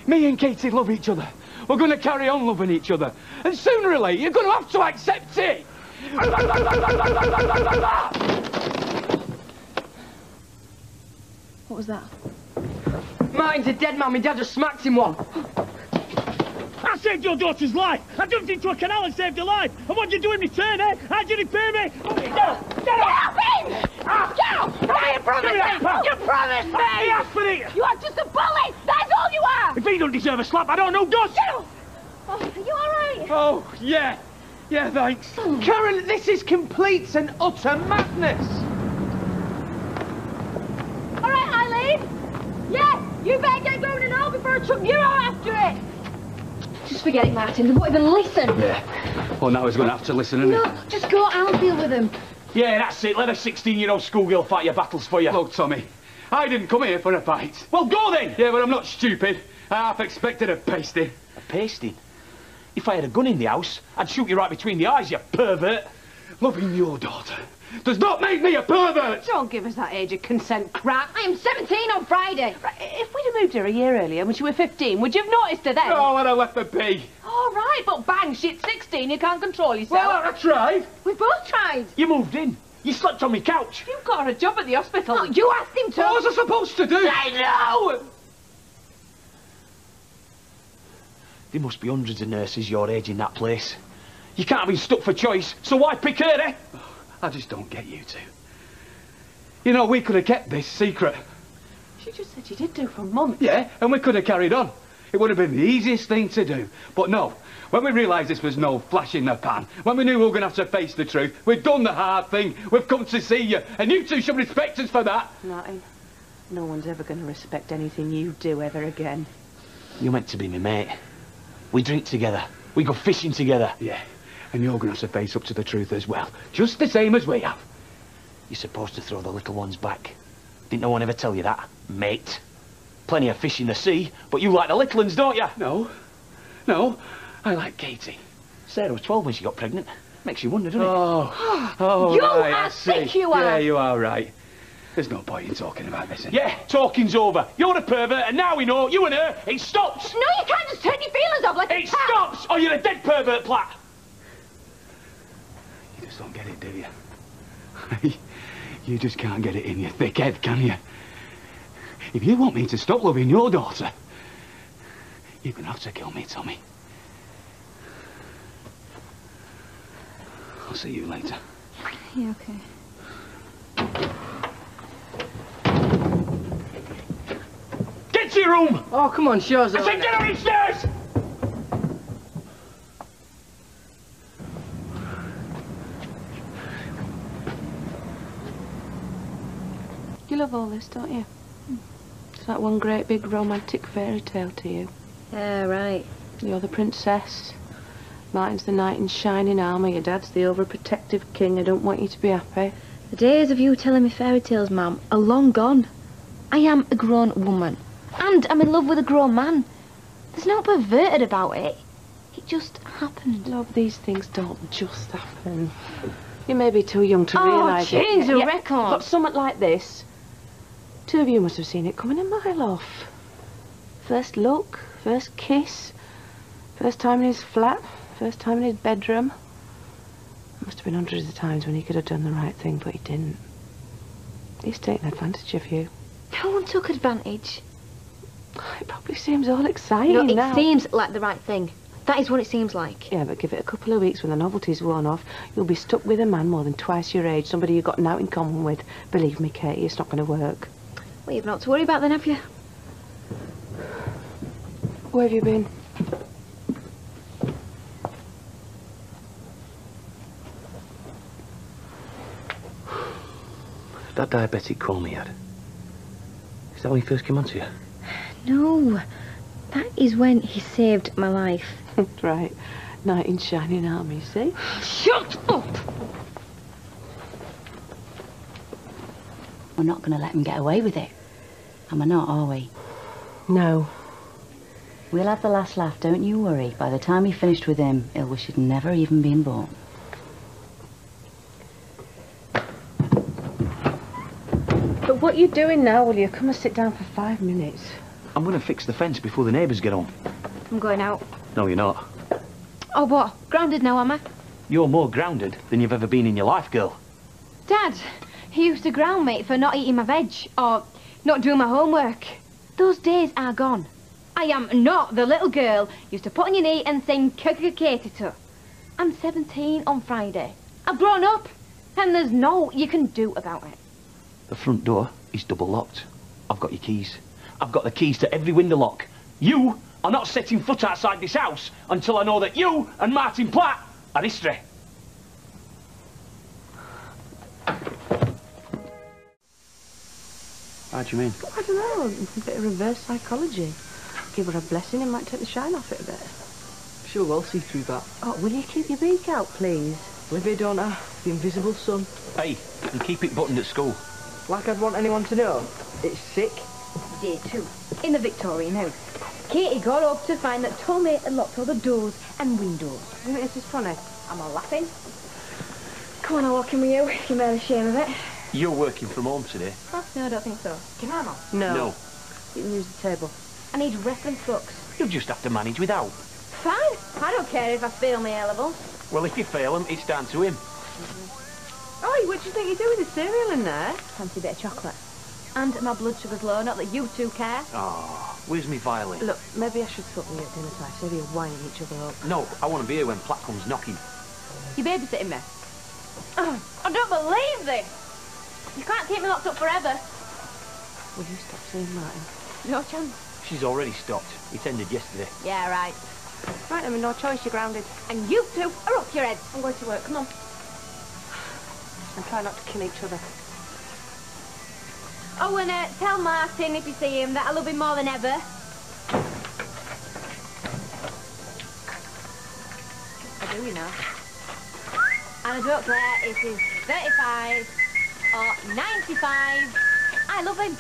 me and Katie love each other. We're going to carry on loving each other. And sooner or later, you're going to have to accept it. What was that? Martin's a dead man. My dad just smacked him one. I saved your daughter's life. I jumped into a canal and saved her life. And what did you do in return, eh? How'd you repay me? Get up! Get up! Get out! You promised me! You promised me! He asked for it! You are just a bully! That's all you are! If he don't deserve a slap, I don't know does! Oh, are you alright? Oh, yeah. Yeah, thanks. Karen, this is complete and utter madness. Alright, Eileen? Yeah, you better get going and all before I chuck you out after it! Just forget it, Martin. They won't even listen. Yeah. Well, now he's going to have to listen, isn't No, just go. I'll deal with them. Yeah, that's it. Let a 16-year-old schoolgirl fight your battles for you. Look, Tommy, I didn't come here for a fight. Well, go then! Yeah, but I'm not stupid. I half expected a pasting. A pasting? If I had a gun in the house, I'd shoot you right between the eyes, you pervert. Loving your daughter does not make me a pervert! Don't give us that age of consent crap. I am 17 on Friday. Right, if we'd have moved her a year earlier when she was 15, would you have noticed her then? No, I'd have left her be. All right, but bang, shit's 16, you can't control yourself. Well, I tried. We both tried. You moved in. You slept on my couch. You've got her a job at the hospital. Oh, you asked him to. What was I supposed to do? I know! There must be hundreds of nurses your age in that place. You can't have been stuck for choice, so why pick her, eh? I just don't get you two. You know, we could have kept this secret. She just said she did do for months. Yeah, and we could have carried on. It would have been the easiest thing to do. But no, when we realised this was no flash in the pan, when we knew we were going to have to face the truth, we've done the hard thing. We've come to see you, and you two should respect us for that. Martin, no one's ever going to respect anything you do ever again. You're meant to be my mate. We drink together. We go fishing together. Yeah, and you're going to have to face up to the truth as well, just the same as we have. You're supposed to throw the little ones back. Didn't no one ever tell you that, mate? Plenty of fish in the sea, but you like the little ones, don't you? No, I like Katie. Sarah was 12 when she got pregnant. Makes you wonder, doesn't it? Oh, You right, are I see. sick, you are. Yeah, you are right. There's no point in talking about this anymore. Yeah, talking's over. You're a pervert, and now we know, you and her, it stops. No, you can't just turn your feelings off like a It cat. stops, or you're a dead pervert plat. You just don't get it, do you? You just can't get it in your thick head, can you? If you want me to stop loving your daughter, you're going to have to kill me, Tommy. I'll see you later. Yeah, okay. Get to your room! Oh, come on, show us. I said get on these stairs! You love all this, don't you? It's like one great big romantic fairy tale to you. Yeah, right. You're the princess. Martin's the knight in shining armour. Your dad's the overprotective king. I don't want you to be happy. The days of you telling me fairy tales, Mum, are long gone. I am a grown woman. And I'm in love with a grown man. There's no perverted about it. It just happened. Love, these things don't just happen. You may be too young to Oh, realise it. change the Yeah, record. But something like this, two of you must have seen it coming a mile off. First look, first kiss, first time in his flat, first time in his bedroom. There must have been hundreds of times when he could have done the right thing, but he didn't. He's taking advantage of you. No one took advantage. It probably seems all exciting No, it now. seems like the right thing. That is what it seems like. Yeah, but give it a couple of weeks when the novelty's worn off, you'll be stuck with a man more than twice your age, somebody you've got nothing in common with. Believe me, Katie, it's not going to work. Well, you've not to worry about then, have you? Where have you been? That diabetic coma he had. Is that when he first came onto you? No. That is when he saved my life. Right. Knight in shining armour, you see? Shut up! We're not going to let him get away with it. And we're not, are we? No. We'll have the last laugh, don't you worry. By the time he finished with him, he'll wish he'd never even been born. But what you doing now, will you? Come and sit down for 5 minutes. I'm going to fix the fence before the neighbours get home. I'm going out. No, you're not. Oh, what? Grounded now, am I? You're more grounded than you've ever been in your life, girl. Dad, he used to ground me for not eating my veg or not doing my homework. Those days are gone. I am not the little girl used to put on your knee and sing Katie to. I'm 17 on Friday. I've grown up, and there's no you can do about it. The front door is double locked. I've got your keys. I've got the keys to every window lock. You are not setting foot outside this house until I know that you and Martin Platt are history. How do you mean? I don't know, a bit of reverse psychology. Give her a blessing and might take the shine off it a bit. Sure, we'll see through that. Oh, will you keep your beak out, please? Livy, don't I? The invisible sun. Hey, and keep it buttoned at school. Like I'd want anyone to know. It's sick. Day 2, in the Victorian house. Katie got up to find that Tommy had locked all the doors and windows. You think this is funny? I'm all laughing. Come on, I'll walk in with you if you're made ashamed of it. You're working from home today. Oh, no, I don't think so. Can I, Mum? No. You can use the table. I need reference books. You'll just have to manage without. Fine. I don't care if I fail my A-levels. Well, if you fail him, it's down to him. Oh, what do you think you're doing with the cereal in there? Fancy a bit of chocolate. And my blood sugar's low, not that you two care. Oh, where's me violin? Look, maybe I should stop me at dinner time, save you winding each other up. No, I want to be here when Platt comes knocking. You babysitting me? Oh, I don't believe this! You can't keep me locked up forever. Will you stop saying Martin? No chance. She's already stopped. It ended yesterday. Yeah, right. Right, then, with no choice, you're grounded. And you two are up your heads. I'm going to work, come on. And try not to kill each other. Oh, and tell Martin, if you see him, that I love him more than ever. I do, you know. And I don't care if he's 35 or 95. I love him.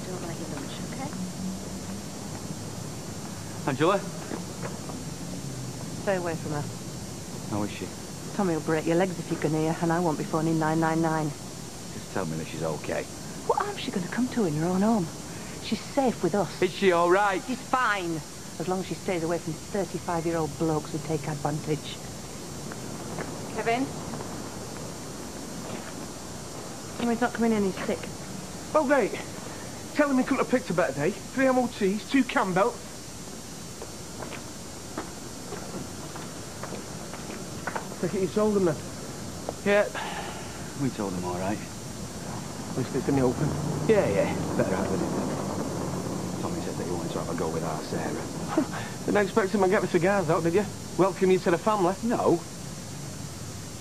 Don't like it much, okay? Angela? Stay away from her. How is she? Tommy will break your legs if you can hear, and I won't be phoning 999. Just tell me that she's okay. What harm's she going to come to in her own home? She's safe with us. Is she all right? She's fine, as long as she stays away from 35-year-old blokes who take advantage. Kevin? Tommy's not coming in, he's sick. Oh, great. Tell him he couldn't have picked a better day. 3 MOTs, 2 Campbell. Take it you told them then? Yeah. We told him all right. At least it's in the open. Yeah. Better out with it. Tommy said that he wanted to have a go with our Sarah. Didn't expect him to get the cigars out, did you? Welcome you to the family. No.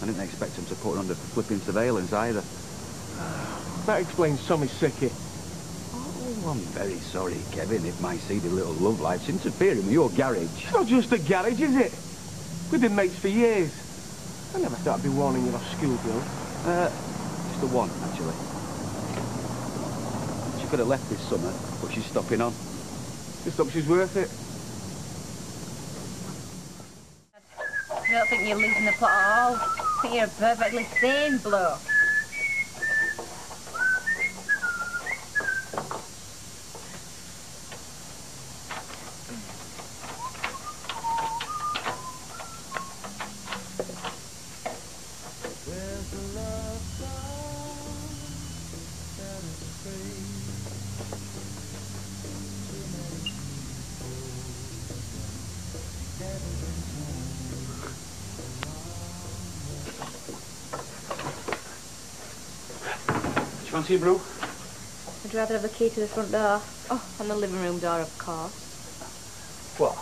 I didn't expect him to put her under flipping surveillance either. That explains Tommy's sickie. Oh, I'm very sorry, Kevin, if my seedy little love life's interfering with your garage. It's not just a garage, is it? We've been mates for years. I never thought I'd be warning you off schoolgirl. Just the one, actually. She could have left this summer, but she's stopping on. Just hope she's worth it. I don't think you're losing the plot at all. I think you're a perfectly sane bloke. Fancy a brew? I'd rather have the key to the front door. Oh, and the living room door, of course. What?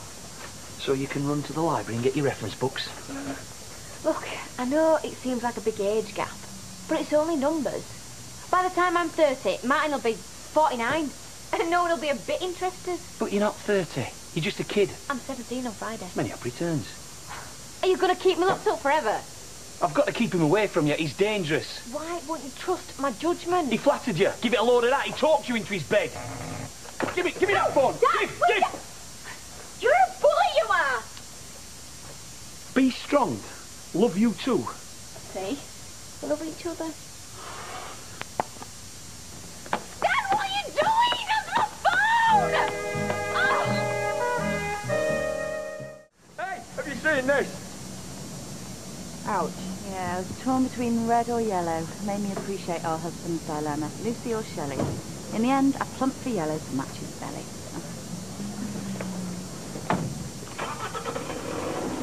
So you can run to the library and get your reference books? Look, I know it seems like a big age gap, but it's only numbers. By the time I'm 30, Martin will be 49, and no one will be a bit interested. But you're not 30. You're just a kid. I'm 17 on Friday. Many up returns. Are you going to keep me locked up forever? I've got to keep him away from you. He's dangerous. Why won't you trust my judgment? He flattered you. Give it a load of that. He talked you into his bed. Give me that phone. Dad, Give. You're a bully, you are. Be strong. Love you too. See? We love each other. Dad, what are you doing? That's my phone! Hey, have you seen this? Ouch. Yeah, I was torn between red or yellow. Made me appreciate our husband's dilemma. Lucy or Shelley. In the end, I plumped for yellow to match his belly.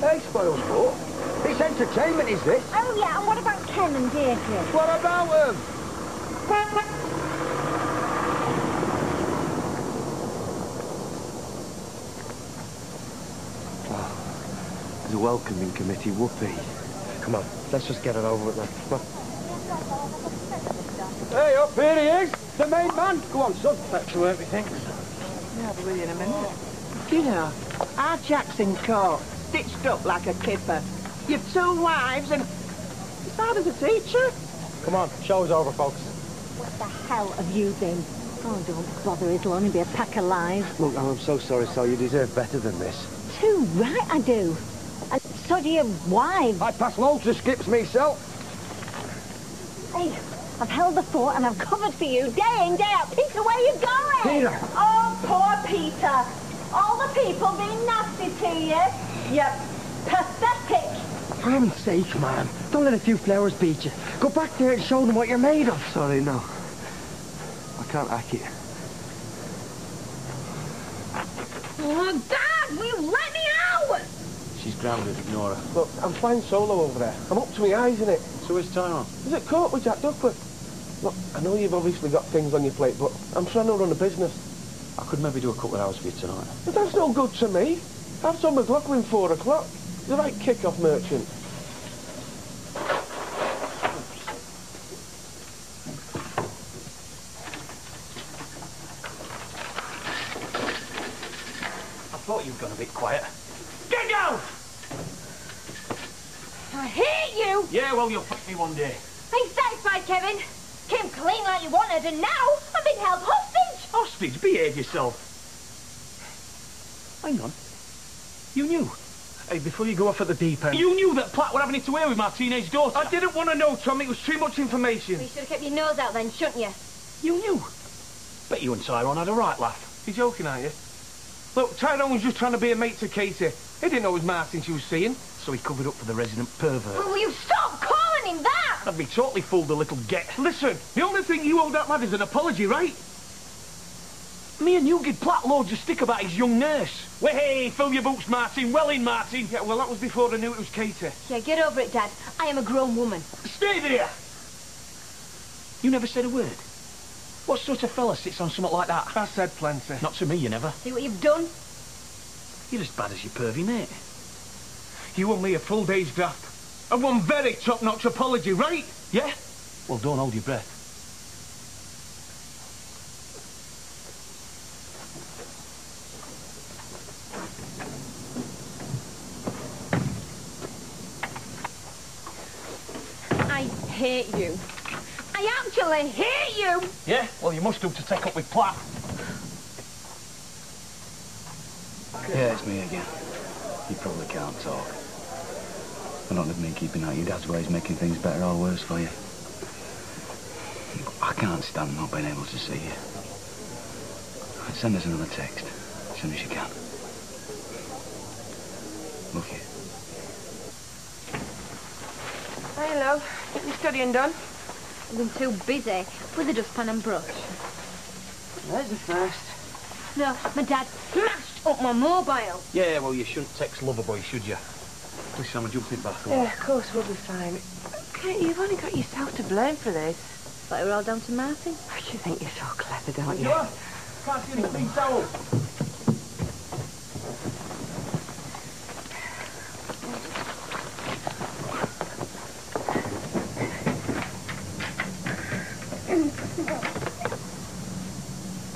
Hey, spoilsport. It's entertainment, is this? Oh, yeah, and what about Ken and Deirdre? What about them? The welcoming committee, whoopee. Come on, let's just get it over with then. Come on. Hey, up here he is. The main man. Go on, son. Back to work, we think. Yeah, I'll be with you in a minute. You know, our Jack's in court, stitched up like a kipper. You've 2 wives and his father's a teacher. Come on, show's over, folks. What the hell have you been? Oh, don't bother, it'll only be a pack of lies. Look, I'm so sorry, Sal. You deserve better than this. Too right I do. And so do your wives. I pass loads of skips myself. Hey, I've held the fort and I've covered for you day in, day out. Peter, where you going? Peter! Oh, poor Peter. All the people being nasty to you. You're pathetic. For heaven's sake, man. Don't let a few flowers beat you. Go back there and show them what you're made of. Sorry, no. I can't hack it. Oh, Dad, will you let me out? She's grounded, ignore her. Look, I'm flying solo over there. I'm up to my eyes in it. So is Tyrone? Is it court with Jack Duckworth? Look, I know you've obviously got things on your plate, but I'm trying to run a business. I could maybe do a couple of hours for you tonight. But that's no good to me. Have some McLaughlin 4 o'clock. The right kick-off merchant. I thought you'd gone a bit quiet. Get down! I hate you! Yeah, well, you'll fuck me one day. Are you satisfied, Kevin? Came clean like you wanted, and now I'm being held hostage! Hostage, behave yourself. Hang on. You knew? Hey, before you go off at the deep end... You knew that Platt were having it away with my teenage daughter? I didn't want to know, Tom. It was too much information. Well, you should have kept your nose out then, shouldn't you? You knew? Bet you and Tyrone had a right laugh. You're joking, aren't you? Look, Tyrone was just trying to be a mate to Katie. He didn't know it was Martin she was seeing, so he covered up for the resident pervert. Will you stop calling him that? I'd be totally fooled, the little get. Listen, the only thing you owe that lad is an apology, right? Me and you give Platt loads of stick about his young nurse. Well, hey, fill your boots, Martin. Well in, Martin. Yeah, well, that was before I knew it was Katie. Yeah, get over it, Dad. I am a grown woman. Stay there! You never said a word. What sort of fella sits on something like that? I said plenty. Not to me, you never. See what you've done? You're as bad as your pervy mate. You owe me a full day's draft. And one very top-notch apology, right? Yeah? Well, don't hold your breath. I hate you. I actually hate you! Yeah? Well, you must do to take up with Platt. Yeah, it's me again. You probably can't talk. I don't have me keeping out your dad's ways making things better or worse for you. I can't stand not being able to see you. Send us another text as soon as you can. Love you. Hey, love. Get your studying done? I've been too busy with the dustpan and brush. There's the first. No, my dad smashed up my mobile. Yeah, well, you shouldn't text Loverboy, should you? Please, Sam, jump it back. Yeah, of course, we'll be fine. Kate, you've only got yourself to blame for this. But we're all down to Martin. You think you're so clever, don't you? You are. Pass in the big towel.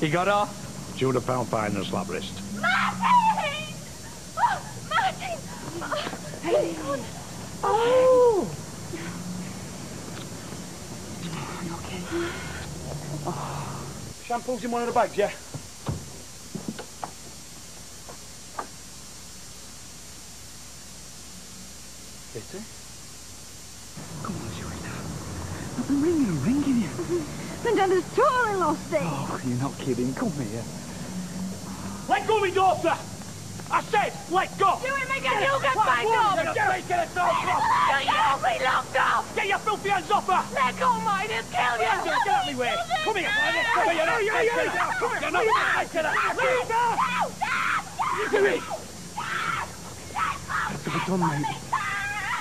He got off? £200 fine and slap wrist. Martin! Oh, Martin! Hey. Oh, Oh. Shampoo's in one of the bags, yeah? Kitty? Come on, sweetheart. I've been ringing you. My dad has totally lost it. Oh, you're not kidding. Come here. Let go of me daughter! I said, let go! Do it, Megan, you'll get banged up! You'll be locked up! Get your filthy hands off her! Let go, mate, he'll kill you! Get out of my way! Come here! Come here! You're not taking her! Come here! You're not taking her! Leave her! Do it! That's what we've done, mate.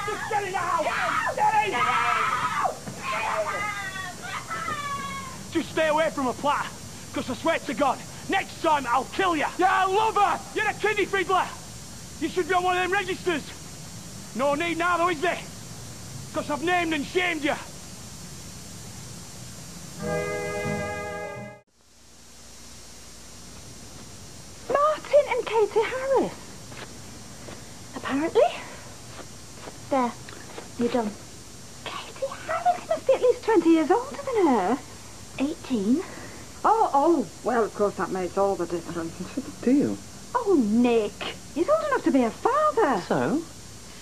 Just get it out! Get it! Just stay away from her, Platter, because I swear to God, next time I'll kill you! Yeah, I love her! You're a kiddie fiddler! You should be on one of them registers! No need now though, is there? Because I've named and shamed you! Martin and Katie Harris. Apparently. There. You're done. Katie Harris must be at least 20 years older than her. 18. Oh, well, of course that makes all the difference. Do you? Oh, Nick, he's old enough to be a father.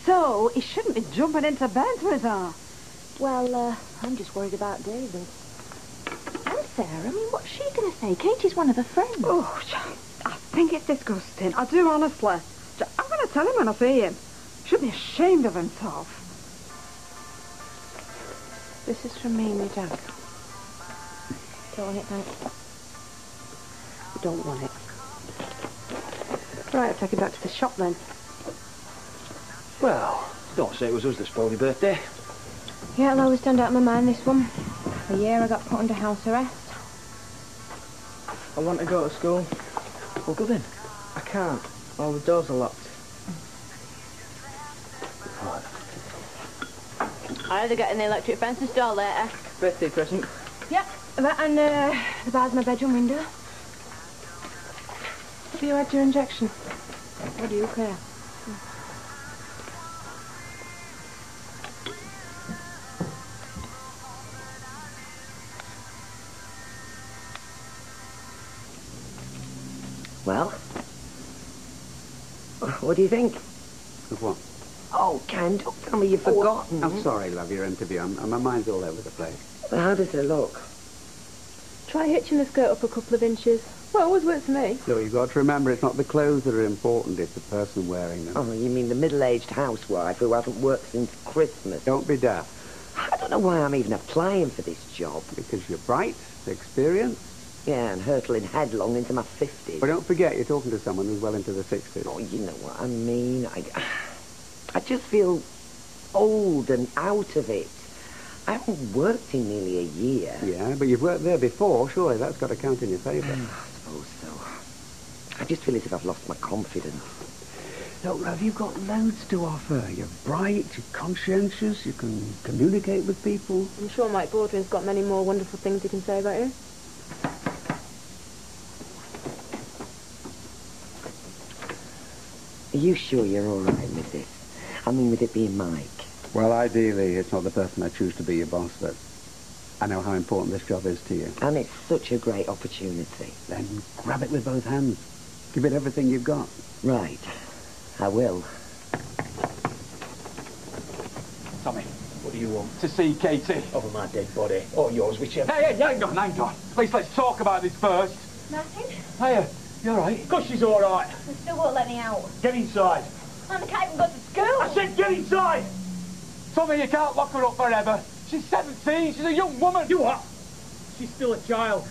So, he shouldn't be jumping into bed with her. Well, I'm just worried about David. And Sarah, I mean, what's she going to say? Katie's one of her friends. Oh, I think it's disgusting. I do, honestly. I'm going to tell him when I see him. Should be ashamed of himself. This is from me and your dad. Don't want it, thanks. Don't want it. Right, I'll take it back to the shop then. Well, don't say it was us that spoiled your birthday. Yeah, it'll always stand out in my mind, this one. For a year I got put under house arrest. I want to go to school. Well, go then. I can't. All the doors are locked. I'll either get an electric fence installed later. Birthday present. Yep, that and the bar's my bedroom window. Have you had your injection? What do you care? Well, what do you think? Of what? Oh, Ken, don't tell me you've forgotten. I'm sorry, love, your interview. My mind's all over the place. Well, how does it look? Try hitching the skirt up a couple of inches. Well, it always works for me. Look, you've got to remember it's not the clothes that are important, it's the person wearing them. Oh, you mean the middle-aged housewife who hasn't worked since Christmas? Don't be daft. I don't know why I'm even applying for this job. Because you're bright, experienced. Yeah, and hurtling headlong into my 50s. But don't forget, you're talking to someone who's well into the 60s. Oh, you know what I mean. I just feel old and out of it. I haven't worked in nearly a year. Yeah, but you've worked there before. Surely that's got to count in your favour. I suppose so. I just feel as if I've lost my confidence. Look, love, you've got loads to offer. You're bright, you're conscientious, you can communicate with people. I'm sure Mike Baldwin's got many more wonderful things he can say about you. Are you sure you're all right with this? I mean, with it being Mike. Well, ideally, it's not the person I choose to be your boss, but I know how important this job is to you. And it's such a great opportunity. Then grab it with both hands. Give it everything you've got. Right. I will. Tommy, what do you want? To see Katie. Over my dead body. Or yours, whichever. Hey, hang on. Please, let's talk about this first. Martin? Hiya, you all right? Of course she's all right. They still won't let me out. Get inside. And I can't even go to school. I said get inside! Tommy, you can't lock her up forever. She's 17, she's a young woman. You what? She's still a child.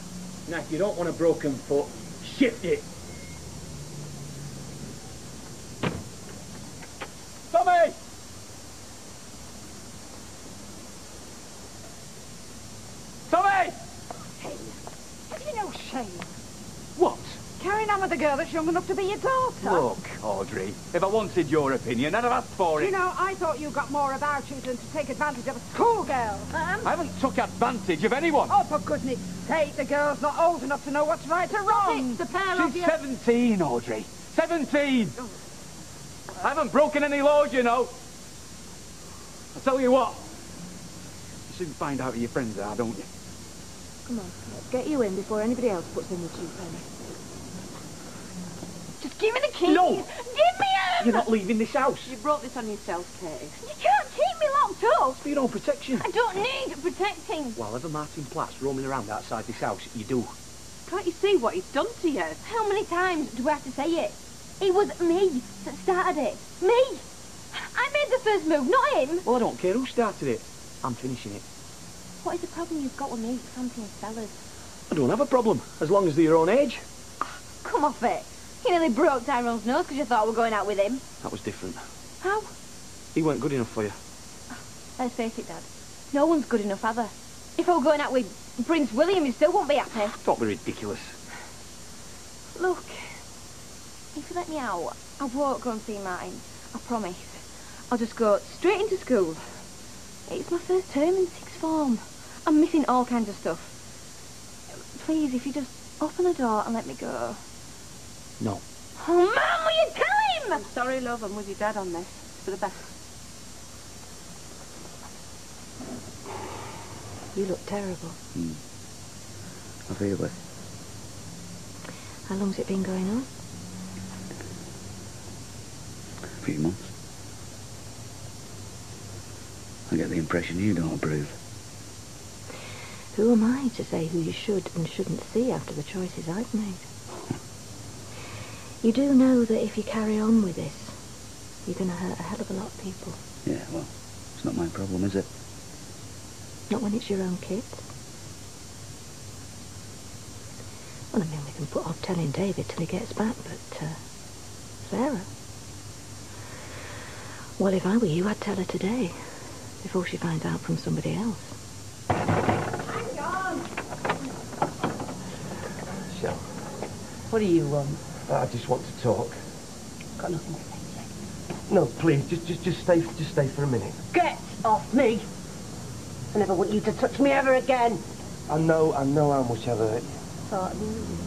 Now, if you don't want a broken foot, shift it. Tommy! Tommy! Have you no shame? What? Carrying on with a girl that's young enough to be your daughter? Look, Audrey, if I wanted your opinion, I'd have asked for it. You know, I thought you got more about you than to take advantage of a schoolgirl. I haven't took advantage of anyone. Oh, for goodness sake, the girl's not old enough to know what's right or wrong. The pair of She's you. 17, Audrey. 17! I haven't broken any laws, you know. I'll tell you what. You soon find out who your friends are, don't you? Come on, let's get you in before anybody else puts in the twopenny. Just give me the keys. No. Give me them. You're not leaving this house. You brought this on yourself, Katie. You can't keep me locked up. For your own protection. I don't need protecting. While ever Martin Platt's roaming around outside this house, you do. Can't you see what he's done to you? How many times do we have to say it? It was me that started it. Me! I made the first move, not him. Well, I don't care who started it. I'm finishing it. What is the problem you've got with me, fancying fellas? I don't have a problem, as long as they're your own age. Come off it. You nearly broke Tyrone's nose because you thought we were going out with him. That was different. How? He weren't good enough for you. Let's face it, Dad. No one's good enough, either. If I were going out with Prince William, you still won't be happy. Don't be ridiculous. Look, if you let me out, I won't go and see Martin. I promise. I'll just go straight into school. It's my first term in sixth form. I'm missing all kinds of stuff. Please, if you just open the door and let me go. No. Oh, Mum, will you tell him? I'm sorry, love. I'm with your dad on this. For the best. You look terrible. I feel it. How long's it been going on? A few months. I get the impression you don't approve. Who am I to say who you should and shouldn't see after the choices I've made? You do know that if you carry on with this, you're going to hurt a hell of a lot of people. Yeah, well, it's not my problem, is it? Not when it's your own kids. Well, I mean, we can put off telling David till he gets back, but, Sarah? Well, if I were you, I'd tell her today, before she finds out from somebody else. Shell, what do you want? I just want to talk. Got nothing to say. No, please, just stay for a minute. Get off me! I never want you to touch me ever again. I know how much I've hurt you. Thought I knew you.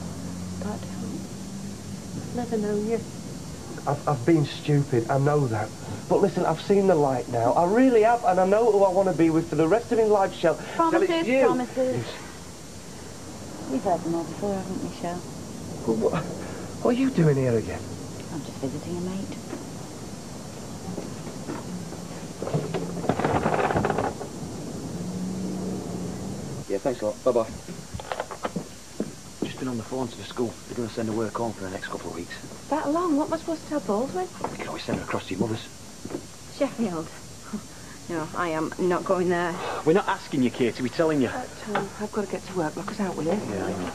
But I've never known you. I've been stupid, I know that. But listen, I've seen the light now. I really have, and I know who I want to be with for the rest of my life, Shell. Promises, Shell, it's you. promises. We've heard them all before, haven't we, Shell? Well, what are you doing here again? I'm just visiting a mate. Yeah, thanks a lot. Bye-bye. Just been on the phone to the school. They're going to send her work home for the next couple of weeks. That long? What am I supposed to tell Baldwin? You can always send her across to your mother's. Sheffield. No, I am not going there. We're not asking you, Katie. We're telling you. Tom, I've got to get to work. Look us out, will you? Yeah, I know.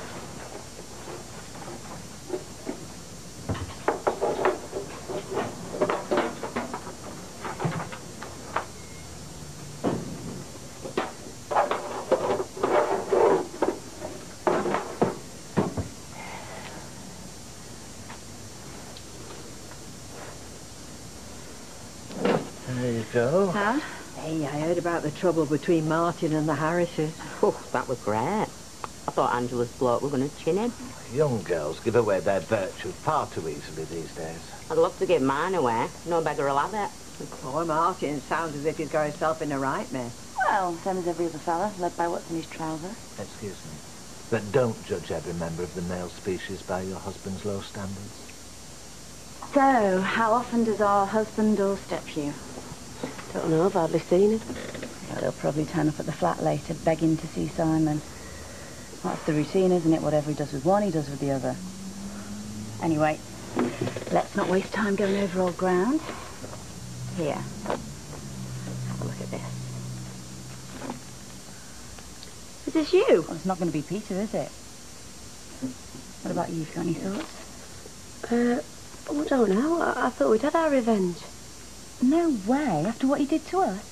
There you go. Huh? Hey, I heard about the trouble between Martin and the Harrises. Oh, that was great. I thought Angela's bloke were going to chin him. Young girls give away their virtue far too easily these days. I'd love to give mine away. No beggar will have it. Poor Martin sounds as if he's got himself in a right mess. Well, same as every other fella, led by what's in his trousers. Excuse me. But don't judge every member of the male species by your husband's low standards. So, how often does our husband doorstep you? Don't know, I've hardly seen him. Well, he'll probably turn up at the flat later, begging to see Simon. That's the routine, isn't it? Whatever he does with one, he does with the other. Anyway, let's not waste time going over old ground. Here. Have a look at this. Is this you? Well, it's not going to be Peter, is it? What about you? Got any thoughts? I don't know. I thought we'd had our revenge. No way, after what he did to us.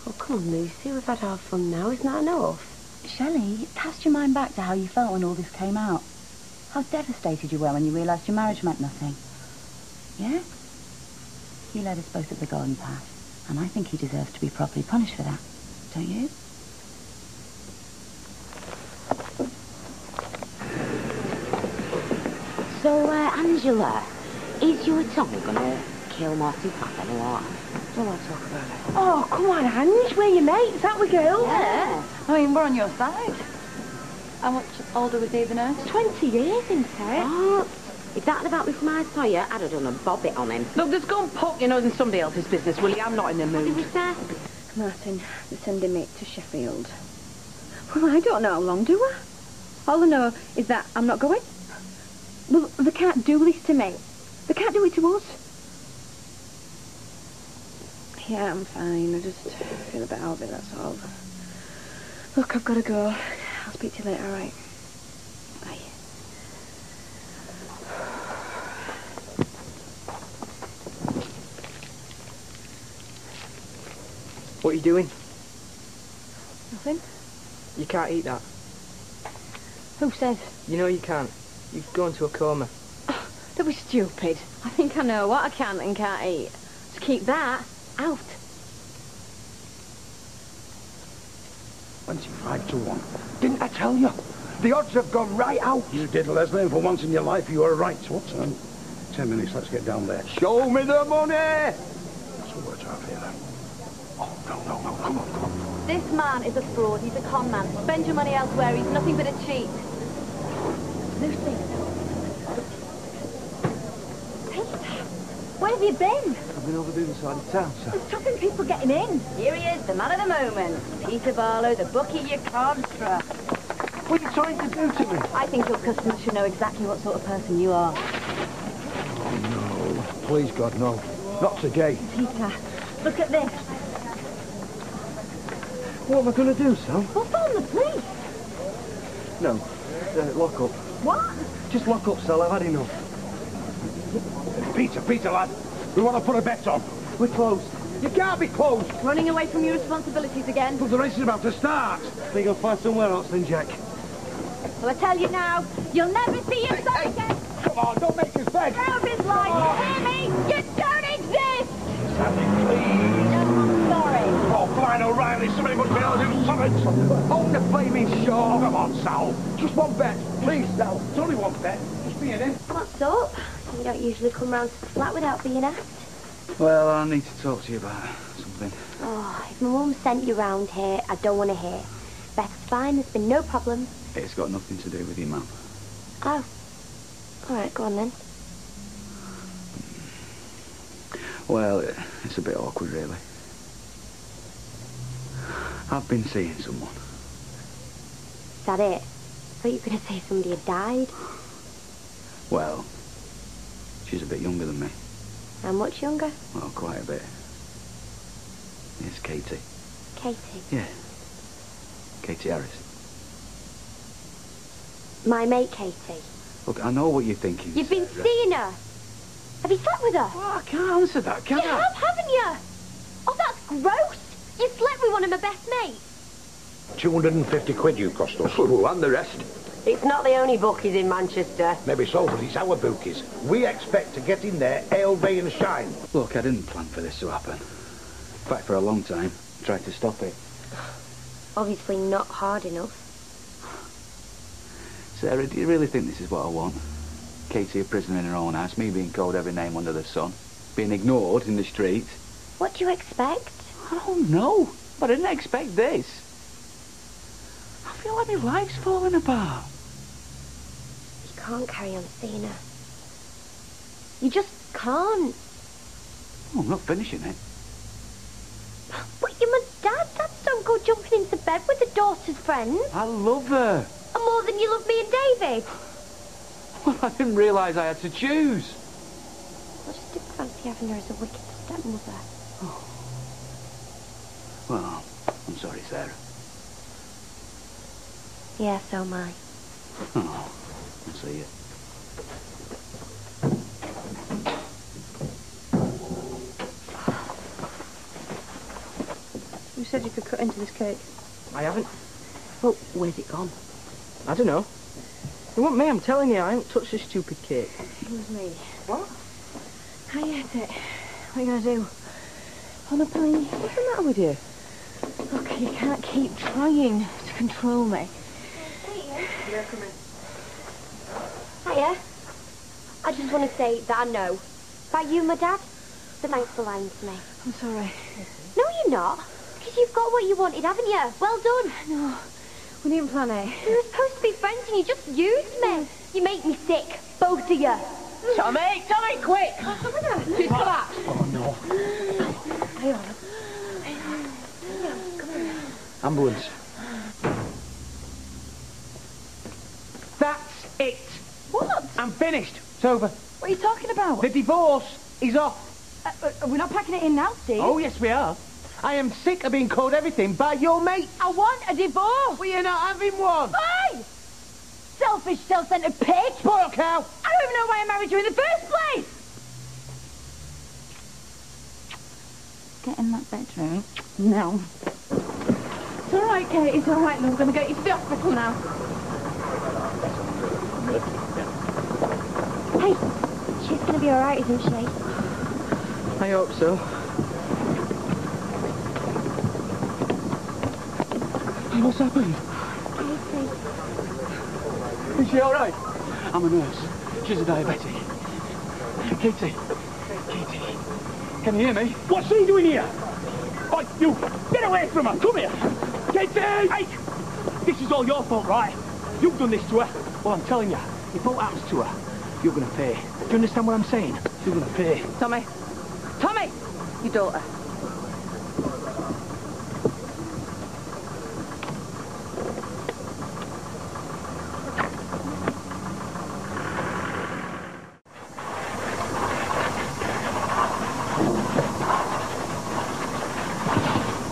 Oh, come on, Lucy. We've had our fun now. Isn't that enough? Shelley, cast your mind back to how you felt when all this came out. How devastated you were when you realised your marriage meant nothing. Yeah? He led us both up the garden path, and I think he deserves to be properly punished for that. Don't you? So, Angela, is your Tommy going to kill Martin Platt then or what? Don't want to talk about it. Oh, come on, Ange. We're your mates, aren't we, girls? Yeah. I mean, we're on your side. How much older was he than her? 20 years, isn't it? What? If that had about before I saw you, I'd have done a bobbit on him. Look, just go and poke your nose in somebody else's business, will you? I'm not in the mood. What did we say? Martin, they're sending me to Sheffield. Well, I don't know how long, do I? All I know is that I'm not going. Well, they can't do this to me. They can't do it to us. Yeah, I'm fine. I just feel a bit out of it, that's all. Look, I've got to go. I'll speak to you later, all right? Bye. What are you doing? Nothing. You can't eat that. Who says? You know you can't. You've gone into a coma. Don't be stupid. I think I know what I can and can't eat. Just keep that out. 25 to 1. Didn't I tell you? The odds have gone right out. You did, Leslie, and for once in your life you were right. What time? 10 minutes, let's get down there. Show me the money! That's what we're trying here, then. Oh, no, come on. This man is a fraud. He's a con man. Spend your money elsewhere. He's nothing but a cheat. Lucy. Where have you been? I've been over the other side of town, sir. They're stopping people getting in. Here he is, the man of the moment. Peter Barlow, the bookie you can't trust. What are you trying to do to me? I think your customers should know exactly what sort of person you are. Oh, no. Please, God, no. Not today. Peter, look at this. What am I going to do, Sam? Well, phone the police. No. Lock up. What? Just lock up, Sal. I've had enough. Peter, lad. We want to put a bet on. We're closed. You can't be closed. Running away from your responsibilities again. But the race is about to start. Are you going to find somewhere else then, Jack? Well, I tell you now, you'll never see your son again. Come on, don't make us beg. Get out of his life. Hear me? You don't exist. Sandy, please. No, I'm sorry. Oh, blind O'Reilly, somebody must be able to do something. Own the flaming show. Come on, Sal. Just one bet. Please, Sal. It's only one bet. Just me and him. What's up? You don't usually come round to the flat without being asked. Well, I need to talk to you about something. Oh, if my mum sent you round here, I don't want to hear. Beth's fine, there's been no problem. It's got nothing to do with your mum. Oh. All right, go on then. Well, it's a bit awkward, really. I've been seeing someone. Is that it? I thought you were going to say somebody had died. Well, she's a bit younger than me. How much younger? Well, quite a bit. It's Katie. Katie? Yeah. Katie Harris. My mate Katie. Look, I know what you're thinking. You've been Sarah. seeing her. Have you slept with her? Well, I can't answer that, can You I? have, haven't you? Oh, that's gross. You slept with one of my best mates. 250 quid you cost us. Ooh, and the rest. It's not the only bookies in Manchester. Maybe so, but it's our bookies. We expect to get in there, ale, bay and shine. Look, I didn't plan for this to happen. In fact, for a long time, I tried to stop it. Obviously not hard enough. Sarah, do you really think this is what I want? Katie a prisoner in her own house, me being called every name under the sun, being ignored in the street. What do you expect? I don't know, but I didn't expect this. I feel like my life's falling apart. You can't carry on seeing her. You just can't. Oh, I'm not finishing it. But you're my dad. Dads don't go jumping into bed with the daughter's friends. I love her. And more than you love me and David. Well, I didn't realise I had to choose. I just didn't fancy having her as a wicked stepmother. Oh. Well, I'm sorry, Sarah. Yeah, so am I. Oh, I'll see you. You said you could cut into this cake. I haven't. Well, where's it gone? I don't know. It wasn't me, I'm telling you. I haven't touched this stupid cake. It was me. What? How you ate it? What are you going to do? On a plane? What's the matter with you? Look, you can't keep trying to control me. Yeah, come in. Hiya. I just want to say that I know. About you, my dad. So thanks for lying to me. I'm sorry. No, you're not. Because you've got what you wanted, haven't you? Well done. No. We didn't plan it. We were supposed to be friends and you just used me. You make me sick, both of you. Tommy, quick! She's collapsed. Oh, no. Hang on. Ambulance. That's it. What? I'm finished. It's over. What are you talking about? The divorce is off. We're not packing it in now, Steve. Oh, yes, we are. I am sick of being called everything by your mate. I want a divorce. Well, you're not having one. Why? Selfish, self-centered pig. Spoiled cow. I don't even know why I married you in the first place. Get in that bedroom. No. It's all right, Kate. It's all right, love. I'm going to get you to the hospital now. Hey, she's going to be all right, isn't she? I hope so. Hey, what's happened? Is she all right? I'm a nurse. She's a diabetic. Katie. Can you hear me? What's he doing here? Oh, you, get away from her. Come here. Katie! Hey! This is all your fault, right? You've done this to her. Well, I'm telling you, if what happens to her, you're going to pay. Do you understand what I'm saying? You're going to pay. Tommy. Tommy! Your daughter.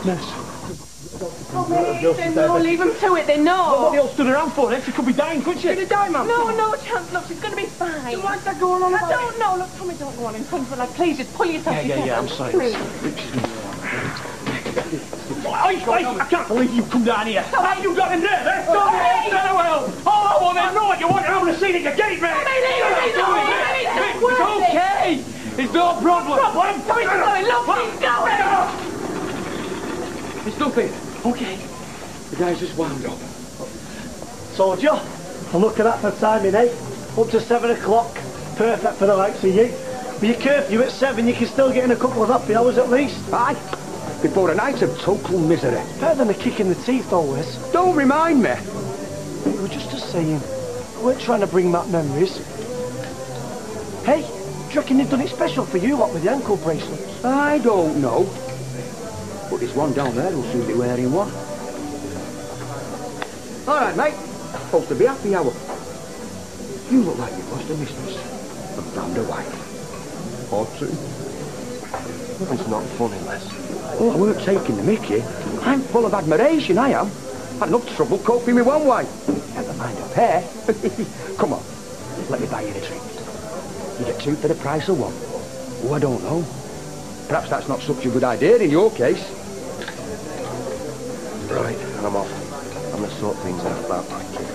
Nurse. No, leave them to it. They know. What they all stood around for, then? She could be dying, couldn't she? She's gonna die, Mum. No chance. Look, she's gonna be fine. So why's that going on I about don't know. Look, Tommy, don't go on in front of her. Like, please, just pull yourself together. Yeah, I'm sorry. Please. I can't believe you've come down here. Have you got in there, eh? Don't Hey! very well. All I want is know what you want, and I'm gonna see that you get it, mate. It's okay. It's no problem. Tommy's going. Look, he's going. It's nothing. Okay. The guy's just wound up. Soldier, And look at that for timing, eh? Up to 7 o'clock. Perfect for the likes of you. With your curfew at 7, you can still get in a couple of happy hours at least. Aye. Before a night of total misery. Better than a kick in the teeth, always. Don't remind me. We were just saying. We're trying to bring back memories. Hey, do you reckon they've done it special for you, what, with the ankle bracelets? I don't know. But there's one down there who'll soon be wearing one. All right, mate. Supposed to be happy hour. You look like you've lost a mistress and found a wife. Or two. It's not funny, Les. Oh, I weren't taking the mickey. I'm full of admiration, I am. Had enough trouble coping with one wife. Never mind a pair. Come on, let me buy you a drink. You get two for the price of one. Oh, I don't know. Perhaps that's not such a good idea in your case. Right, I'm off. I'm going to sort things out about my kid.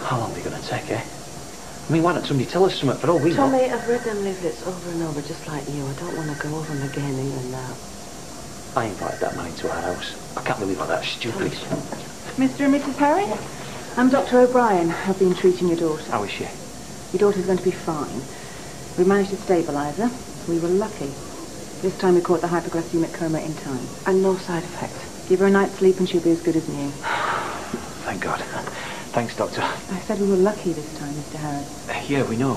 How long are they going to take, eh? I mean, why don't somebody tell us something for all we know? Tommy, I've read them leaflets over and over just like you. I don't want to go over them again in and out. I invited that man into our house. I can't believe how that's stupid. Mr. and Mrs. Harry? I'm Dr. O'Brien. I've been treating your daughter. How is she? Your daughter's going to be fine. We managed to stabilise her. We were lucky. This time we caught the hypoglycemic coma in time. And no side effects. Give her a night's sleep and she'll be as good as new. Thank God. Thanks, Doctor. I said we were lucky this time, Mr. Harris. Yeah, we know.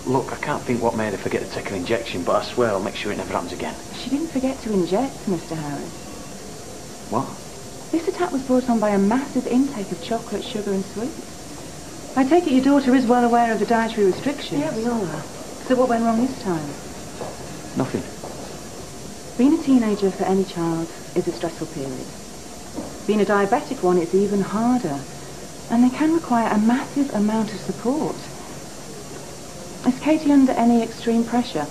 Look, I can't think what made her forget to take an injection, but I swear I'll make sure it never happens again. She didn't forget to inject, Mr. Harris. What? This attack was brought on by a massive intake of chocolate, sugar and sweets. I take it your daughter is well aware of the dietary restrictions. Yeah, we all are. So what went wrong this time? Nothing. Being a teenager for any child is a stressful period. Being a diabetic one is even harder. And they can require a massive amount of support. Is Katie under any extreme pressure?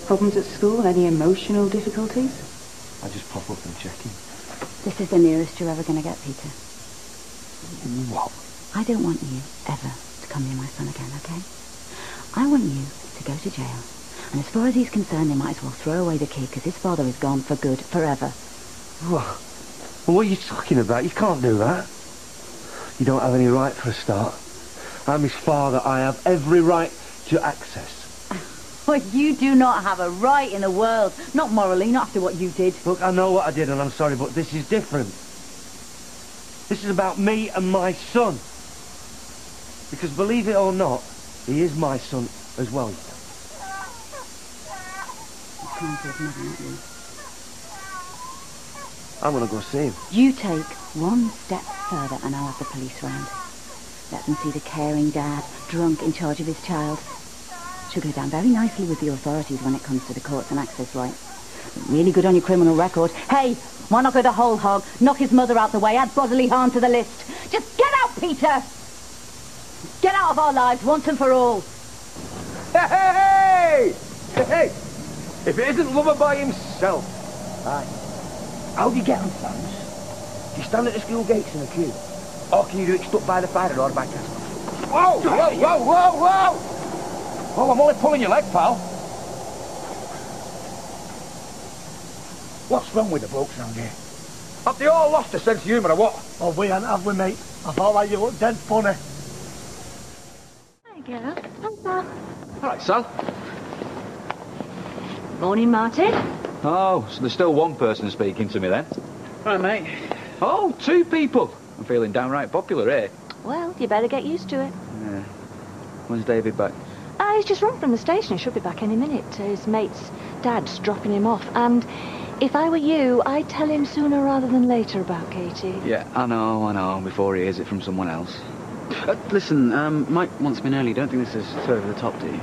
Problems at school? Any emotional difficulties? I just pop up and check in. This is the nearest you're ever going to get, Peter. What? I don't want you ever to come near my son again, okay? I want you to go to jail. And as far as he's concerned, they might as well throw away the key because his father is gone for good, forever. What? What are you talking about? You can't do that. You don't have any right for a start. I'm his father. I have every right to access. But you do not have a right in the world. Not morally, not after what you did. Look, I know what I did and I'm sorry, but this is different. This is about me and my son. Because believe it or not, he is my son as well. I'm gonna go see him. You take one step further and I'll have the police round. Let them see the caring dad, drunk, in charge of his child. She'll go down very nicely with the authorities when it comes to the courts and access rights. Really good on your criminal record. Hey, why not go the whole hog? Knock his mother out the way, add bodily harm to the list. Just get out, Peter! Get out of our lives once and for all. Hey! Hey! Hey! If it isn't Lover by himself. Aye. How do you get on phones? Do you stand at the school gates in a queue? Or can you do it stuck by the fire or by castle? Whoa! Whoa! Whoa! Whoa! Whoa! Oh, I'm only pulling your leg, pal. What's wrong with the blokes round here? Have they all lost a sense of humour or what? Oh, we ain't, have we, mate? I thought like you looked dead funny. Hi, girl. Hi, Sal. All right, Sal. Morning, Martin. Oh, so there's still one person speaking to me then? Right, mate. Oh, 2 people. I'm feeling downright popular here. Well, you better get used to it. Yeah. When's David back? He's just run from the station. He should be back any minute. His mate's dad's dropping him off. And if I were you, I'd tell him sooner rather than later about Katie. Yeah, I know, before he hears it from someone else. Listen, Mike wants me in early. Don't think this is too over the top, do you?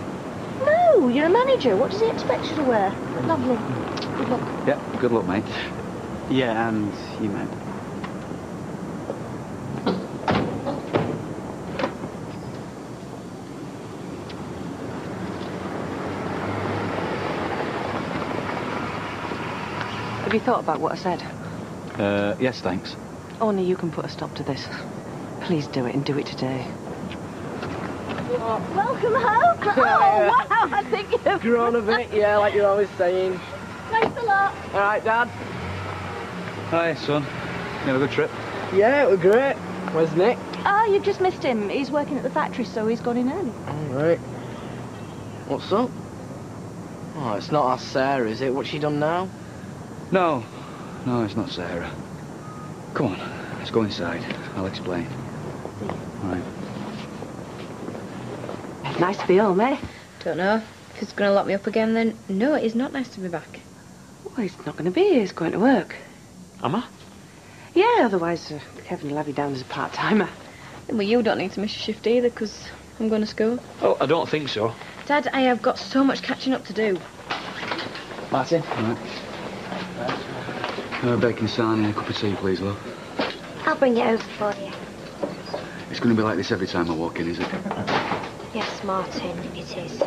No, you're a manager. What does he expect you to wear? Lovely. Good luck. Yeah, good luck, mate. Yeah, and you, mate. Have you thought about what I said? Yes, thanks. Only you can put a stop to this. Please do it, and do it today. Welcome home. Oh, wow, I think you've grown a bit, yeah, like you're always saying. Thanks a lot. All right, Dad. Hi, son. You have a good trip? Yeah, it was great. Where's Nick? You've just missed him. He's working at the factory, so he's gone in early. All right. What's up? Oh, it's not our Sarah, is it? What's she done now? No, it's not Sarah. Come on, let's go inside. I'll explain. All right. Nice to be home, eh? Don't know. If he's going to lock me up again, then no, it is not nice to be back. Well, he's not going to be here. He's going to work. Am I? Yeah, otherwise Kevin will have you down as a part-timer. Well, you don't need to miss your shift either, because I'm going to school. Oh, I don't think so. Dad, I have got so much catching up to do. Martin? All right. Bacon sarnie and a cup of tea, please, love. I'll bring it over for you. It's going to be like this every time I walk in, is it? Yes, Martin, it is.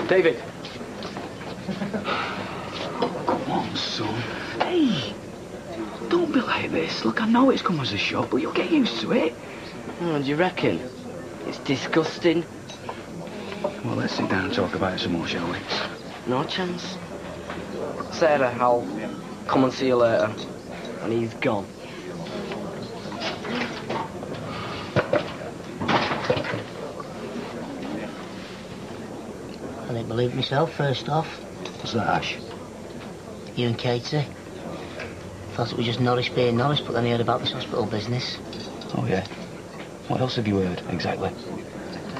David! Come on, son. Hey! Don't be like this. Look, I know it's come as a shock, but you'll get used to it. Oh, do you reckon? It's disgusting. Well, let's sit down and talk about it some more, shall we? No chance. Sarah, I'll come and see you later. And he's gone. I didn't believe it myself, first off. What's that, Ash? You and Katie. Thought it was just Norris being Norris, but then I heard about this hospital business. Oh, yeah? What else have you heard, exactly?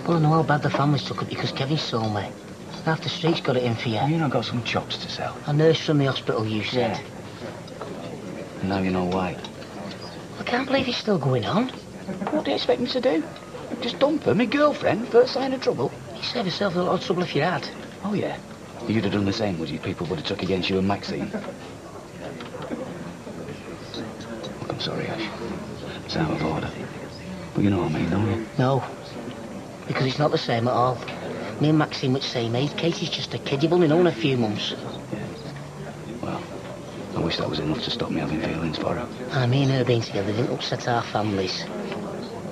Well, I know how bad the family's took it because Kevin saw me. Half the street's got it in for you. You know, got some chops to sell. A nurse from the hospital, you said. Yeah. And now you know why. I can't believe it's still going on. What do you expect me to do? Just dump her, my girlfriend, first sign of trouble? You save yourself a lot of trouble if you had. Oh, yeah? You'd have done the same, would you? People would have took against you and Maxine. Look, I'm sorry, Ash. It's out of order. But you know what I mean, don't you? No. Because it's not the same at all. Me and Maxine were the same age. Katie's just a kid. You've only known her a few months. Yeah. Well, I wish that was enough to stop me having feelings for her. I mean, her being together didn't upset our families.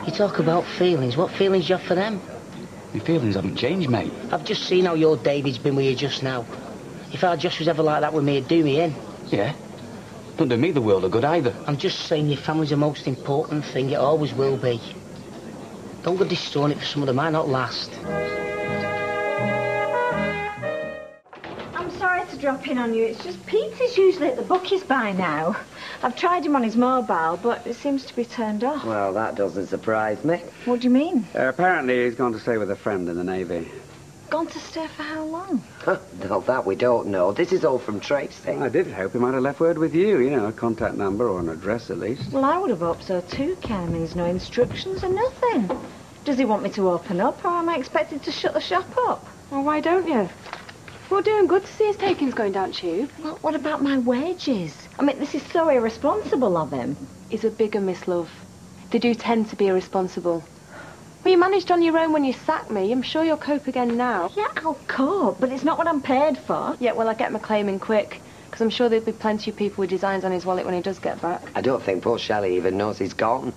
You talk about feelings. What feelings do you have for them? My feelings haven't changed, mate. I've just seen how your David's been with you just now. If our Josh was ever like that with me, it'd do me in. Yeah? Don't do me the world of good either. I'm just saying your family's the most important thing. It always will be. Don't go destroying it for someone that might not last. I'm sorry to drop in on you. It's just Peter's usually at the bookies by now. I've tried him on his mobile, but it seems to be turned off. Well, that doesn't surprise me. What do you mean? Apparently he's gone to stay with a friend in the Navy. Gone to stay for how long? No, that we don't know. This is all from Tracy. I did hope he might have left word with you, you know, a contact number or an address at least. Well, I would have hoped so too, Ken. There's no instructions or nothing. Does he want me to open up, or am I expected to shut the shop up? Well, why don't you? We're doing good to see his takings going down tube. Well, what about my wages? I mean, this is so irresponsible of him. He's a bigger love. They do tend to be irresponsible. Well, you managed on your own when you sacked me. I'm sure you'll cope again now. Yeah, I'll cope, but it's not what I'm paid for. Yeah, well, I'll get my claim in quick, because I'm sure there'll be plenty of people with designs on his wallet when he does get back. I don't think poor Shelley even knows he's gone.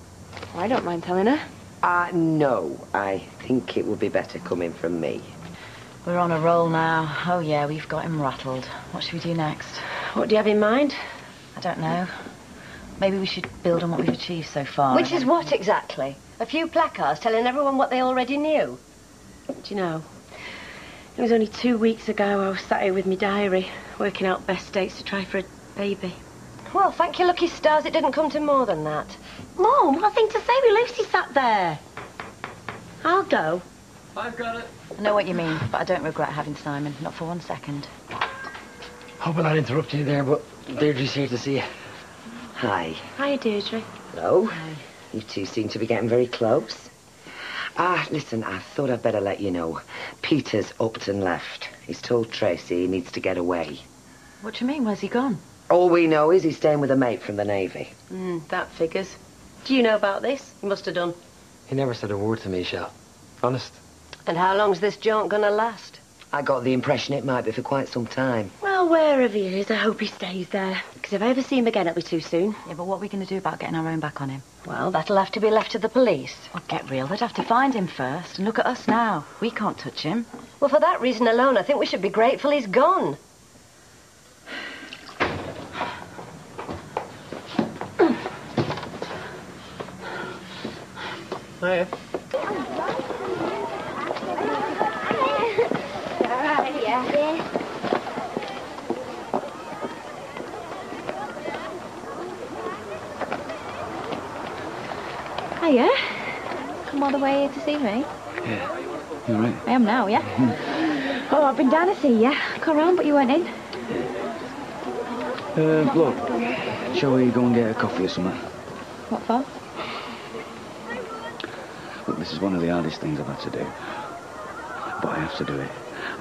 Well, I don't mind telling her. No. I think it would be better coming from me. We're on a roll now. Oh, yeah, we've got him rattled. What should we do next? What do you have in mind? I don't know. Maybe we should build on what we've achieved so far. Which is what exactly? A few placards telling everyone what they already knew? Do you know, it was only 2 weeks ago I was sat here with my diary, working out best dates to try for a baby. Well, thank your lucky stars it didn't come to more than that. Mum, what thing to say with Lucy sat there? I'll go. I've got it. I know what you mean, but I don't regret having Simon, not for 1 second. Hope I'm not interrupting you there, but Deirdre's here to see you. Hi. Hi, Deirdre. Hello. Hi. You two seem to be getting very close. Listen, I thought I'd better let you know. Peter's upped and left. He's told Tracy he needs to get away. What do you mean? Where's he gone? All we know is he's staying with a mate from the Navy. That figures. Do you know about this? You must have done. He never said a word to me, Shot. Honest. And how long's this jaunt gonna last? I got the impression it might be for quite some time. Well, wherever he is, I hope he stays there. Because if I ever see him again, it'll be too soon. Yeah, but what are we going to do about getting our own back on him? Well, that'll have to be left to the police. Well, get real. They'd have to find him first. And look at us now. We can't touch him. Well, for that reason alone, I think we should be grateful he's gone. Hiya. Hiya. Come all the way here to see me? Yeah. You all right? I am now, yeah? Oh, I've been down to see you. Come round, but you weren't in. Look, shall we go and get a coffee or something? What for? Look, this is one of the hardest things I've had to do. But I have to do it.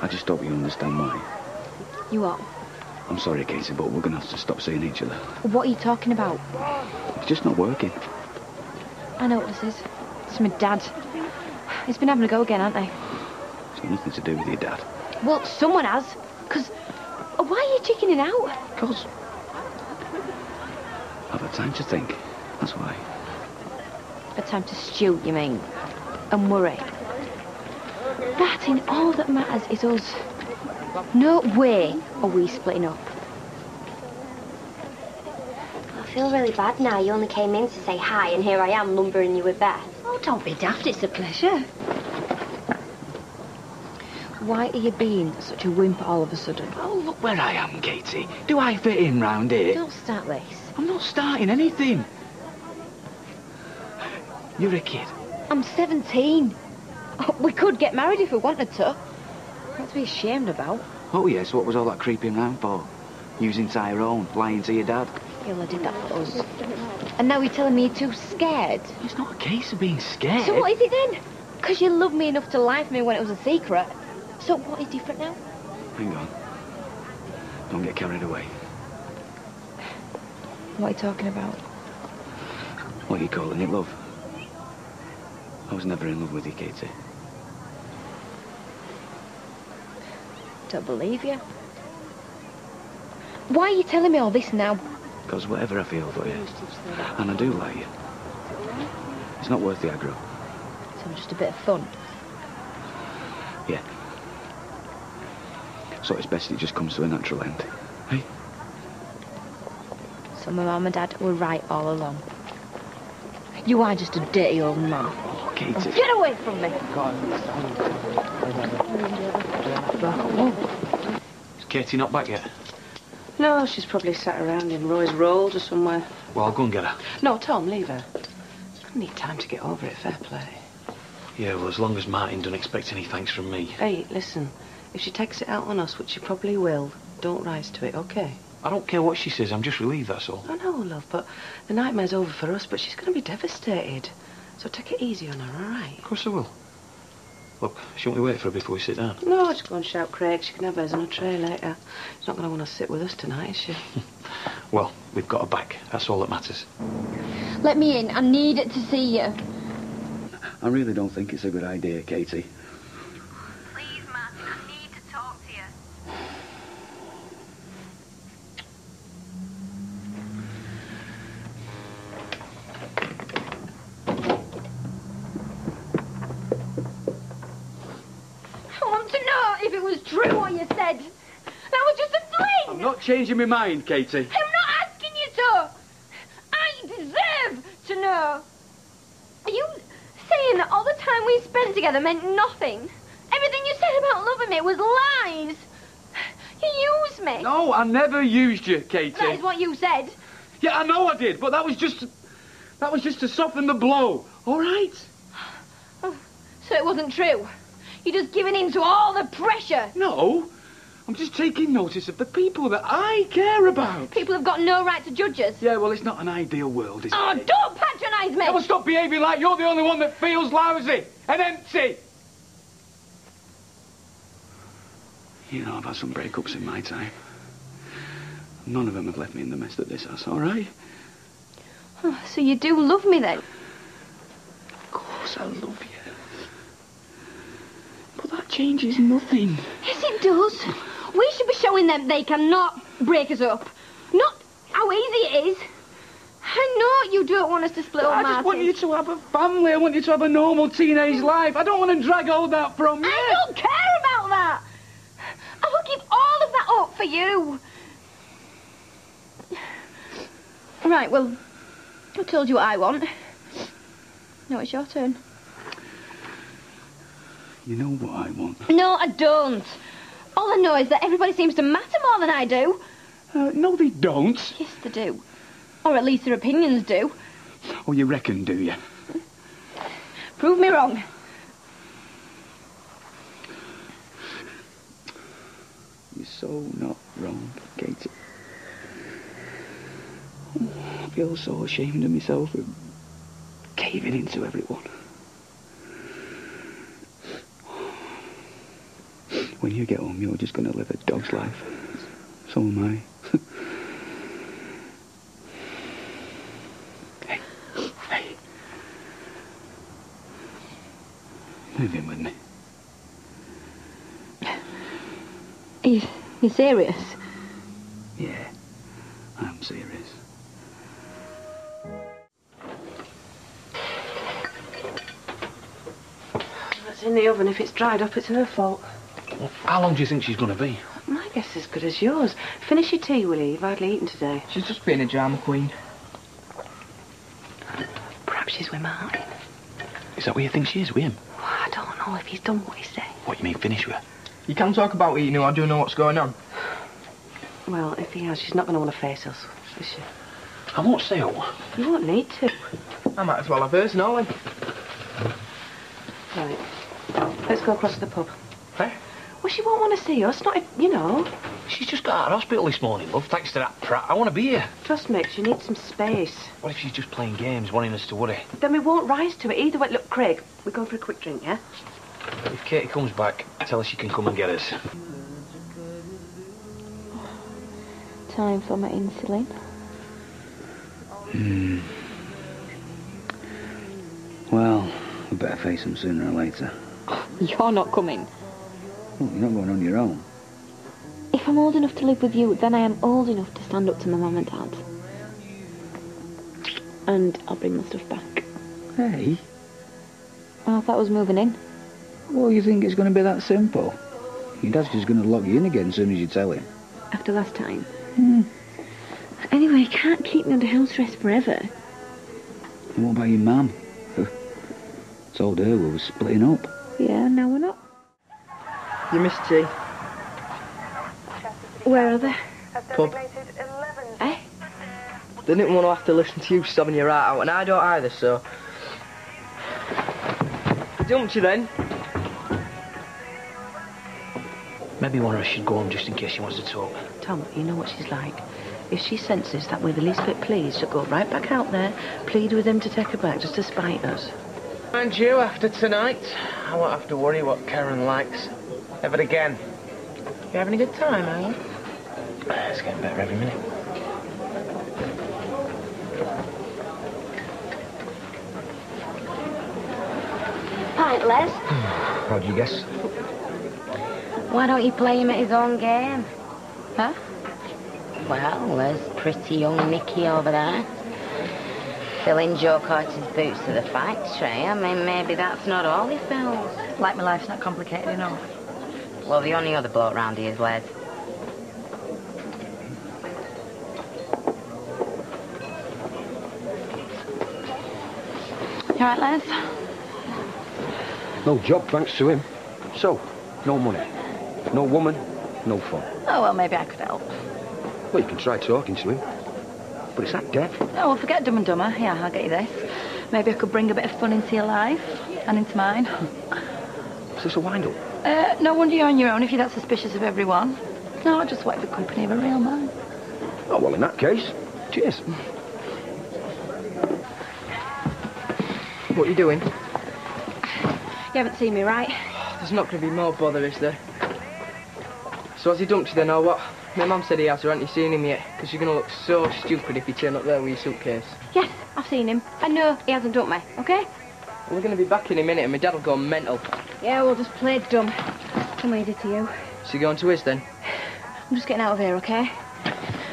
I just hope you understand why. You what? I'm sorry, Katie, but we're going to have to stop seeing each other. What are you talking about? It's just not working. I know what this is. It's my dad. He's been having a go again, hasn't he? It's got nothing to do with your dad. Well, someone has. Because... Why are you chickening out? Because... I've had time to think. That's why. A time to stew, you mean? And worry. That in all that matters is us. No way are we splitting up. I feel really bad now. You only came in to say hi, and here I am lumbering you with Beth. Oh, don't be daft. It's a pleasure. Why are you being such a wimp all of a sudden? Oh, look where I am, Katie. Do I fit in round here? Don't start this. I'm not starting anything. You're a kid. I'm 17. We could get married if we wanted to. Not to be ashamed about. Oh, yes, what was all that creeping round for? Using Tyrone, lying to your dad. Yeah, well, I did that for us. And now you're telling me you're too scared? It's not a case of being scared. So what is it then? Because you loved me enough to lie for me when it was a secret. So what is different now? Hang on. Don't get carried away. What are you talking about? What are you calling it, love? I was never in love with you, Katie. Don't believe you. Why are you telling me all this now? Because whatever I feel for you, and I do like you, it's not worth the aggro. So just a bit of fun. Yeah. So it's best it just comes to a natural end. Hey? So my mum and dad were right all along. You are just a dirty old man. Katie. Get away from me. Is Katie not back yet? No, she's probably sat around in Roy's Road or somewhere. Well, I'll go and get her. No, Tom, leave her. I need time to get over it, fair play. Yeah, well, as long as Martin don't expect any thanks from me. Hey, listen, if she takes it out on us, which she probably will, don't rise to it, OK? I don't care what she says, I'm just relieved, that's all. I know, love, but the nightmare's over for us, but she's going to be devastated. So take it easy on her, all right? Of course I will. Look, shouldn't we wait for her before we sit down? No, just go and shout Craig. She can have hers on a tray later. She's not going to want to sit with us tonight, is she? Well, we've got her back. That's all that matters. Let me in. I need to see you. I really don't think it's a good idea, Katie. Please, Martin, I need to talk to you. I want to know if it was true what you said. That was just a fling. I'm not changing my mind, Katie. I'm not asking you to. I deserve to know. Are you saying that all the time we spent together meant nothing? Everything you said about loving me was lies. You used me. No, I never used you, Katie. That is what you said. Yeah, I know I did, but that was just to soften the blow, all right? Oh, so it wasn't true. You're just giving in to all the pressure. No, I'm just taking notice of the people that I care about. People have got no right to judge us. Yeah, well, it's not an ideal world, is it? Oh, don't patronise me. Yeah, well, stop behaving like you're the only one that feels lousy and empty. You know, I've had some breakups in my time. None of them have left me in the mess that this has, all right? Oh, so you do love me then? Of course I love you. But that changes nothing. Yes, it does. We should be showing them they cannot break us up. Not how easy it is. I know you don't want us to split up, I just Martin. want you to have a family. I want you to have a normal teenage life. I don't want to drag all that from you. I don't care about that. I will give all of that up for you. Right, well, I told you what I want. Now it's your turn. You know what I want? No, I don't. All I know is that everybody seems to matter more than I do. No, they don't. Yes, they do. Or at least their opinions do. Oh, you reckon, do you? Prove me wrong. You're so not wrong, Katie. I feel so ashamed of myself for caving into everyone. When you get home, you're just going to live a dog's life. So am I. Hey. Move in with me. You serious? Yeah, I'm serious. It's in the oven. If it's dried up, it's her fault. Well, how long do you think she's going to be? My guess is as good as yours. Finish your tea, will you? You've hardly eaten today. She's just being a drama queen. Perhaps she's with Martin. Is that what you think she is, with him? Oh, I don't know if he's done what he said. What, you mean finish with her? You can talk about eating her, I do know what's going on. Well, if he has, she's not going to want to face us, is she? I won't say oh. You won't need to. I might as well have hers, Nolly. Right. Let's go across to the pub. Hey? Well, she won't want to see us, not if, you know. She's just got out of hospital this morning, love, thanks to that prat. I want to be here. Trust me, she needs some space. What if she's just playing games, wanting us to worry? Then we won't rise to it either way. Look, Craig, we're going for a quick drink, yeah? If Katie comes back, tell her she can come and get us. Time for my insulin. Well, we better face them sooner or later. You're not coming. Well, you're not going on your own. If I'm old enough to live with you, then I am old enough to stand up to my mum and dad. And I'll bring my stuff back. Hey? Oh, I thought I was moving in. Well, you think it's going to be that simple? Your dad's just going to lock you in again as soon as you tell him. After last time. Anyway, I can't keep me under house arrest forever. And what about your mum? Told her we were splitting up. Yeah, now we're not. You missed tea. Where are they? Pub. Eh? They didn't want to have to listen to you sobbing your heart out, and I don't either, so... They dumped you then. Maybe one of us should go home just in case she wants to talk. Tom, you know what she's like. If she senses that we're the least bit pleased, she'll go right back out there, plead with him to take her back just to spite us. And you, after tonight, I won't have to worry what Karen likes. Ever again. You having a good time, are you? It's getting better every minute. Pint, Les. How'd you guess? Why don't you play him at his own game? Huh? Well, there's pretty young Nicky over there. Filling Joe Coyte's boots to the factory. I mean, maybe that's not all he fills. Like my life's not complicated enough. Well, the only other bloke round here is Les. You all right, Les? No job, thanks to him. So, no money. No woman, no fun. Oh, well, maybe I could help. Well, you can try talking to him. But it's that deaf. Oh, well, forget Dumb and Dumber. Yeah, I'll get you this. Maybe I could bring a bit of fun into your life. And into mine. Is this a wind-up? No wonder you're on your own if you're that suspicious of everyone. No, I just want the company of a real man. Oh, well, in that case, cheers. What are you doing? You haven't seen me, right? There's not going to be more bother, is there? So has he dumped you then, or what? My mum said he has, or haven't you seen him yet? Because you're going to look so stupid if you turn up there with your suitcase. Yes, I've seen him. And no, he hasn't dumped me, okay? We're going to be back in a minute and my dad will go mental. Yeah, we'll just play dumb. Come on, he did to you. So you're going to his then? I'm just getting out of here, okay?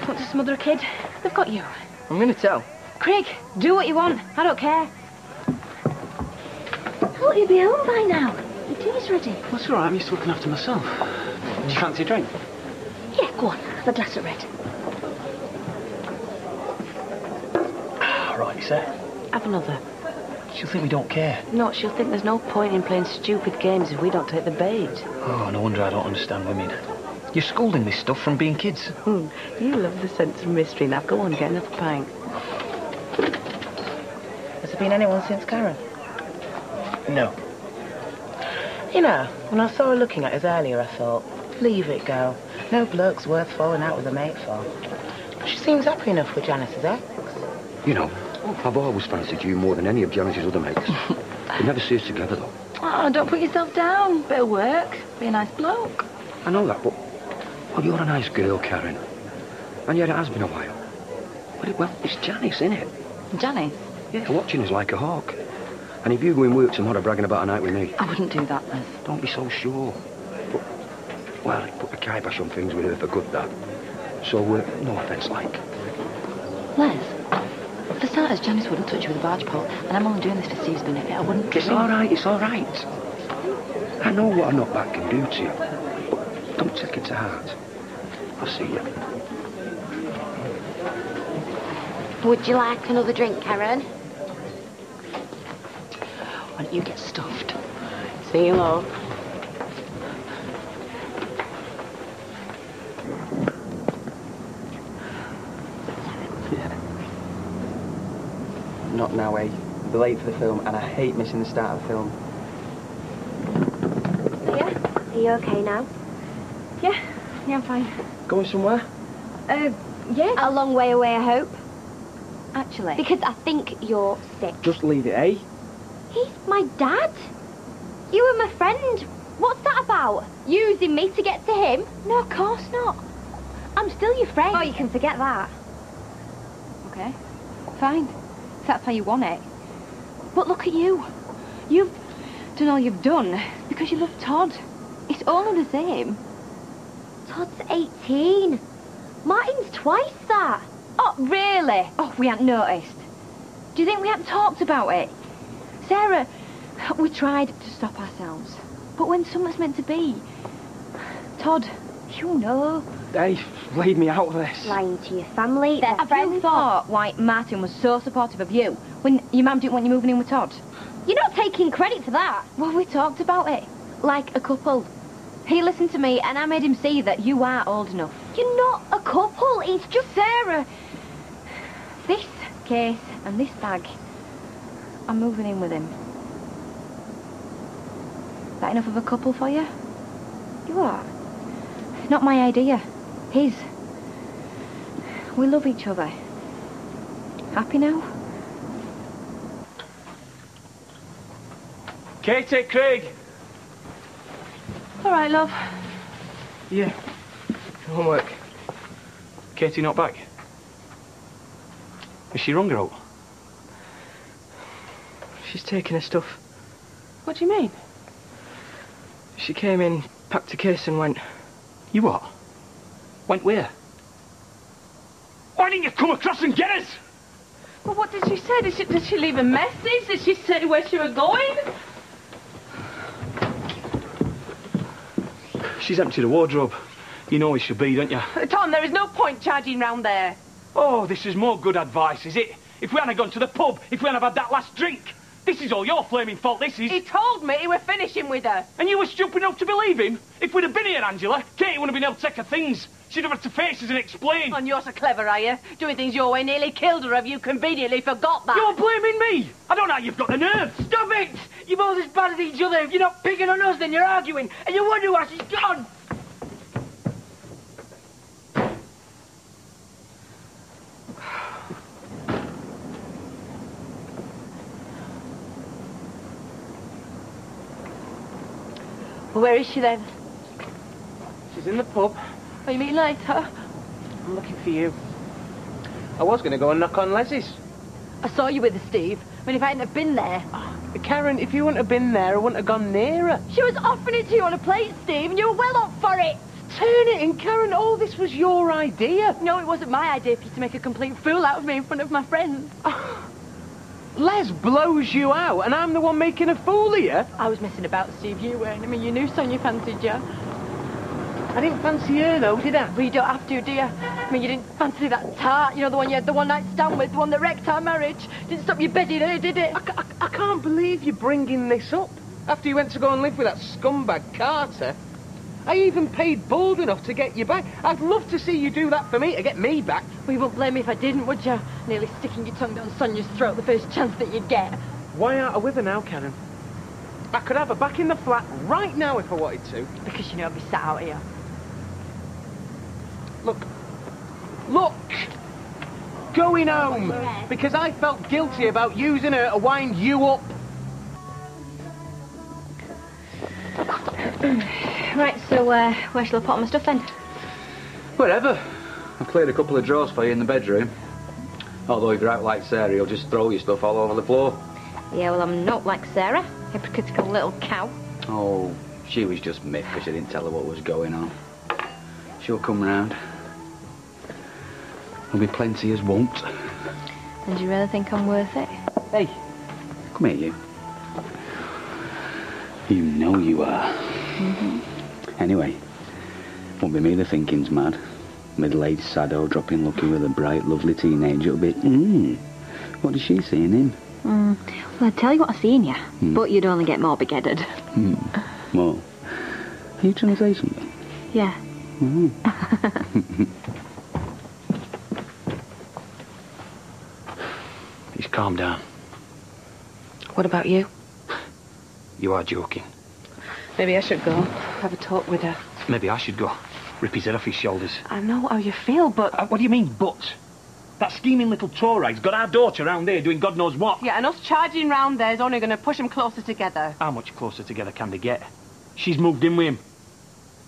Want to smother a kid? They've got you. I'm going to tell. Craig, do what you want. I don't care. Thought you'd be home by now. Your tea's ready. That's all right, I'm used to looking after myself. Do you fancy a drink? Yeah, go on. Have a glass of red. Right, sir. Have another. She'll think we don't care. No, she'll think there's no point in playing stupid games if we don't take the bait. Oh, no wonder I don't understand women. You're scolding this stuff from being kids. You love the sense of mystery. Now, go on, get another pint. Has there been anyone since Karen? No. You know, when I saw her looking at us earlier, I thought, leave it go. No bloke's worth falling out with a mate for. She seems happy enough with Janice's ex. You know, I've always fancied you more than any of Janice's other mates. You never see us together, though. Oh, don't put yourself down. Bit of work. Be a nice bloke. I know that, but... Well, you're a nice girl, Karen. And yet it has been a while. But, well, it's Janice, innit? Janice? Yeah, watching is like a hawk. And if you go in work tomorrow bragging about a night with me... I wouldn't do that, Les. Don't be so sure. But, well, it put the kibosh on things with her for good, that. So, no offence, like. Les, for starters, Janice wouldn't touch you with a barge pole, and I'm only doing this for Steve's benefit. I wouldn't... It's all right, it's all right. I know what a knockback can do to you. But don't take it to heart. I'll see you. Would you like another drink, Karen? Why don't you get stuffed? See you, love. Not now, eh? We're late for the film, and I hate missing the start of the film. Yeah? Are you okay now? Yeah, I'm fine. Going somewhere? Yeah. A long way away, I hope. Actually. Because I think you're sick. Just leave it, eh? He's my dad. You were my friend. What's that about? Using me to get to him? No, of course not. I'm still your friend. Oh, you can forget that. Okay. Fine. If that's how you want it. But look at you. You've done all you've done because you love Todd. It's only the same. Todd's 18. Martin's twice that. Oh, really? Oh, we hadn't noticed. Do you think we hadn't talked about it? Sarah, we tried to stop ourselves. But when something's meant to be... Todd, you know. Hey, laid me out of this. Lying to your family. Have you thought why Martin was so supportive of you when your mum didn't want you moving in with Todd? You're not taking credit for that. Well, we talked about it. Like a couple. He listened to me and I made him see that you are old enough. You're not a couple, it's just... Sarah! This case and this bag, I'm moving in with him. That enough of a couple for you? You are? Not my idea. His. We love each other. Happy now? Katie, Craig. All right, love. Yeah. Homework. Katie not back? Is she wrong her out? She's taking her stuff. What do you mean? She came in, packed a case and went. You what? Went where? Why didn't you come across and get us? Well, what did she say? Did she leave a message? Did she say where she was going? She's emptied a wardrobe. You know where she'll be, don't you? Tom, there is no point charging round there. Oh, this is more good advice, is it? If we hadn't gone to the pub, if we hadn't had that last drink. This is all your flaming fault, this is. He told me he was finishing with her. And you were stupid enough to believe him? If we'd have been here, Angela, Katie wouldn't have been able to take her things. She'd have had to face us and explain. And you're so clever, are you? Doing things your way nearly killed her. Have you conveniently forgot that? You're blaming me. I don't know how you've got the nerve. Stop it! You're both as bad as each other. If you're not picking on us, then you're arguing. And you wonder why she's gone. Well, where is she then? She's in the pub. Are you meeting later? I'm looking for you. I was going to go and knock on Leslie's. I saw you with her, Steve. I mean, if I hadn't have been there... Karen, if you wouldn't have been there, I wouldn't have gone near her. She was offering it to you on a plate, Steve, and you were well up for it. Turn it in, Karen. All this was your idea. No, it wasn't my idea for you to make a complete fool out of me in front of my friends. Les blows you out, and I'm the one making a fool of you. I was messing about, Steve. You weren't. I mean, you knew Sonia fancied you. I didn't fancy her, though, did I? Well, you don't have to, do you? I mean, you didn't fancy that tart, you know, the one you had the one-night stand with, the one that wrecked our marriage. Didn't stop you bedding her, did it? I can't believe you're bringing this up. After you went to go and live with that scumbag Carter. I even paid bold enough to get you back. I'd love to see you do that for me, to get me back. Well, you wouldn't blame me if I didn't, would you? Nearly sticking your tongue down Sonia's throat the first chance that you'd get. Why aren't I with her now, Karen? I could have her back in the flat right now if I wanted to. Because you know I'd be sat out here. Look! Going home! Because I felt guilty about using her to wind you up. Right, so where shall I put all my stuff then? Wherever. I've cleared a couple of drawers for you in the bedroom. Although if you're out like Sarah, you'll just throw your stuff all over the floor. Yeah, well, I'm not like Sarah. Hypocritical little cow. Oh, she was just miffed because I didn't tell her what was going on. She'll come round. There'll be plenty as won't. And do you really think I'm worth it? Hey. Come here, you. You know you are. Anyway, won't be me the thinking's mad. Middle-aged sado dropping lucky with a bright, lovely teenager. It'll be, what does she see in him? Well, I'd tell you what I see in you, but you'd only get more big-headed. More? Are you trying to say something? Yeah. Please calm down. What about you? You are joking. Maybe I should go. Have a talk with her. Maybe I should go. Rip his head off his shoulders. I know how you feel, but... What do you mean, but? That scheming little tourite's got our daughter around here doing God knows what. Yeah, and us charging round there is only going to push them closer together. How much closer together can they get? She's moved in with him.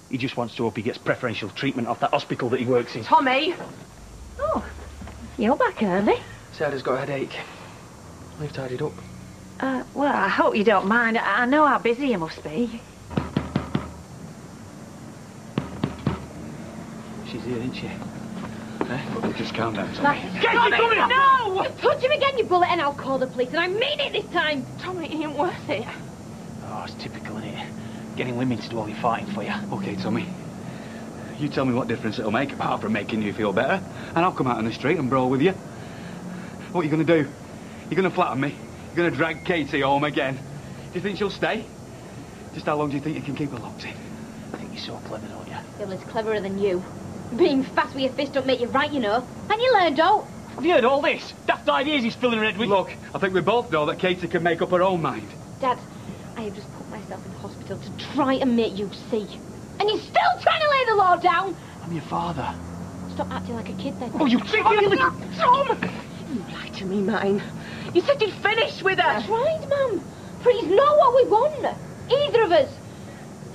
He just wants to hope he gets preferential treatment off that hospital that he works in. Tommy! Oh, you're back early. Sarah's got a headache. We've tidied up. Well, I hope you don't mind. I know how busy you must be. She's here, isn't she? Just calm down, Tommy. Tommy, come here! No! You touch him again, you bullet, and I'll call the police, and I mean it this time. Tommy, it ain't worth it. Oh, it's typical, isn't it? Getting women to do all your fighting for you. OK, Tommy. You tell me what difference it'll make, apart from making you feel better, and I'll come out on the street and brawl with you. What are you going to do? You're going to flatter me? You're going to drag Katie home again? you think she'll stay? Just how long do you think you can keep her locked in? I think you're so clever, don't you? Well, it's cleverer than you. Being fast with your fist don't make you right, you know. And you learned, don't. Have you heard all this? Daft ideas he's filling her head with. Look, I think we both know that Katie can make up her own mind. Dad, I have just put myself in hospital to try and make you see. And you're still trying to lay the law down! I'm your father. Stop acting like a kid then. Oh, you cheeky little... Tom! You lied to me, Martin. You said you'd finish with her. That's right, Mum. But he's not what we want. Either of us.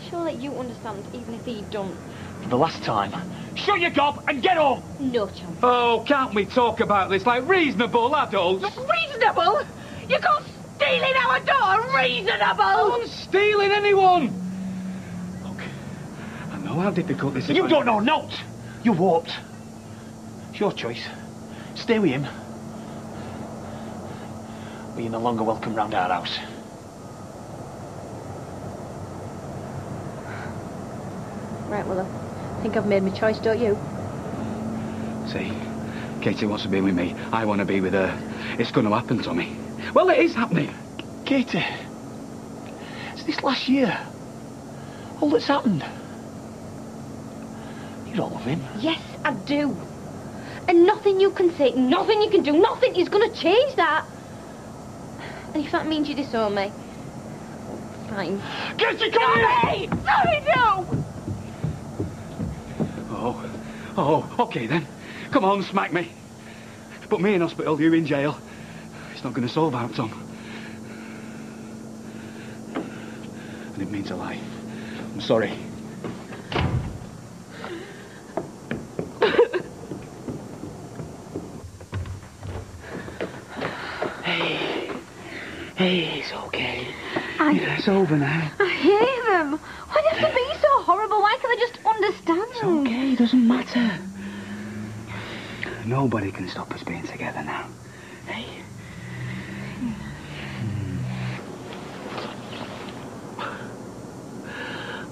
She'll let you understand, even if he don't. For the last time, shut your gob and get home! No chance. Oh, can't we talk about this like reasonable adults? Reasonable? You call stealing our daughter reasonable? I'm not stealing anyone! Look, I know how difficult this is. You don't know not! You warped. It's your choice. Stay with him. But you're no longer welcome round our house. Right, well, I think I've made my choice, don't you? See, Katie wants to be with me. I want to be with her. It's going to happen, Tommy. Well, it is happening. Katie, it's this last year. All that's happened. You don't love him. Yes, I do. And nothing you can say, nothing you can do, nothing is going to change that. And if that means you disown me, fine. Katie, come here! Sorry, no! Oh, okay then. Come on, smack me. Put me in hospital, you in jail. It's not going to solve out, Tom. And it means a lie. I'm sorry. Hey, it's okay. It's over now. I hate them. Why do they have to be so horrible? Why can't they just understand? It's okay, it doesn't matter. Nobody can stop us being together now. Hey.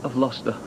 I've lost her.